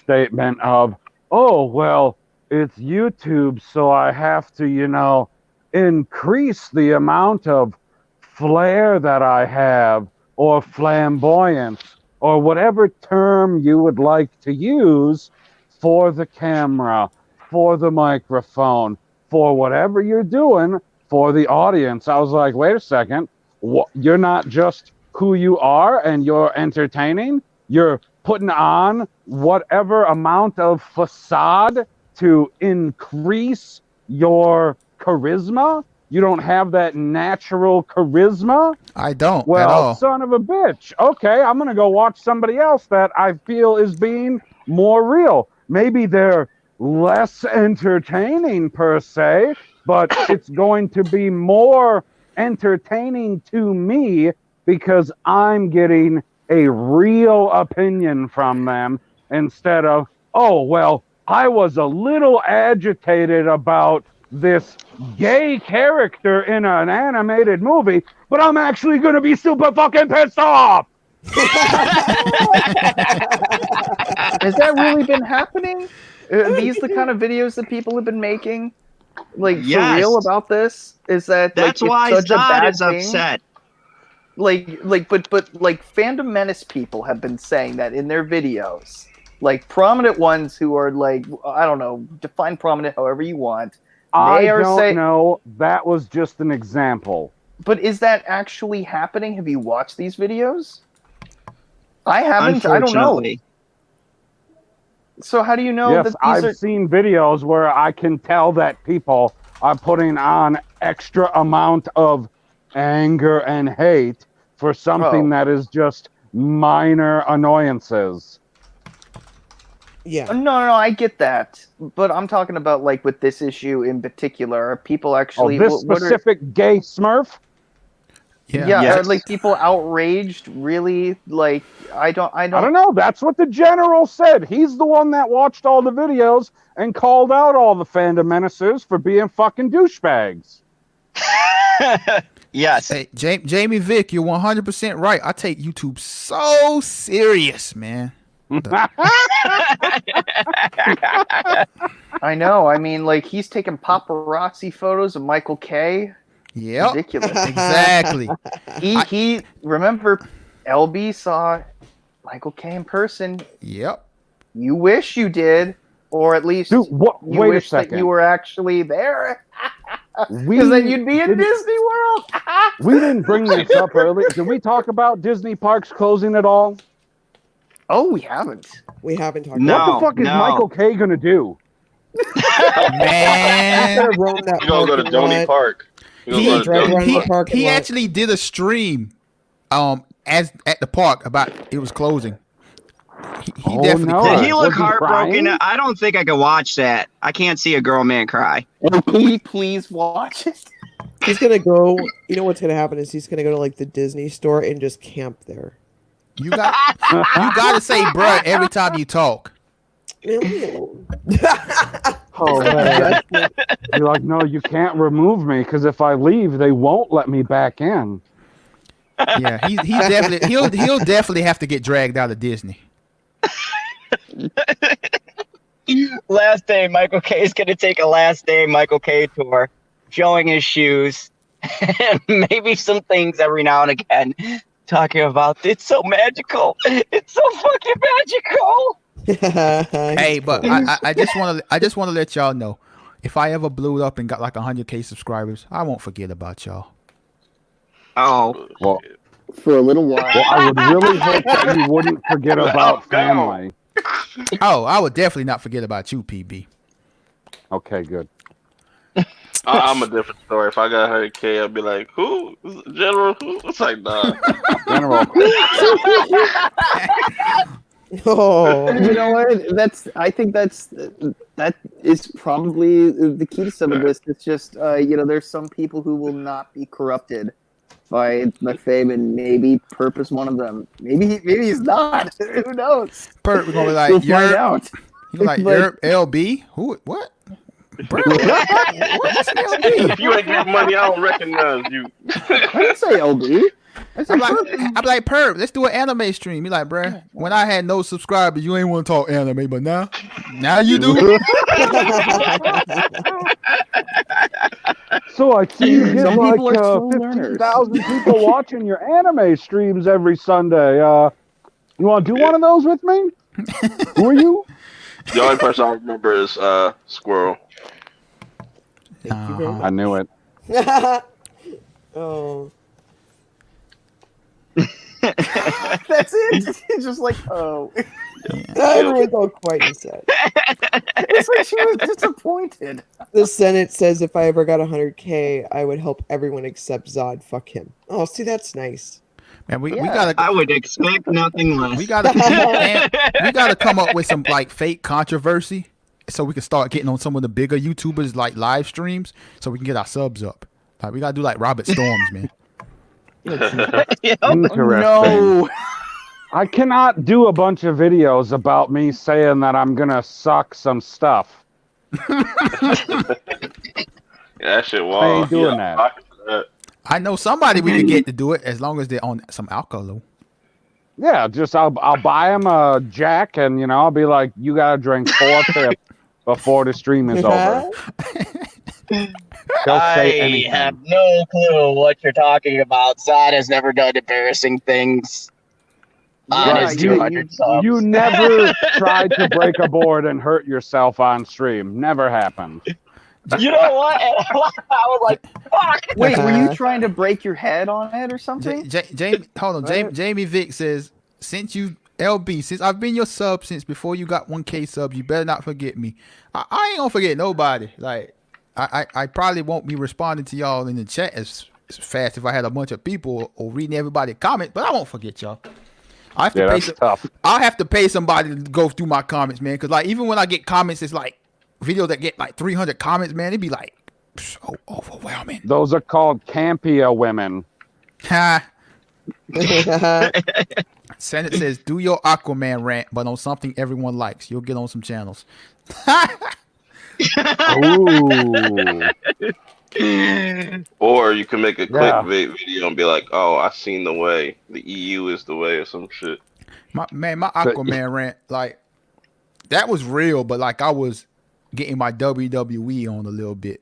statement of, oh, well, it's YouTube, so I have to, increase the amount of flair that I have or flamboyant or whatever term you would like to use for the camera, for the microphone, for whatever you're doing for the audience. I was like, wait a second. You're not just who you are and you're entertaining. You're putting on whatever amount of facade to increase your charisma. You don't have that natural charisma. I don't at Well, all. son of a bitch. Okay, I'm going to go watch somebody else that I feel is being more real. Maybe they're less entertaining per se, but it's going to be more entertaining to me because I'm getting a real opinion from them instead of, oh, well, I was a little agitated about this gay character in an animated movie, but I'm actually going to be super fucking pissed off. Has that really been happening? Are these the kind of videos that people have been making? Like, Yes. for real about this? Is that That's like, why it's such a Zod bad is thing? upset. But fandom menace people have been saying that in their videos. Like, prominent ones who are like, I don't know, define prominent however you want. I They are don't saying, know. That was just an example. but is that actually happening? Have you watched these videos? I haven't. I don't know. Unfortunately. So how do you know Yes, that these I've are? seen videos where I can tell that people are putting on extra amount of anger and hate for something Oh. that is just minor annoyances. Yeah. No, I get that, but I'm talking about like with this issue in particular. Are people Oh, actually? this what are- specific gay Smurf? yeah, Yes. are like people outraged? Really? Like I don't. I don't know. That's what the general said. He's the one that watched all the videos and called out all the fandom menaces for being fucking douchebags. Yes. Hey, Jamie Vick, you're 100% right. I take YouTube so serious, man. I know. I mean, like he's taking paparazzi photos of Michael K. Yep. Ridiculous. Exactly. He remember LB saw Michael K in person. Yep. You wish you did, or at least Dude, what? you Wait a wish that second. you were actually there. We Because then you'd be in didn't- Disney World. We didn't bring this up earlier. Did we talk about Disney parks closing at all? Oh, we haven't. We haven't talked No. about What the fuck is no. Michael K gonna do? Man. Gotta roam that You gonna go to parking Joni lot. Park. You gonna He- go to drive Joni around he, the Park. parking he lot. actually did a stream as at the park about it was closing. He Oh, definitely no. Did cried. he look Was he heartbroken? crying? I don't think I could watch that. I can't see a grown man cry. Can we please watch it? He's gonna go. You know what's gonna happen is he's gonna go to like the Disney store and just camp there. You gotta say bruh every time you talk. Man, leave me alone. Oh, man. You're like, no, you can't remove me because if I leave, they won't let me back in. Yeah, he definitely he'll definitely have to get dragged out of Disney. Last day, Michael K is going to take a last day Michael K tour, showing his shoes, and maybe some things every now and again, talking about it's so magical. It's so fucking magical. Hey, but I just want to let y'all know, if I ever blew up and got like 100K subscribers, I won't forget about y'all. Oh, Well, For a little while. I would really hope that you wouldn't forget about family. Oh, I would definitely not forget about you, PB. Okay, good. I'm a different story. If I got 100K, I'd be like, who? General who? It's like, nah. General, Oh, You know what? I think that is probably the key to some of this. It's just there's some people who will not be corrupted by fame, and maybe Perp is one of them. Maybe he's not. Who knows? Perp, we're gonna be like, We'll find you're out. like But- you're LB. Who? What? Bro, what's LB? If you ain't got money, I don't recognize you. I didn't say LB. I said I'm like Perp. Let's do an anime stream. You like, bruh, when I had no subscribers, you ain't want to talk anime, but now you do. So I see you get Some like people are slow learners. 15,000 people watching your anime streams every Sunday. You want to do one of those with me? Who are you? The only person I remember is Squirrel. Thank you very I knew it. Oh. That's it. It's just like, oh. Everyone's all quiet and sad. It's like she was disappointed. The Senate says if I ever got 100K, I would help everyone except Zod. Fuck him. Oh, see, that's nice. Man, we Yeah. gotta I would expect nothing less. we gotta come up with some like fake controversy so we can start getting on some of the bigger YouTubers like live streams so we can get our subs up. Like we gotta do like Robert Storms, man. Interesting. No. I cannot do a bunch of videos about me saying that I'm gonna suck some stuff. Yeah, that shit I wild. ain't doing that. I know somebody we could get to do it as long as they're on some alcohol. Yeah, just I'll buy him a Jack, and I'll be like, you gotta drink 4 pips before the stream is over. Don't say I anything. have no clue what you're talking about. Zod has never done embarrassing things on Right, his you- 200 subs. You never tried to break a board and hurt yourself on stream. Never happened. You know what? And I was like, fuck. Wait, were you trying to break your head on it or something? Jamie, hold on. What? Jamie Vick says, since I've been your sub since before you got 1K subs, you better not forget me. I ain't gonna forget nobody. Like, I probably won't be responding to y'all in the chat as fast if I had a bunch of people or reading everybody's comment, but I won't forget y'all. I have to Yeah, pay that's tough. I have to pay somebody to go through my comments, man. Cause like even when I get comments, it's like videos that get like 300 comments, man. It'd be like so overwhelming. Those are called Campia women. Ha. Senate says, do your Aquaman rant, but on something everyone likes. You'll get on some channels. Ooh. Or you can make a Yeah. clickbait video and be like, "Oh, I seen the way. The EU is the way," or some shit. My Aquaman rant, like that was real, but like I was getting my WWE on a little bit.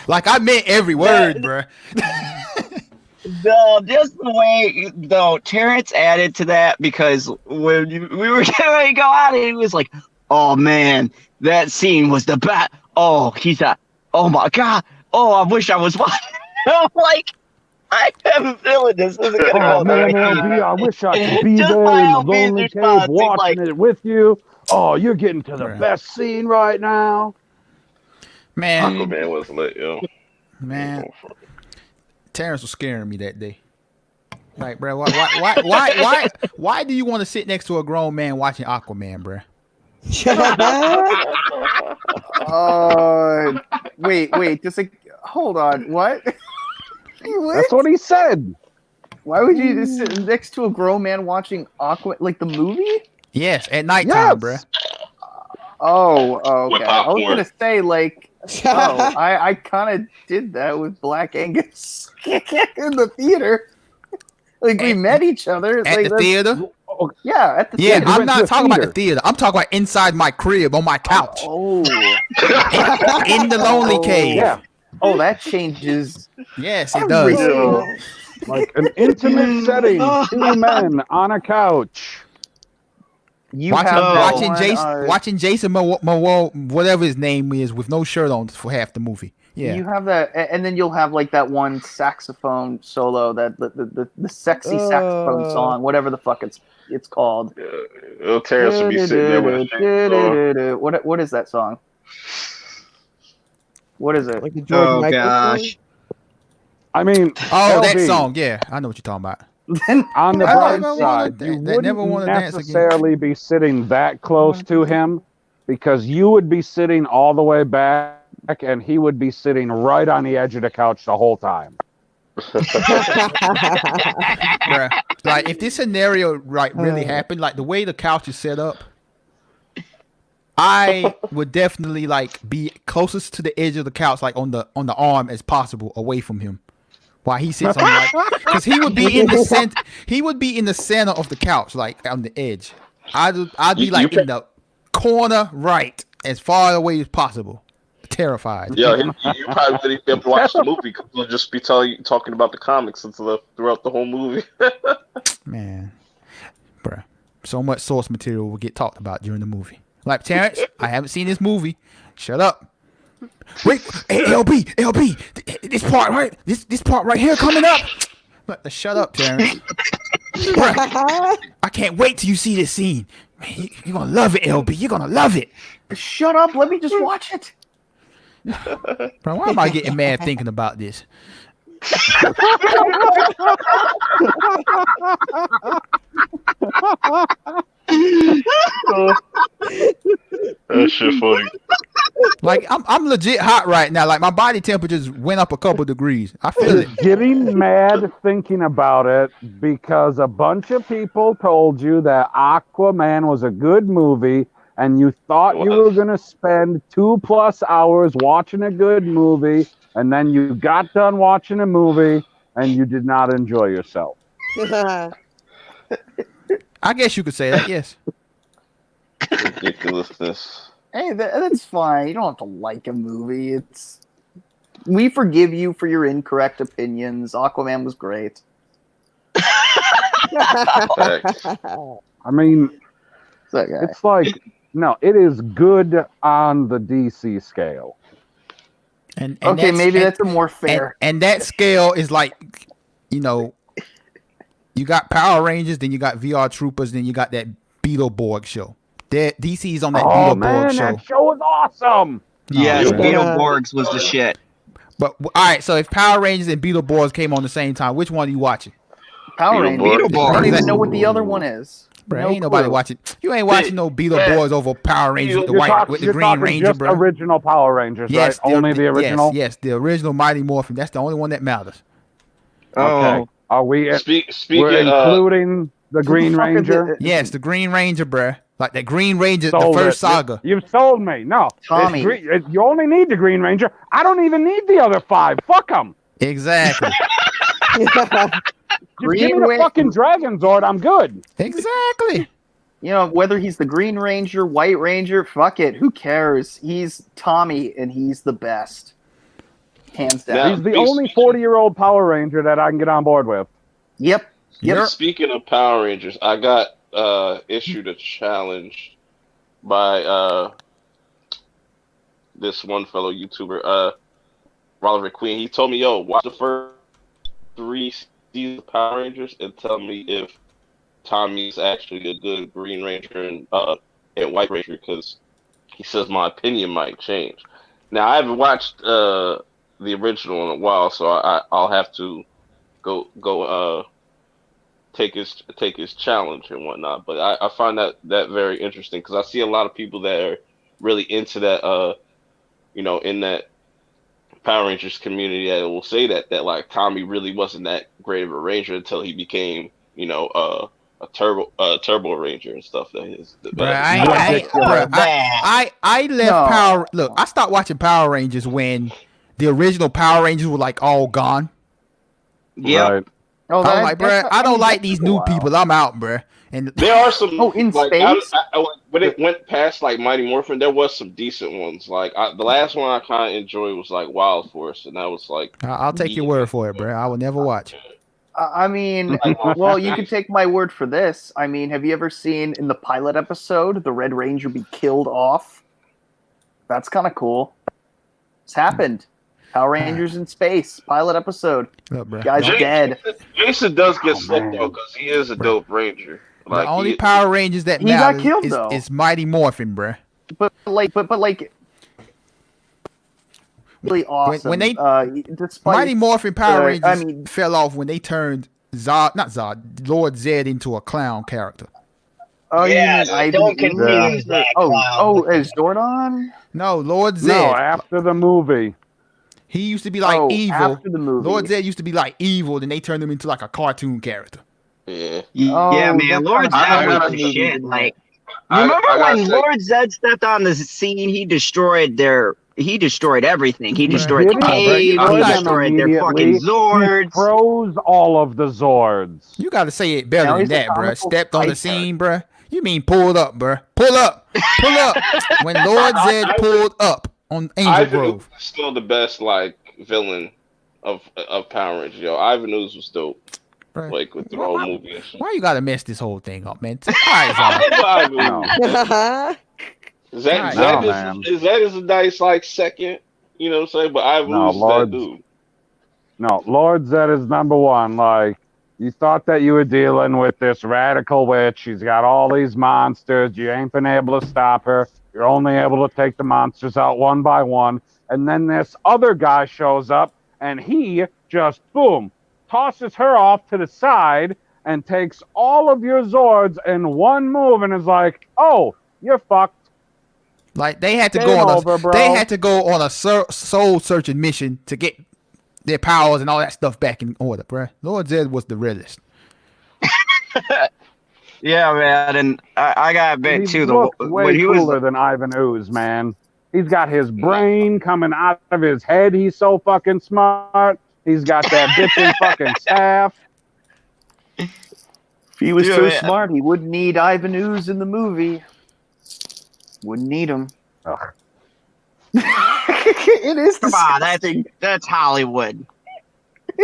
Like I meant every word, bruh. No, just the way, though, Terrence added to that because when we were getting ready to go out, he was like, oh man, that scene was the best. Oh, oh my God. Oh, I wish I was watching. I'm like, I have a feeling this isn't going to Oh go man, there. LB, I wish I could be Just there by in the LB's lonely response, cave he's watching like- it with you. Oh, you're getting to the Bruh. best scene right now. Man, Aquaman was lit, yo. man, Terrence was scaring me that day. Like, bro, why do you want to sit next to a grown man watching Aquaman, bro? Wait, just like, hold on, what? What? That's what he said. Why would you just sit next to a grown man watching like the movie? Yes, at nighttime, Yes. bro. Oh, With okay. I was popcorn. gonna say like, oh, I kind of did that with Black Angus in the theater. Like we met each other At like, the that's- theater? Yeah, at the Yeah, theater. I'm went to not the talking about the theater. theater. I'm talking about inside my crib on my couch Oh, in the lonely Oh. cave. Yeah, oh, that changes. Yes, it does. everything. like an intimate setting, 2 men on a couch. You Watching, have that watching one, Jason, watching Jason Momoa, whatever his name is, with no shirt on for half the movie. Yeah, You have that, and then you'll have like that one saxophone solo, that the sexy saxophone song, whatever the fuck it's called. Terrence would be sitting there with a chainsaw. What is that song? What is it? Like the George Oh, Michael gosh. song? I mean, Oh, that LB, song. Yeah, I know what you're talking about. On the I bright never wanna side, da- you that never wouldn't wanna dance again. necessarily be sitting that close to him because you would be sitting all the way back and he would be sitting right on the edge of the couch the whole time. Bruh. Like if this scenario really happened, like the way the couch is set up, I would definitely like be closest to the edge of the couch, like on the arm as possible, away from him. While he sits on like, because he would be in the center. He would be in the center of the couch, like on the edge. I'd be You like can- in the corner right, as far away as possible, terrified. Yeah, you probably wouldn't even be able to watch the movie because he'll just be talking about the comics throughout the whole movie. Man, bruh. So much source material will get talked about during the movie. Like, Terrence, I haven't seen this movie. Shut up. Wait, hey, LB, this part right here coming up. Shut up, Terrence. Bruh, I can't wait till you see this scene. Man, you're gonna love it, LB. You're gonna love it. Shut up. Let me just watch it. Bro, why am I getting mad thinking about this? That shit funny. Like, I'm legit hot right now. Like, my body temperature just went up a couple degrees. I feel it. Getting mad thinking about it because a bunch of people told you that Aquaman was a good movie and you thought you were going to spend 2+ hours watching a good movie, and then you got done watching a movie and you did not enjoy yourself. I guess you could say that, yes. Ridiculousness. Hey, that's fine. You don't have to like a movie. We forgive you for your incorrect opinions. Aquaman was great. Facts. I mean, That guy. it's like, no, it is good on the DC scale. And Okay, maybe that's a more fair. And that scale is like, you know, you got Power Rangers, then you got VR Troopers, then you got that Beetleborg show. DC's on that Oh Beetleborg man, show. that show was awesome. Yes, yeah. Beetleborgs was the shit. But all right, so if Power Rangers and Beetleborgs came on the same time, which one are you watching? Power Rangers. Beetleborgs. I don't even know what the other one is. Bro, No ain't nobody clue. watching. You ain't watching no Beetleborgs over Power Rangers with the You're Green talking Ranger, just bro. original Power Rangers, Yes, right? Only the original. Yes, the original Mighty Morphin. That's the only one that matters. Okay. Oh, Are we? Speaking We're including the Green fuck is Ranger. it? Yes, the Green Ranger, bro. Like that Green Ranger, the Sold first it. saga. You've sold me. No, it's Tommy. you only need the Green Ranger. I don't even need the other 5. Fuck them. Exactly. Just Green give me the Ra- fucking Dragon Zord. I'm good. Exactly. You know, whether he's the Green Ranger, White Ranger, fuck it. Who cares? He's Tommy, and he's the best. Hands down. Now- He's the only 40-year-old Power Ranger that I can get on board with. Yep. Yep. Speaking of Power Rangers, I got issued a challenge by this one fellow YouTuber, Oliver Queen. He told me, "Yo, watch the first 3 seasons of Power Rangers and tell me if Tommy's actually a good Green Ranger and White Ranger," because he says my opinion might change. Now I haven't watched the original in a while, so I'll have to go take his challenge and whatnot. But I find that very interesting because I see a lot of people that are really into that in that Power Rangers community that will say that like Tommy really wasn't that great of a ranger until he became a turbo ranger and stuff. That is the Bruh, best. I left No. Power. Look, I stopped watching Power Rangers when the original Power Rangers were like all gone. yep. Right. Oh, I'm like, bruh, I don't like these new people. I'm out, bruh. And There are some. Oh, in like, space? when it went past like Mighty Morphin, there was some decent ones. Like the last one I kind of enjoyed was like Wild Force, and that was like. I'll take your word for it, bruh. I will never watch. I mean, well, you can take my word for this. I mean, have you ever seen in the pilot episode the Red Ranger be killed off? That's kind of cool. It's happened. Power Rangers in space pilot episode. Look, bruh. Guy's dead. Jason does get slept man. though because he is a dope ranger. The only Power Rangers that He got matter killed, though. is Mighty Morphin, bruh. But really awesome. when they- despite Mighty Morphin Power Rangers I mean- fell off when they turned Lord Zed into a clown character. oh, you Yeah, mean I don't confuse that clown. is Zordon? No, Lord Zed. No, after the movie. He used to be like evil. After the movie. Lord Zed used to be like evil, then they turned him into like a cartoon character. Yeah. Oh, Yeah, man, that's Lord not- I Zed gotta was the say- shit. Like, you I remember gotta when say- Lord Zed stepped on the scene? He destroyed everything. He destroyed He the didn't cave. destroy He them destroyed their immediately. fucking He Zords. froze all of the Zords. You got to say it better Now than he's a that, bruh. comical Stepped on the fighter. scene, bruh. You mean pulled up, bruh. Pull up. Pull up. When Lord Zed pulled up, on Angel Ivan Ooze Grove. is still the best like villain of Power Rangers. Yo, Ivan Ooze was dope. Bruh. Like with the Why, whole why, movie and shit. why you gotta mess this whole thing up, man? All right, I Zod. love Ivan No. Ooze, man. Alright. No, man. Zed is a nice like second, you know what I'm saying? But Ivan No, Ooze is that Lord. dude. No, Lord Zed is number one. Like, you thought that you were dealing with this radical witch. She's got all these monsters. You ain't been able to stop her. You're only able to take the monsters out one by one. And then this other guy shows up, and he just, boom, tosses her off to the side and takes all of your Zords in one move and is like, oh, you're fucked. Like they had to Game go on over, a bro. they had to go on a soul searching mission to get their powers and all that stuff back in order, bruh. Lord Zed was the realest. Yeah, man, and I got a bit He too. looks When way he cooler was, than Ivan Ooze, man. He's got his brain coming out of his head. He's so fucking smart. He's got that bitchin' fucking staff. If he was Yeah, so man. smart, he wouldn't need Ivan Ooze in the movie. Wouldn't need him. Ugh. It is come on, disgusting. that's Hollywood.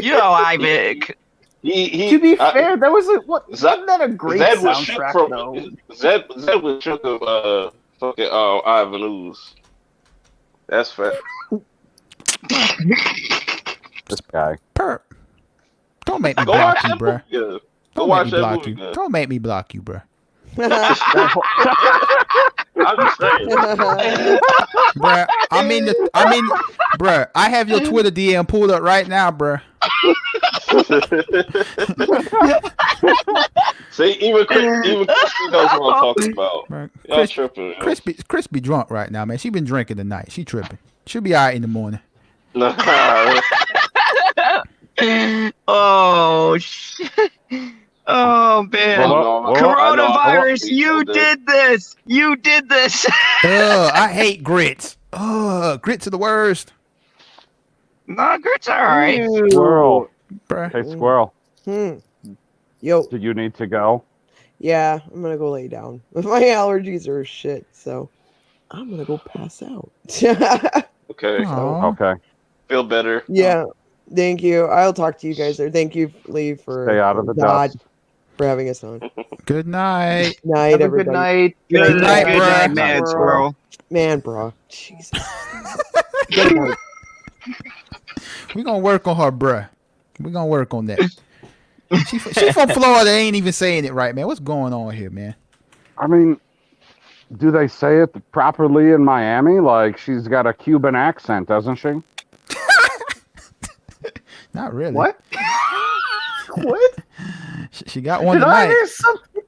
You know, Ivan. To be fair, that was wasn't that a great Zed was shook soundtrack from though? Zed was shook of fucking Ivan Ooze. That's fair. This guy. Perp. Don't make me Go block watch you, that bruh. movie. Go Don't watch make me that block movie. you. Man. Don't make me block you, bruh. I'm just saying. Bruh, bruh, I have your Twitter DM pulled up right now, bruh. See, even Christy knows what I'm talking about. Bruh. Y'all tripping. Yo. Chris be drunk right now, man. She been drinking tonight. She tripping. She'll be alright in the morning. Nah. Oh shit! Oh man! Coronavirus! You did this! You did this! I hate grits. Grits are the worst. No, grits are alright. Squirrel. Bruh. Hey, Squirrel. Yo, Do you need to go? yeah, I'm gonna go lay down. My allergies are shit, so I'm gonna go pass out. Okay. Aw. Okay. Feel better. Yeah, thank you. I'll talk to you guys there. Thank you, Lee, for Stay out of the God, dust. for having us on. Good night. Night, Have a everybody. good night. Good night, Good bruh. night, man, squirrel. Man, bro. Jesus. Good night. We gonna work on her, bruh. We gonna work on that. She from Florida, ain't even saying it right, man. What's going on here, man? I mean, do they say it properly in Miami? Like, she's got a Cuban accent, doesn't she? Not really. What? What? She got one Did I tonight. hear something?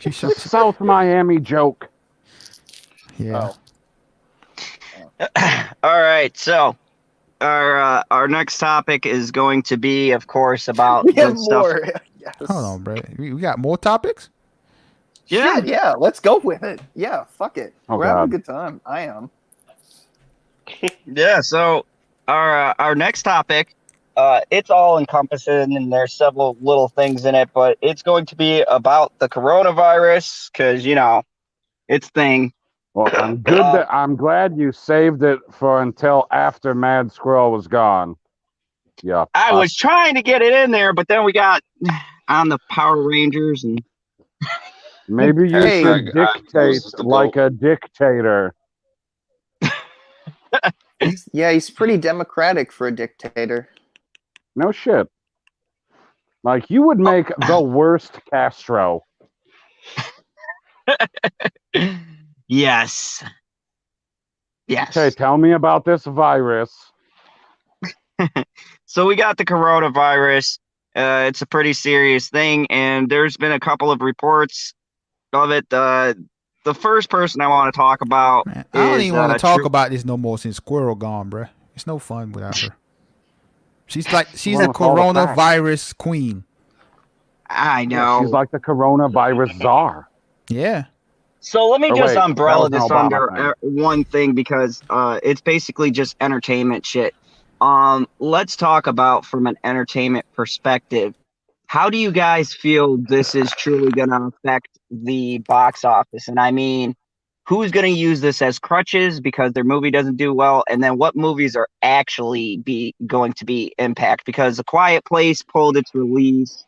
She South Miami joke. yeah. All right, so our next topic is going to be, of course, about We have good stuff. more. Yes. Hold on, bro. We got more topics? Yeah. Shit, yeah. Let's go with it. Yeah, fuck it. Oh, We're having a God. good time. I am. Yeah, so our next topic, it's all encompassing and there's several little things in it, but it's going to be about the coronavirus because it's thing. Well, I'm glad you saved it for until after Mad Squirrel was gone. Yeah. I was trying to get it in there, but then we got on the Power Rangers and Maybe you Hey, should dictate the like goat. a dictator. He's pretty democratic for a dictator. No shit. Like, you would make the worst Castro. yes. Okay, tell me about this virus. So we got the coronavirus. It's a pretty serious thing, and there's been a couple of reports of it. The first person I want to talk about Man, I don't is, even want to talk Tr- about this no more since Squirrel gone, bro. It's no fun without her. She's Well, the it's all the facts. coronavirus queen. I Yeah, know. she's like the coronavirus czar. Yeah. So let me Or just wait, that umbrella was an this Obama under one thing because it's basically just entertainment shit. Let's talk about from an entertainment perspective. How do you guys feel this is truly going to affect the box office? And I mean, who's going to use this as crutches because their movie doesn't do well, and then what movies are actually going to be impact, because A Quiet Place pulled its release,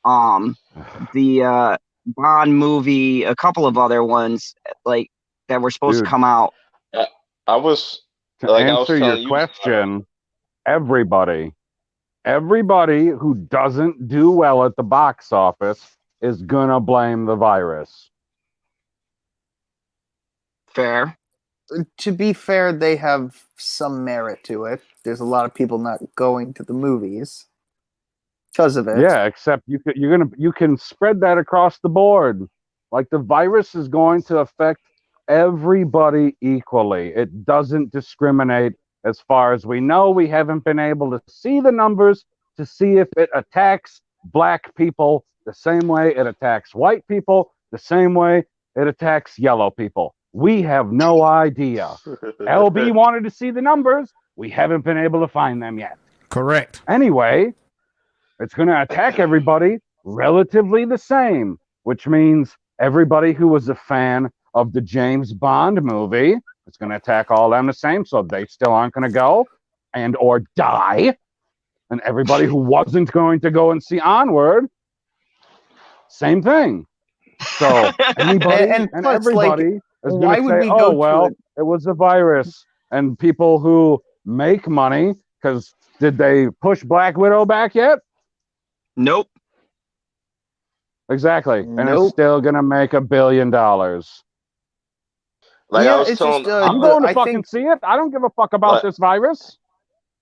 the Bond movie, a couple of other ones like that were supposed Dude. to come out. I was To like, I was answer your telling you, question, everybody who doesn't do well at the box office is gonna blame the virus. Fair. To be fair, they have some merit to it. There's a lot of people not going to the movies because of it. Yeah, except you can spread that across the board. Like, the virus is going to affect everybody equally. It doesn't discriminate. As far as we know, we haven't been able to see the numbers to see if it attacks black people the same way it attacks white people, the same way it attacks yellow people. We have no idea. LB wanted to see the numbers. We haven't been able to find them yet. Correct. Anyway, it's going to attack everybody relatively the same, which means everybody who was a fan of the James Bond movie, it's going to attack all them the same, so they still aren't going to go and or die. And everybody who wasn't going to go and see Onward, same thing. So anybody and plus, everybody is why going to would say, we oh, go to well, it? it was a virus. And people who make money, because did they push Black Widow back yet? Nope. Exactly. And it's Nope. still going to make $1 billion. like Yeah, I was it's telling, just, I'm going to I fucking think- see it. I don't give a fuck about Like- this virus.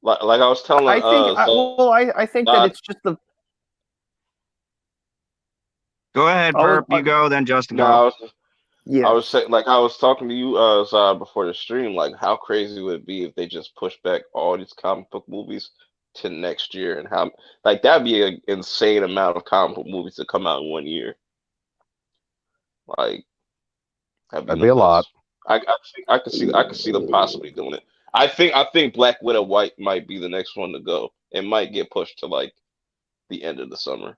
like I was telling, I think. I think that it's just the. Go ahead, Oh, Perp. You go, then Justin. no, Go. Yeah. I was saying, like I was talking to you, Zod, before the stream. Like, how crazy would it be if they just push back all these comic book movies to next year, and how like that'd be an insane amount of comic book movies to come out in 1 year. Like, That'd be a lot. I could see them possibly doing it. I think Black Widow White might be the next one to go. It might get pushed to like the end of the summer.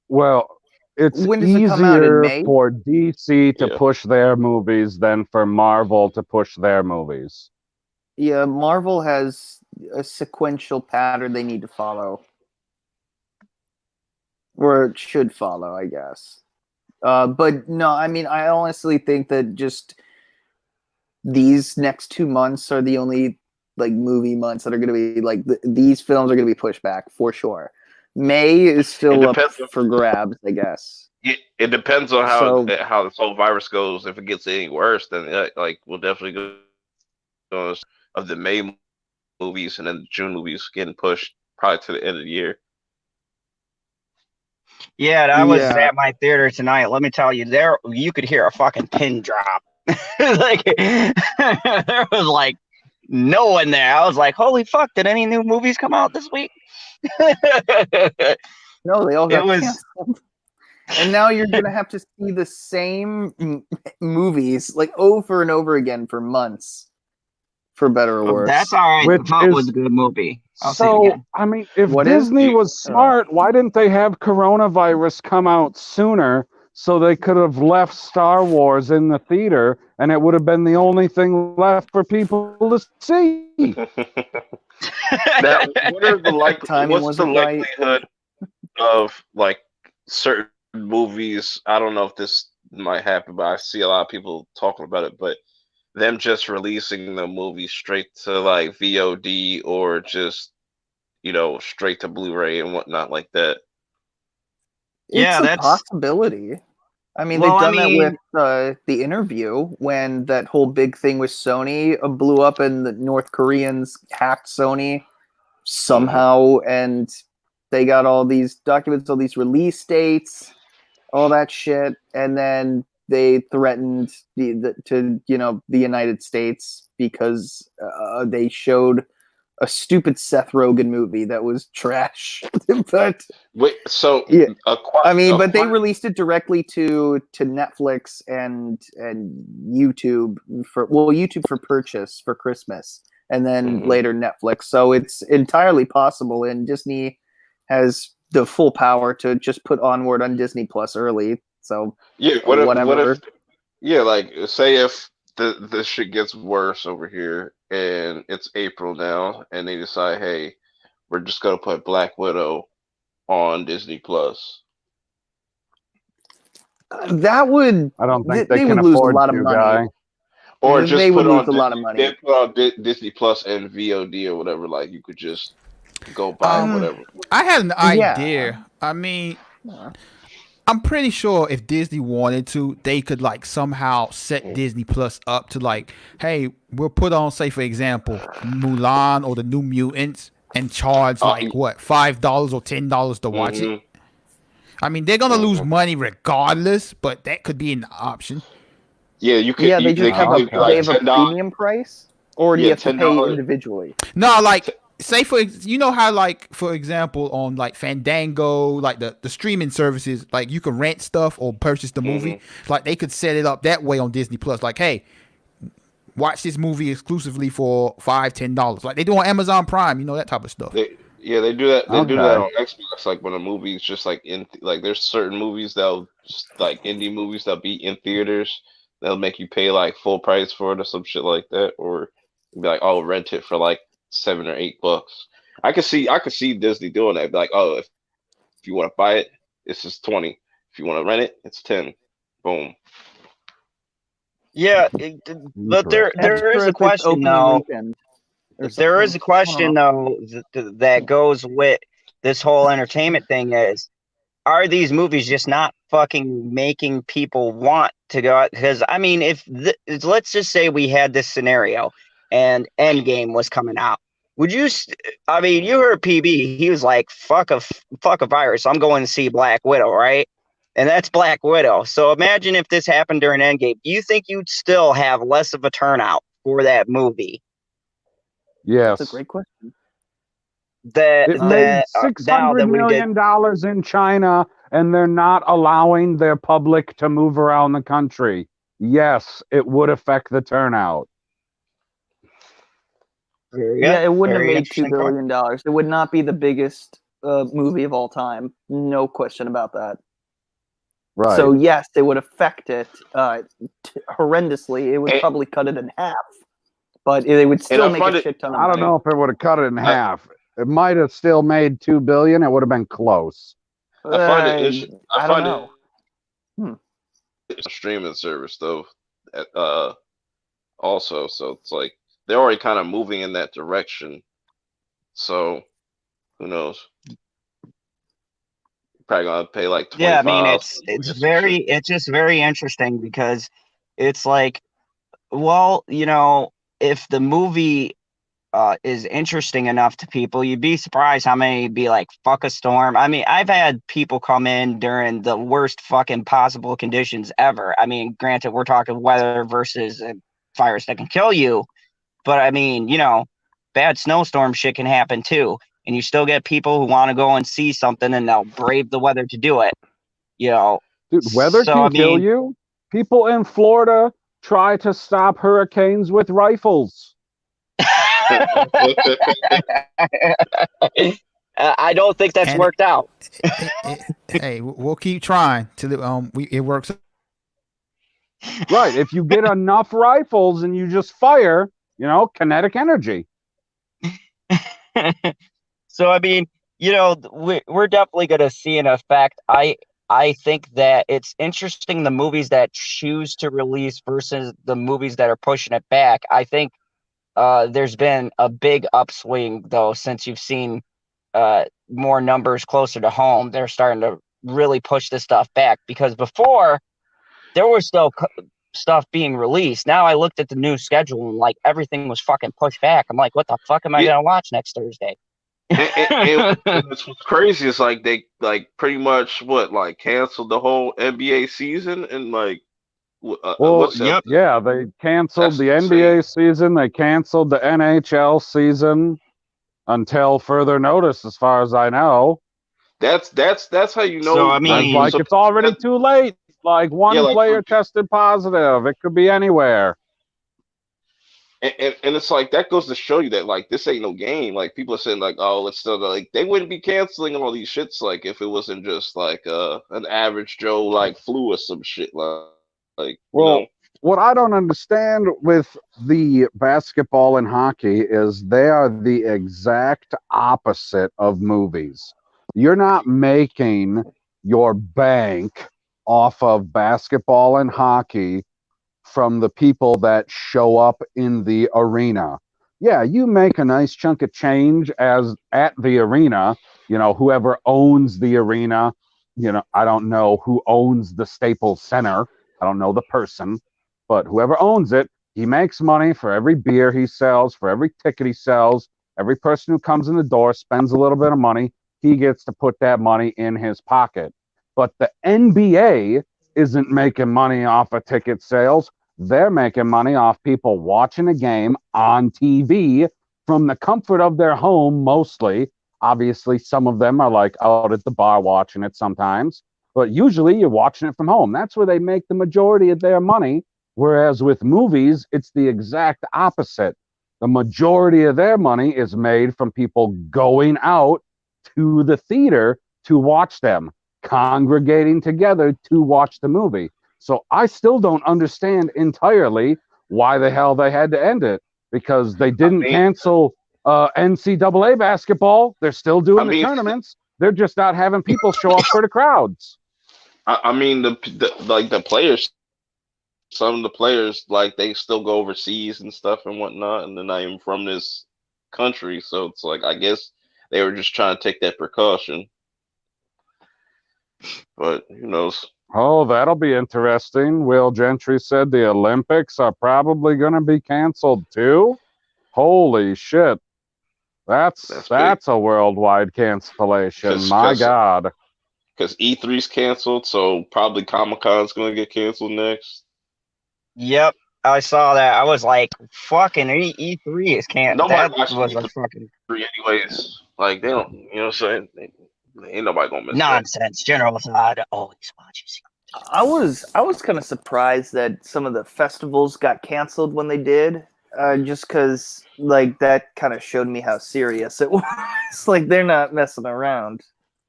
Well, it's When does it come out, in easier May? for DC to Yeah. push their movies than for Marvel to push their movies. Yeah, Marvel has a sequential pattern they need to follow. Or it should follow, I guess. But no, I mean, I honestly think that just these next 2 months are the only like movie months that are going to be like these films are going to be pushed back for sure. May is still up for grabs, I guess. It depends on how So- how this whole virus goes. If it gets any worse, then like we'll definitely go of the May movies and then the June movies getting pushed probably to the end of the year. Yeah, I was Yeah. at my theater tonight. Let me tell you, there you could hear a fucking pin drop. Like there was like no one there. I was like, holy fuck, did any new movies come out this week? No, they all got It was- canceled. And now you're going to have to see the same movies like over and over again for months, for better or worse. That's all right. Which The Pup is- was a good movie. I'll say it So, again. I mean, if What is- Disney was smart, why didn't they have coronavirus come out sooner so they could have left Star Wars in the theater and it would have been the only thing left for people to see? Now, what are the Timing what's the wasn't right. likelihood of like certain movies? I don't know if this might happen, but I see a lot of people talking about it. But them just releasing the movie straight to like VOD or just straight to Blu-ray and whatnot like that. Yeah, It's a that's- possibility. I mean, Well, they've I done mean- that with The Interview when that whole big thing with Sony blew up and the North Koreans hacked Sony somehow and they got all these documents, all these release dates, all that shit, and then they threatened the United States because they showed a stupid Seth Rogen movie that was trash. But Wait, so Yeah. I mean, a but they quite- released it directly to Netflix and YouTube for YouTube for purchase for Christmas, and then Mhm. later Netflix. So it's entirely possible, and Disney has the full power to just put Onward on Disney Plus early. So Yeah, what whatever. if like say if the shit gets worse over here, and it's April now, and they decide, hey, we're just gonna put Black Widow on Disney Plus. That would I don't think they they can would lose a afford lot of to, money. guy. Or They just would put lose on a lot of Disney, money. then put on Disney Plus and VOD or whatever. Like you could just go buy whatever. I had an Yeah. idea. I mean, I'm pretty sure if Disney wanted to, they could like somehow set Disney Plus up to like, hey, we'll put on, say for example, Mulan or the New Mutants and charge like what, $5 or $10 to watch it. I mean, they're gonna lose money regardless, but that could be an option. Yeah, you could. Yeah, they just have a give you, like, they have a $10. premium price, or do you Yeah, have to pay $10. individually? No, like say for you know how like for example on like Fandango, like the streaming services, like you can rent stuff or purchase the movie. Like they could set it up that way on Disney Plus. Like, hey, watch this movie exclusively for $5-10. Like they do on Amazon Prime, you know, that type of stuff. They do that. They do that Okay. on Xbox. Like when a movie is just like like there's certain movies that'll just like indie movies that'll be in theaters. They'll make you pay like full price for it or some shit like that, or be like, oh, rent it for like $7 or $8. I could see Disney doing that. Be like, oh, if you want to buy it, it's just 20. If you want to rent it, it's 10. Boom. Yeah, but there is Extra a if it's question opening though. weekend or There is something. a question though that goes with this whole entertainment thing is, are these movies just not fucking making people want to go out? Because I mean, let's just say we had this scenario and Endgame was coming out. Would you? I mean, you heard PB. He was like, "Fuck a virus. I'm going to see Black Widow, right?" And that's Black Widow. So imagine if this happened during Endgame. Do you think you'd still have less of a turnout for that movie? Yes. That's a great question. It made Now that $600 we did, million in China, and they're not allowing their public to move around the country. Yes, it would affect the turnout. Yeah, it wouldn't have very made $2 interesting point. billion. It would not be the biggest movie of all time. No question about that. Right. So yes, it would affect it horrendously. It would probably cut it in half, but they would still make a shit ton of money. I don't know if it would have cut it in half. It might have still made $2 billion. It would have been close. I don't know. It's a streaming service though. Also, so it's like they're already kind of moving in that direction. So who knows? Probably gonna pay like 25. Yeah, I mean it's just very interesting because it's like, well, you know, if the movie is interesting enough to people, you'd be surprised how many be like, fuck a storm. I mean, I've had people come in during the worst fucking possible conditions ever. I mean, granted, we're talking weather versus a virus that can kill you, but I mean, you know, bad snowstorm shit can happen too. And you still get people who want to go and see something and they'll brave the weather to do it. You know, dude, weather can kill you. People in Florida try to stop hurricanes with rifles. I don't think that's worked out. Hey, we'll keep trying till it works. Right. If you get enough rifles and you just fire, you know, kinetic energy. So, I mean, you know, we're definitely going to see an effect. I think that it's interesting the movies that choose to release versus the movies that are pushing it back. I think there's been a big upswing, though, since you've seen more numbers closer to home. They're starting to really push this stuff back because before there was still stuff being released. Now I looked at the new schedule and like everything was fucking pushed back. I'm like, what the fuck am I going to watch next Thursday? and what's crazy is like they like pretty much canceled the whole NBA season and like yeah, they canceled the NBA season, they canceled the NHL season until further notice, as far as I know. That's how you know. So, I mean, like it's already too late. Like one player tested positive. It could be anywhere. And it's like that goes to show you that like this ain't no game. Like people are saying like, oh, let's still like they wouldn't be canceling all these shits like if it wasn't just like an average Joe like flu or some shit like well, what I don't understand with the basketball and hockey is they are the exact opposite of movies. You're not making your bank off of basketball and hockey from the people that show up in the arena. Yeah, you make a nice chunk of change as at the arena, whoever owns the arena, I don't know who owns the Staples Center. I don't know the person, but whoever owns it, he makes money for every beer he sells, for every ticket he sells. Every person who comes in the door spends a little bit of money. He gets to put that money in his pocket. But the NBA isn't making money off of ticket sales. They're making money off people watching a game on TV from the comfort of their home mostly. Obviously, some of them are like out at the bar watching it sometimes, but usually you're watching it from home. That's where they make the majority of their money. Whereas with movies, it's the exact opposite. The majority of their money is made from people going out to the theater to watch them, congregating together to watch the movie. So I still don't understand entirely why the hell they had to end it, because they didn't cancel NCAA basketball. They're still doing the tournaments. They're just not having people show up for the crowds. I mean, the players, some of the players, like, they still go overseas and stuff and whatnot, and they're not even from this country. So it's like, I guess they were just trying to take that precaution. But who knows? Oh, that'll be interesting. Will Gentry said the Olympics are probably going to be canceled too. Holy shit. That's a worldwide cancellation. My God. Because E3's canceled, so probably Comic-Con's going to get canceled next. Yep, I saw that. I was like, fucking E3 is canceled. Nobody That watches was E3 a fucking anyways. Like, they don't, you know what I'm saying? Ain't nobody going to miss nonsense. General Zod always watches. I was kind of surprised that some of the festivals got canceled when they did, just because like that kind of showed me how serious it was. Like they're not messing around.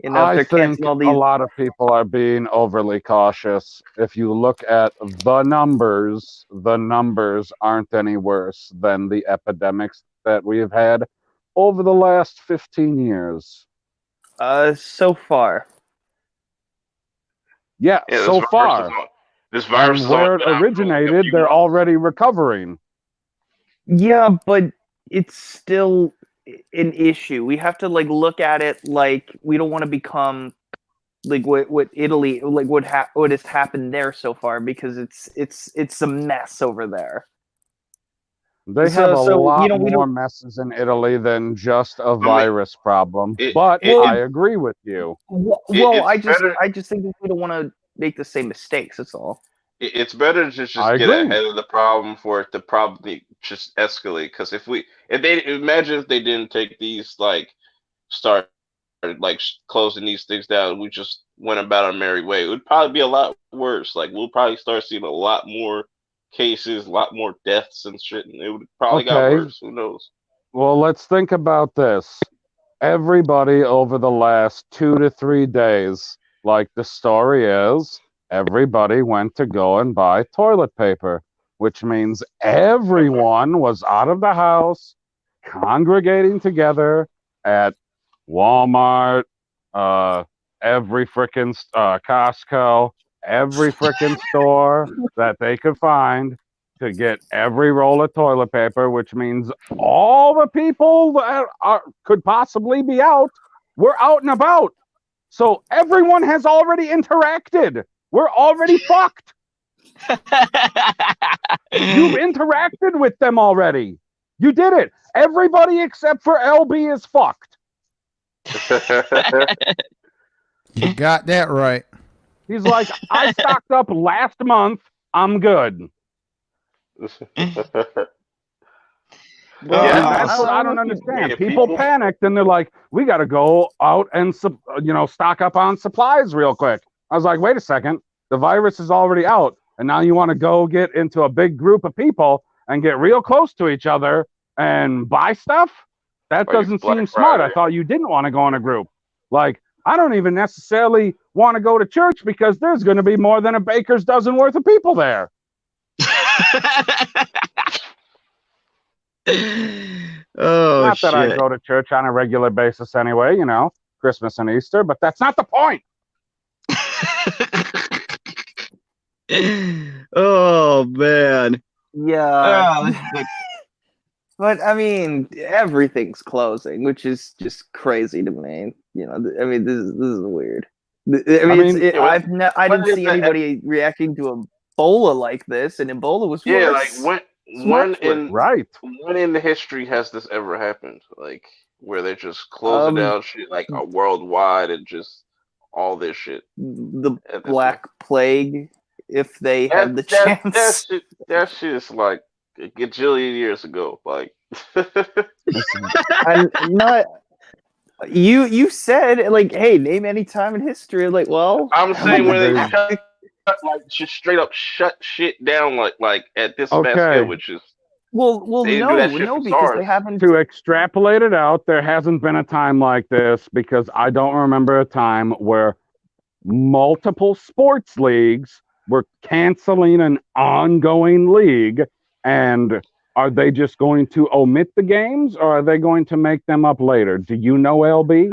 I think a lot of people are being overly cautious. If you look at the numbers aren't any worse than the epidemics that we have had over the last 15 years. So far. Yeah, so far. This virus and where it originated, they're already recovering. Yeah, but it's still an issue. We have to like look at it like we don't want to become like what Italy, like what has happened there so far, because it's a mess over there. They have a lot more messes in Italy than just a virus problem. But I agree with you. Well, I just think we don't want to make the same mistakes. That's all. It's better to just get ahead of the problem for it to probably just escalate. Because if they imagine if they didn't take these, like, start like closing these things down, we just went about our merry way, it would probably be a lot worse. Like, we'll probably start seeing a lot more cases, a lot more deaths and shit, and it would probably got worse. Who knows? Well, let's think about this. Everybody over the last 2 to 3 days, like the story is, everybody went to go and buy toilet paper, which means everyone was out of the house, congregating together at Walmart, every frickin' Costco, every frickin' store that they could find to get every roll of toilet paper, which means all the people that could possibly be out were out and about. So everyone has already interacted. We're already fucked. You've interacted with them already. You did it. Everybody except for LB is fucked. You got that right. He's like, I stocked up last month. I'm good. Well, that's what I don't understand. People panicked and they're like, we got to go out and stock up on supplies real quick. I was like, wait a second. The virus is already out. And now you want to go get into a big group of people and get real close to each other and buy stuff? That doesn't seem smart. I thought you didn't want to go in a group. Like, I don't even necessarily want to go to church because there's going to be more than a baker's dozen worth of people there. Oh, Not that I shit. go to church on a regular basis anyway, you know, Christmas and Easter, but that's not the point. Oh, man. Yeah, But but I mean, everything's closing, which is just crazy to me. You know, I mean, this is weird. I mean, Yeah, what- I what didn't is see the- anybody reacting to Ebola like this, and Ebola was Yeah, worse. like It's much worse. Right. when in the history has this ever happened? Like where they're just closing down shit like worldwide and just all this shit. The at this Black Plague, if they had the chance. That shit is like a gajillion years ago. Like I'm not. You said like, hey, name any time in history. Like, well, I'm saying where they There's- shut, like just straight up shut shit down like at this mass Okay. scale, which is well, they didn't do that shit no, for because they SARS. haven't. To extrapolate it out, there hasn't been a time like this because I don't remember a time where multiple sports leagues were canceling an ongoing league. And are they just going to omit the games or are they going to make them up later? Do you know, LB?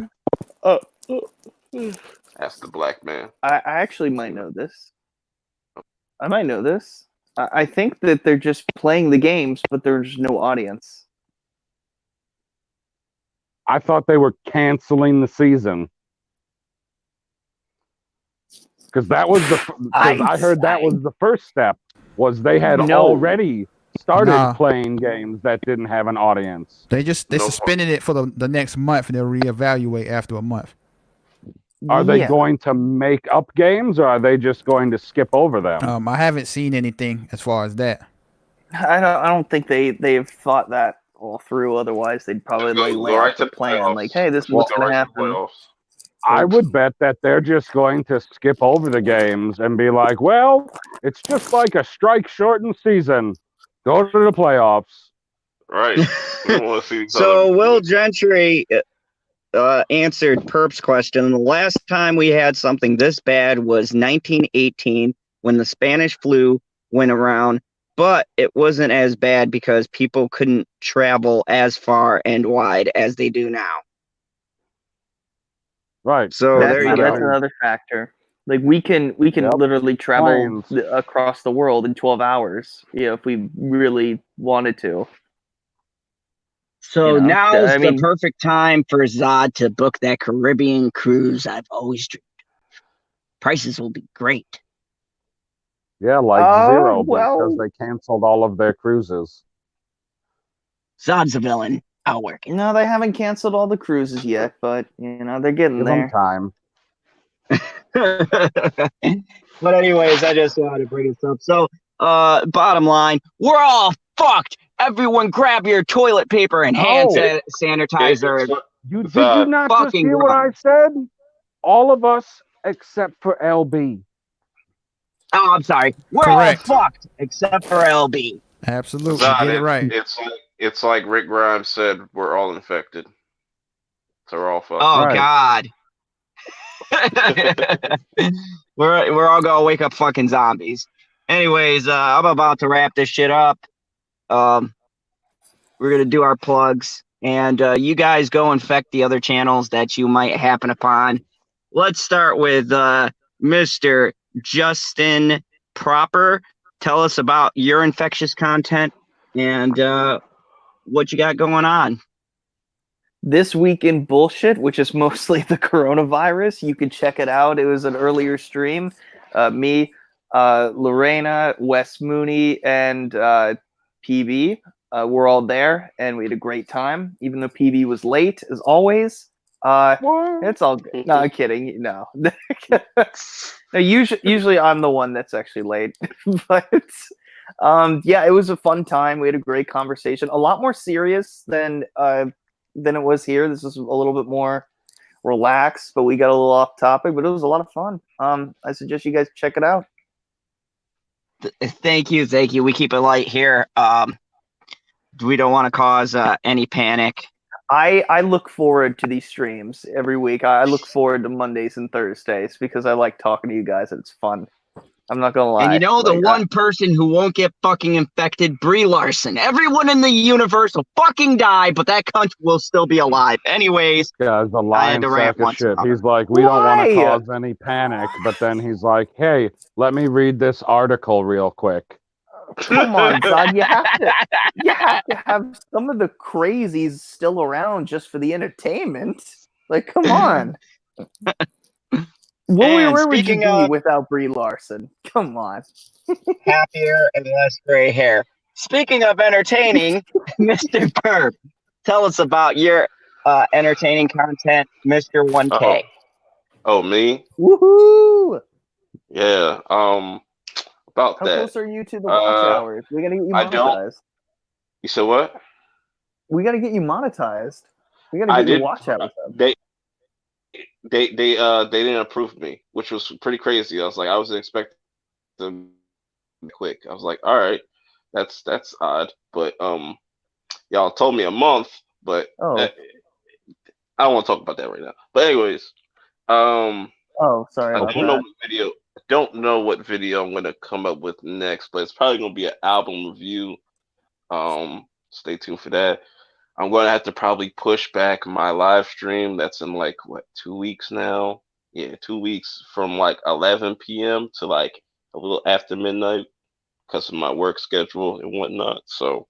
That's the black man. I actually might know this. I might know this. I think that they're just playing the games, but there's no audience. I thought they were canceling the season. Because that was I heard that was the first step, was they had No. already started Nah. playing games that didn't have an audience. They No. suspended it for the next month, and they'll reevaluate after a month. Are they Yeah. going to make up games or are they just going to skip over them? I haven't seen anything as far as that. I don't think they've thought that all through. Otherwise, they'd probably Go- like go lay right out the to the plan. playoffs. Like, hey, this is Go what's gonna right to the happen. playoffs. I would bet that they're just going to skip over the games and be like, well, it's just like a strike shortened season. Go to the playoffs. Right. We don't want to see each So other. Will Gentry answered Perp's question. The last time we had something this bad was 1918 when the Spanish flu went around, but it wasn't as bad because people couldn't travel as far and wide as they do now. Right. So That's, there you that's go. another factor. Like we can Yep. literally travel Planes. across the world in 12 hours. You know, if we really wanted to. So You know, now's I the mean- perfect time for Zod to book that Caribbean cruise I've always dreamed of. Prices will be great. Yeah, like Oh, zero well. because they canceled all of their cruises. Zod's a villain. I'll work it. No, they haven't canceled all the cruises yet, but you know they're getting Give them there. time. But anyways, I just wanted to bring this up. So, bottom line, we're all fucked. Everyone grab your toilet paper and hand No. sanitizer. Did you not just fucking hear what I wrong. said? All of us except for LB. Oh, I'm sorry. We're Correct. all fucked except for LB. Absolutely, Zod, get it right. It's like Rick Grimes said, we're all infected. So we're all fucked. Oh Right. God. we're all gonna wake up fucking zombies. Anyways, I'm about to wrap this shit up. We're gonna do our plugs, and you guys go infect the other channels that you might happen upon. Let's start with Mr. Justin Proper. Tell us about your infectious content and what you got going on. This Week in Bullshit, which is mostly the coronavirus. You can check it out. It was an earlier stream. Me, Lorena, Wes Mooney, and PB were all there, and we had a great time, even though PB was late, as always. It's all good. No, I'm kidding. No. No, usually I'm the one that's actually late. But yeah, it was a fun time. We had a great conversation. A lot more serious than it was here. This is a little bit more relaxed, but we got a little off topic, but it was a lot of fun. I suggest you guys check it out. Thank you. We keep it light here. We don't want to cause any panic. I look forward to these streams every week. I look forward to Mondays and Thursdays because I like talking to you guys and it's fun. I'm not gonna lie. And you know the Like, one person who won't get fucking infected? Brie Larson. Everyone in the universe will fucking die, but that cunt will still be alive. Anyways, Guy's a I had lying to rant sack of once shit. about He's like, we don't want to Why? cause any panic, but then he's like, hey, let me read this article real quick. come on, Zod. You have to have some of the crazies still around just for the entertainment. Like, come on. Where would you speaking be of- without Brie Larson? Come on. happier and less gray hair. Speaking of entertaining, Mr. Perp, tell us about your entertaining content, Mr. 1K. Oh, me? Woohoo! Yeah. About How that. close are you to the watch hours? We gotta get you I don't. monetized. You said what? We gotta get you monetized. We gotta I get your did. watch hours up. They didn't approve me, which was pretty crazy. I was like, I was expecting them quick. I was like, all right, that's odd, but y'all told me a month, but Oh. I don't want to talk about that right now. But anyways, Oh, sorry I about don't know that. what video. I don't know what video I'm gonna come up with next, but it's probably gonna be an album review. Stay tuned for that. I'm gonna have to probably push back my live stream. That's in like what 2 weeks now. Yeah, 2 weeks from like 11 p.m. to like a little after midnight because of my work schedule and whatnot. So,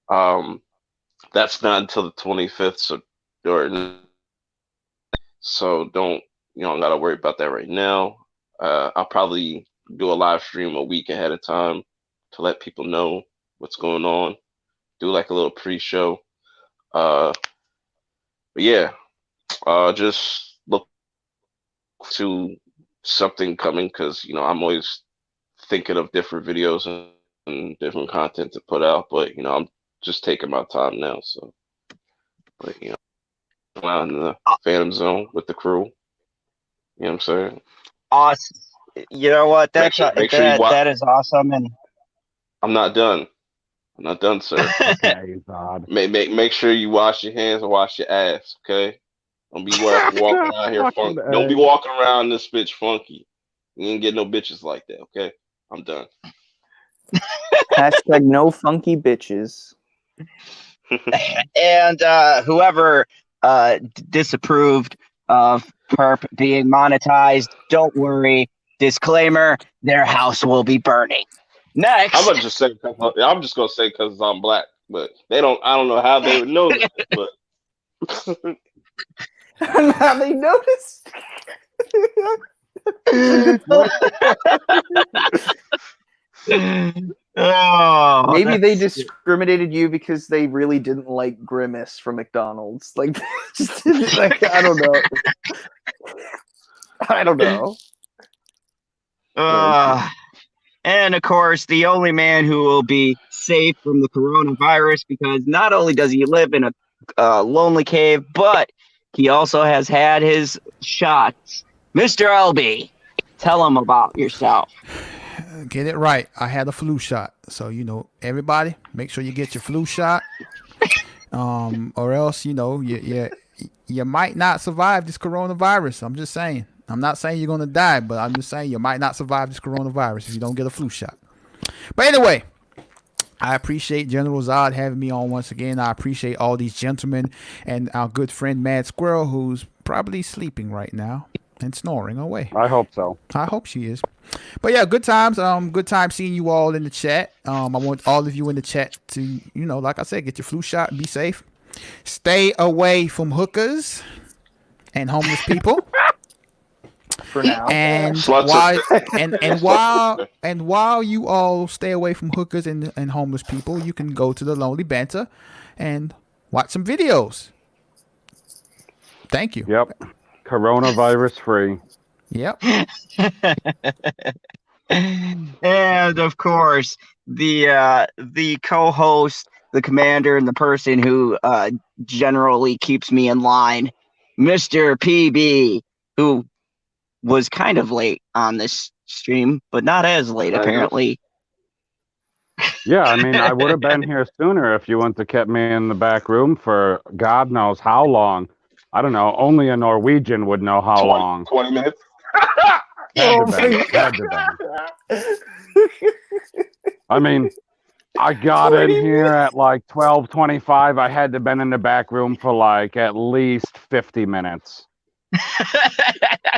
that's not until the 25th. So don't gotta worry about that right now. I'll probably do a live stream a week ahead of time to let people know what's going on. Do like a little pre-show. But yeah, just look to something coming because I'm always thinking of different videos and different content to put out. But I'm just taking my time now. So, but around the Phantom Zone with the crew. You know what I'm saying? Awesome. You know what? Make sure you watch. That is awesome. And I'm not done. I'm not done, sir. Okay, Zod. Make sure you wash your hands and wash your ass. Okay. Don't be walking around here Fucking funky. Don't be A. walking around this bitch funky. You ain't get no bitches like that. Okay. I'm done. Hashtag no funky bitches. and whoever disapproved of Perp being monetized, don't worry. Disclaimer: their house will be burning. Next, I'm gonna just say. I'm just gonna say because I'm black, but they don't. I don't know how they would know that, but How they noticed? oh, Maybe they that's- discriminated you because they really didn't like Grimace from McDonald's. Like, just like I don't know. I don't know. And of course, the only man who will be safe from the coronavirus because not only does he live in a lonely cave, but he also has had his shots. Mr. LB, tell him about yourself. Get it right. I had a flu shot. So, everybody, make sure you get your flu shot. Or else, you might not survive this coronavirus. I'm just saying. I'm not saying you're going to die, but I'm just saying you might not survive this coronavirus if you don't get a flu shot. But anyway, I appreciate General Zod having me on once again. I appreciate all these gentlemen and our good friend Mad Squirrel, who's probably sleeping right now and snoring away. I hope so. I hope she is. But yeah, good times. Good time seeing you all in the chat. I want all of you in the chat to, like I said, get your flu shot and be safe. Stay away from hookers and homeless people. For now. And while you all stay away from hookers and homeless people, you can go to the Lonely Banter and watch some videos. Thank you. Yep. Coronavirus free. Yep. And of course, the co-host, the commander, and the person who generally keeps me in line, Mr. PB, who was kind of late on this stream, but not as late apparently. Yeah, I mean, I would have been here sooner if you wouldn't have kept me in the back room for God knows how long. I don't know. Only a Norwegian would know how long. 20 minutes. Had to been. Had to been. I mean, I got in here at like 12:25. I had to been in the back room for like at least 50 minutes.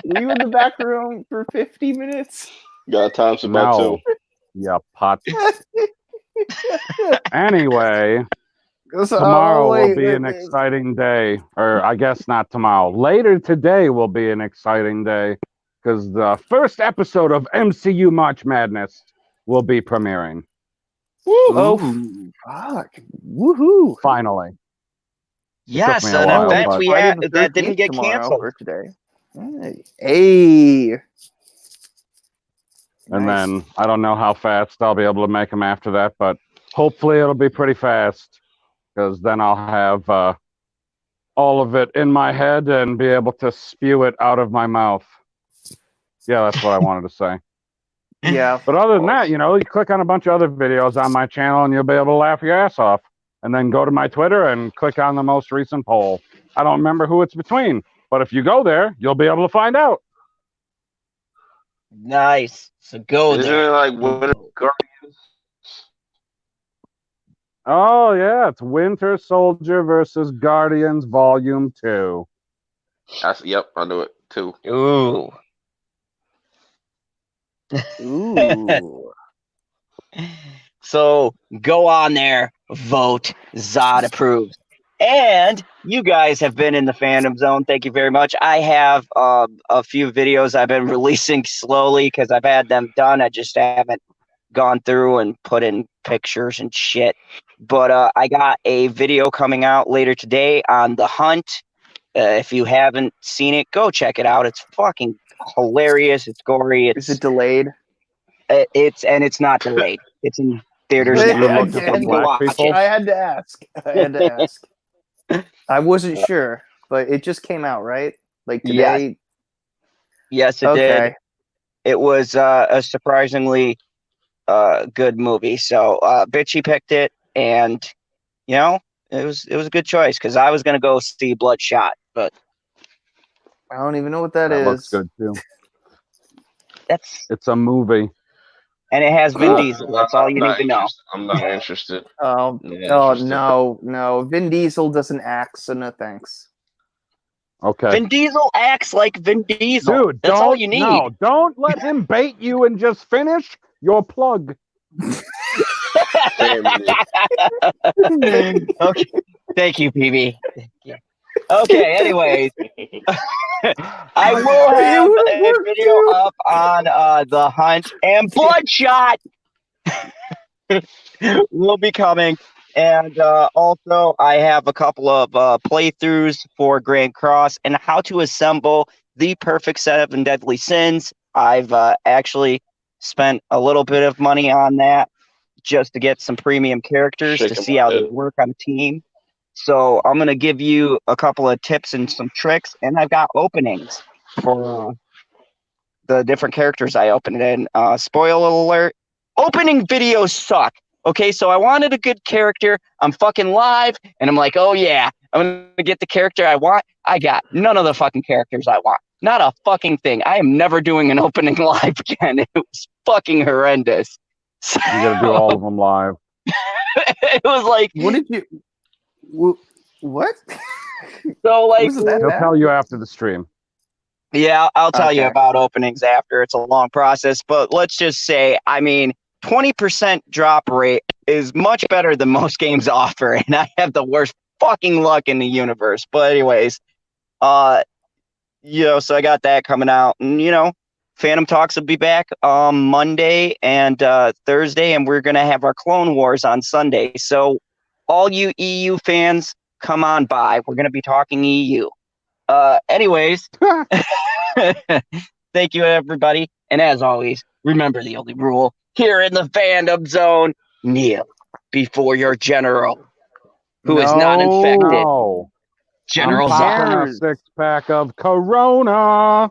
Were you in the back room for 50 minutes? Got times about No. two. Yeah, pot. Anyway, So, tomorrow will wait, be an exciting day. Or I guess not tomorrow. Later today will be an exciting day because the first episode of MCU March Madness will be premiering. Oh, fuck. Woohoo. Finally. Yes, me a an while, event but- we Friday had the that didn't 13th get tomorrow canceled. for today. Hey. And Nice. then I don't know how fast I'll be able to make them after that, but hopefully it'll be pretty fast because then I'll have all of it in my head and be able to spew it out of my mouth. Yeah, that's what I wanted to say. Yeah. But other than that, you click on a bunch of other videos on my channel and you'll be able to laugh your ass off. And then go to my Twitter and click on the most recent poll. I don't remember who it's between, but if you go there, you'll be able to find out. Nice. So go Isn't there. it like Winter Guardians? Oh, yeah, it's Winter Soldier versus Guardians Volume 2. Yep, I knew it too. Ooh. Ooh. So go on there, vote. Zod approves. And you guys have been in the fandom zone. Thank you very much. I have a few videos I've been releasing slowly because I've had them done. I just haven't gone through and put in pictures and shit. But I got a video coming out later today on The Hunt. If you haven't seen it, go check it out. It's fucking hilarious. It's gory. Is it delayed? It's not delayed. It's in theaters You're now. looking for Go black watch people? it. I had to ask. I wasn't sure, but it just came out, right? Like today? Yes, it did. It was a surprisingly good movie. So Bitchy picked it, and it was a good choice because I was gonna go see Bloodshot, but I don't even know what that is. Looks good too. that's It's a movie. and it has Vin Diesel. That's all you need to know. I'm not interested. Oh, Yeah, no. Vin Diesel doesn't act, so no thanks. Okay. Vin Diesel acts like Vin Diesel. Dude, That's all you need. No, don't let him bait you and just finish your plug. Okay. Thank you, PB. Okay, anyways. I will have a video up on The Hunt and Bloodshot will be coming. And also, I have a couple of playthroughs for Grand Cross and how to assemble the perfect 7 deadly sins. I've actually spent a little bit of money on that just to get some premium characters to see how they work on a team. So I'm going to give you a couple of tips and some tricks, and I've got openings for the different characters I opened in. Spoiler alert, opening videos suck. Okay, so I wanted a good character. I'm fucking live, and I'm like, oh yeah, I'm going to get the character I want. I got none of the fucking characters I want. Not a fucking thing. I am never doing an opening live again. It was fucking horrendous. So, You gotta do all of them live. it was like, What did you? What? so like, Was it that He'll bad? tell you after the stream. yeah, I'll tell you Okay. about openings after. It's a long process, but let's just say, 20% drop rate is much better than most games offer, and I have the worst fucking luck in the universe. But anyways, so I got that coming out, and Phantom Talks will be back Monday and Thursday, and we're gonna have our Clone Wars on Sunday. So all you EU fans, come on by. We're gonna be talking EU. Anyways, thank you everybody, and as always, remember the only rule here in the fandom zone: kneel before your general, who is not infected. No. General I'm popping Zod. a 6-pack of Corona.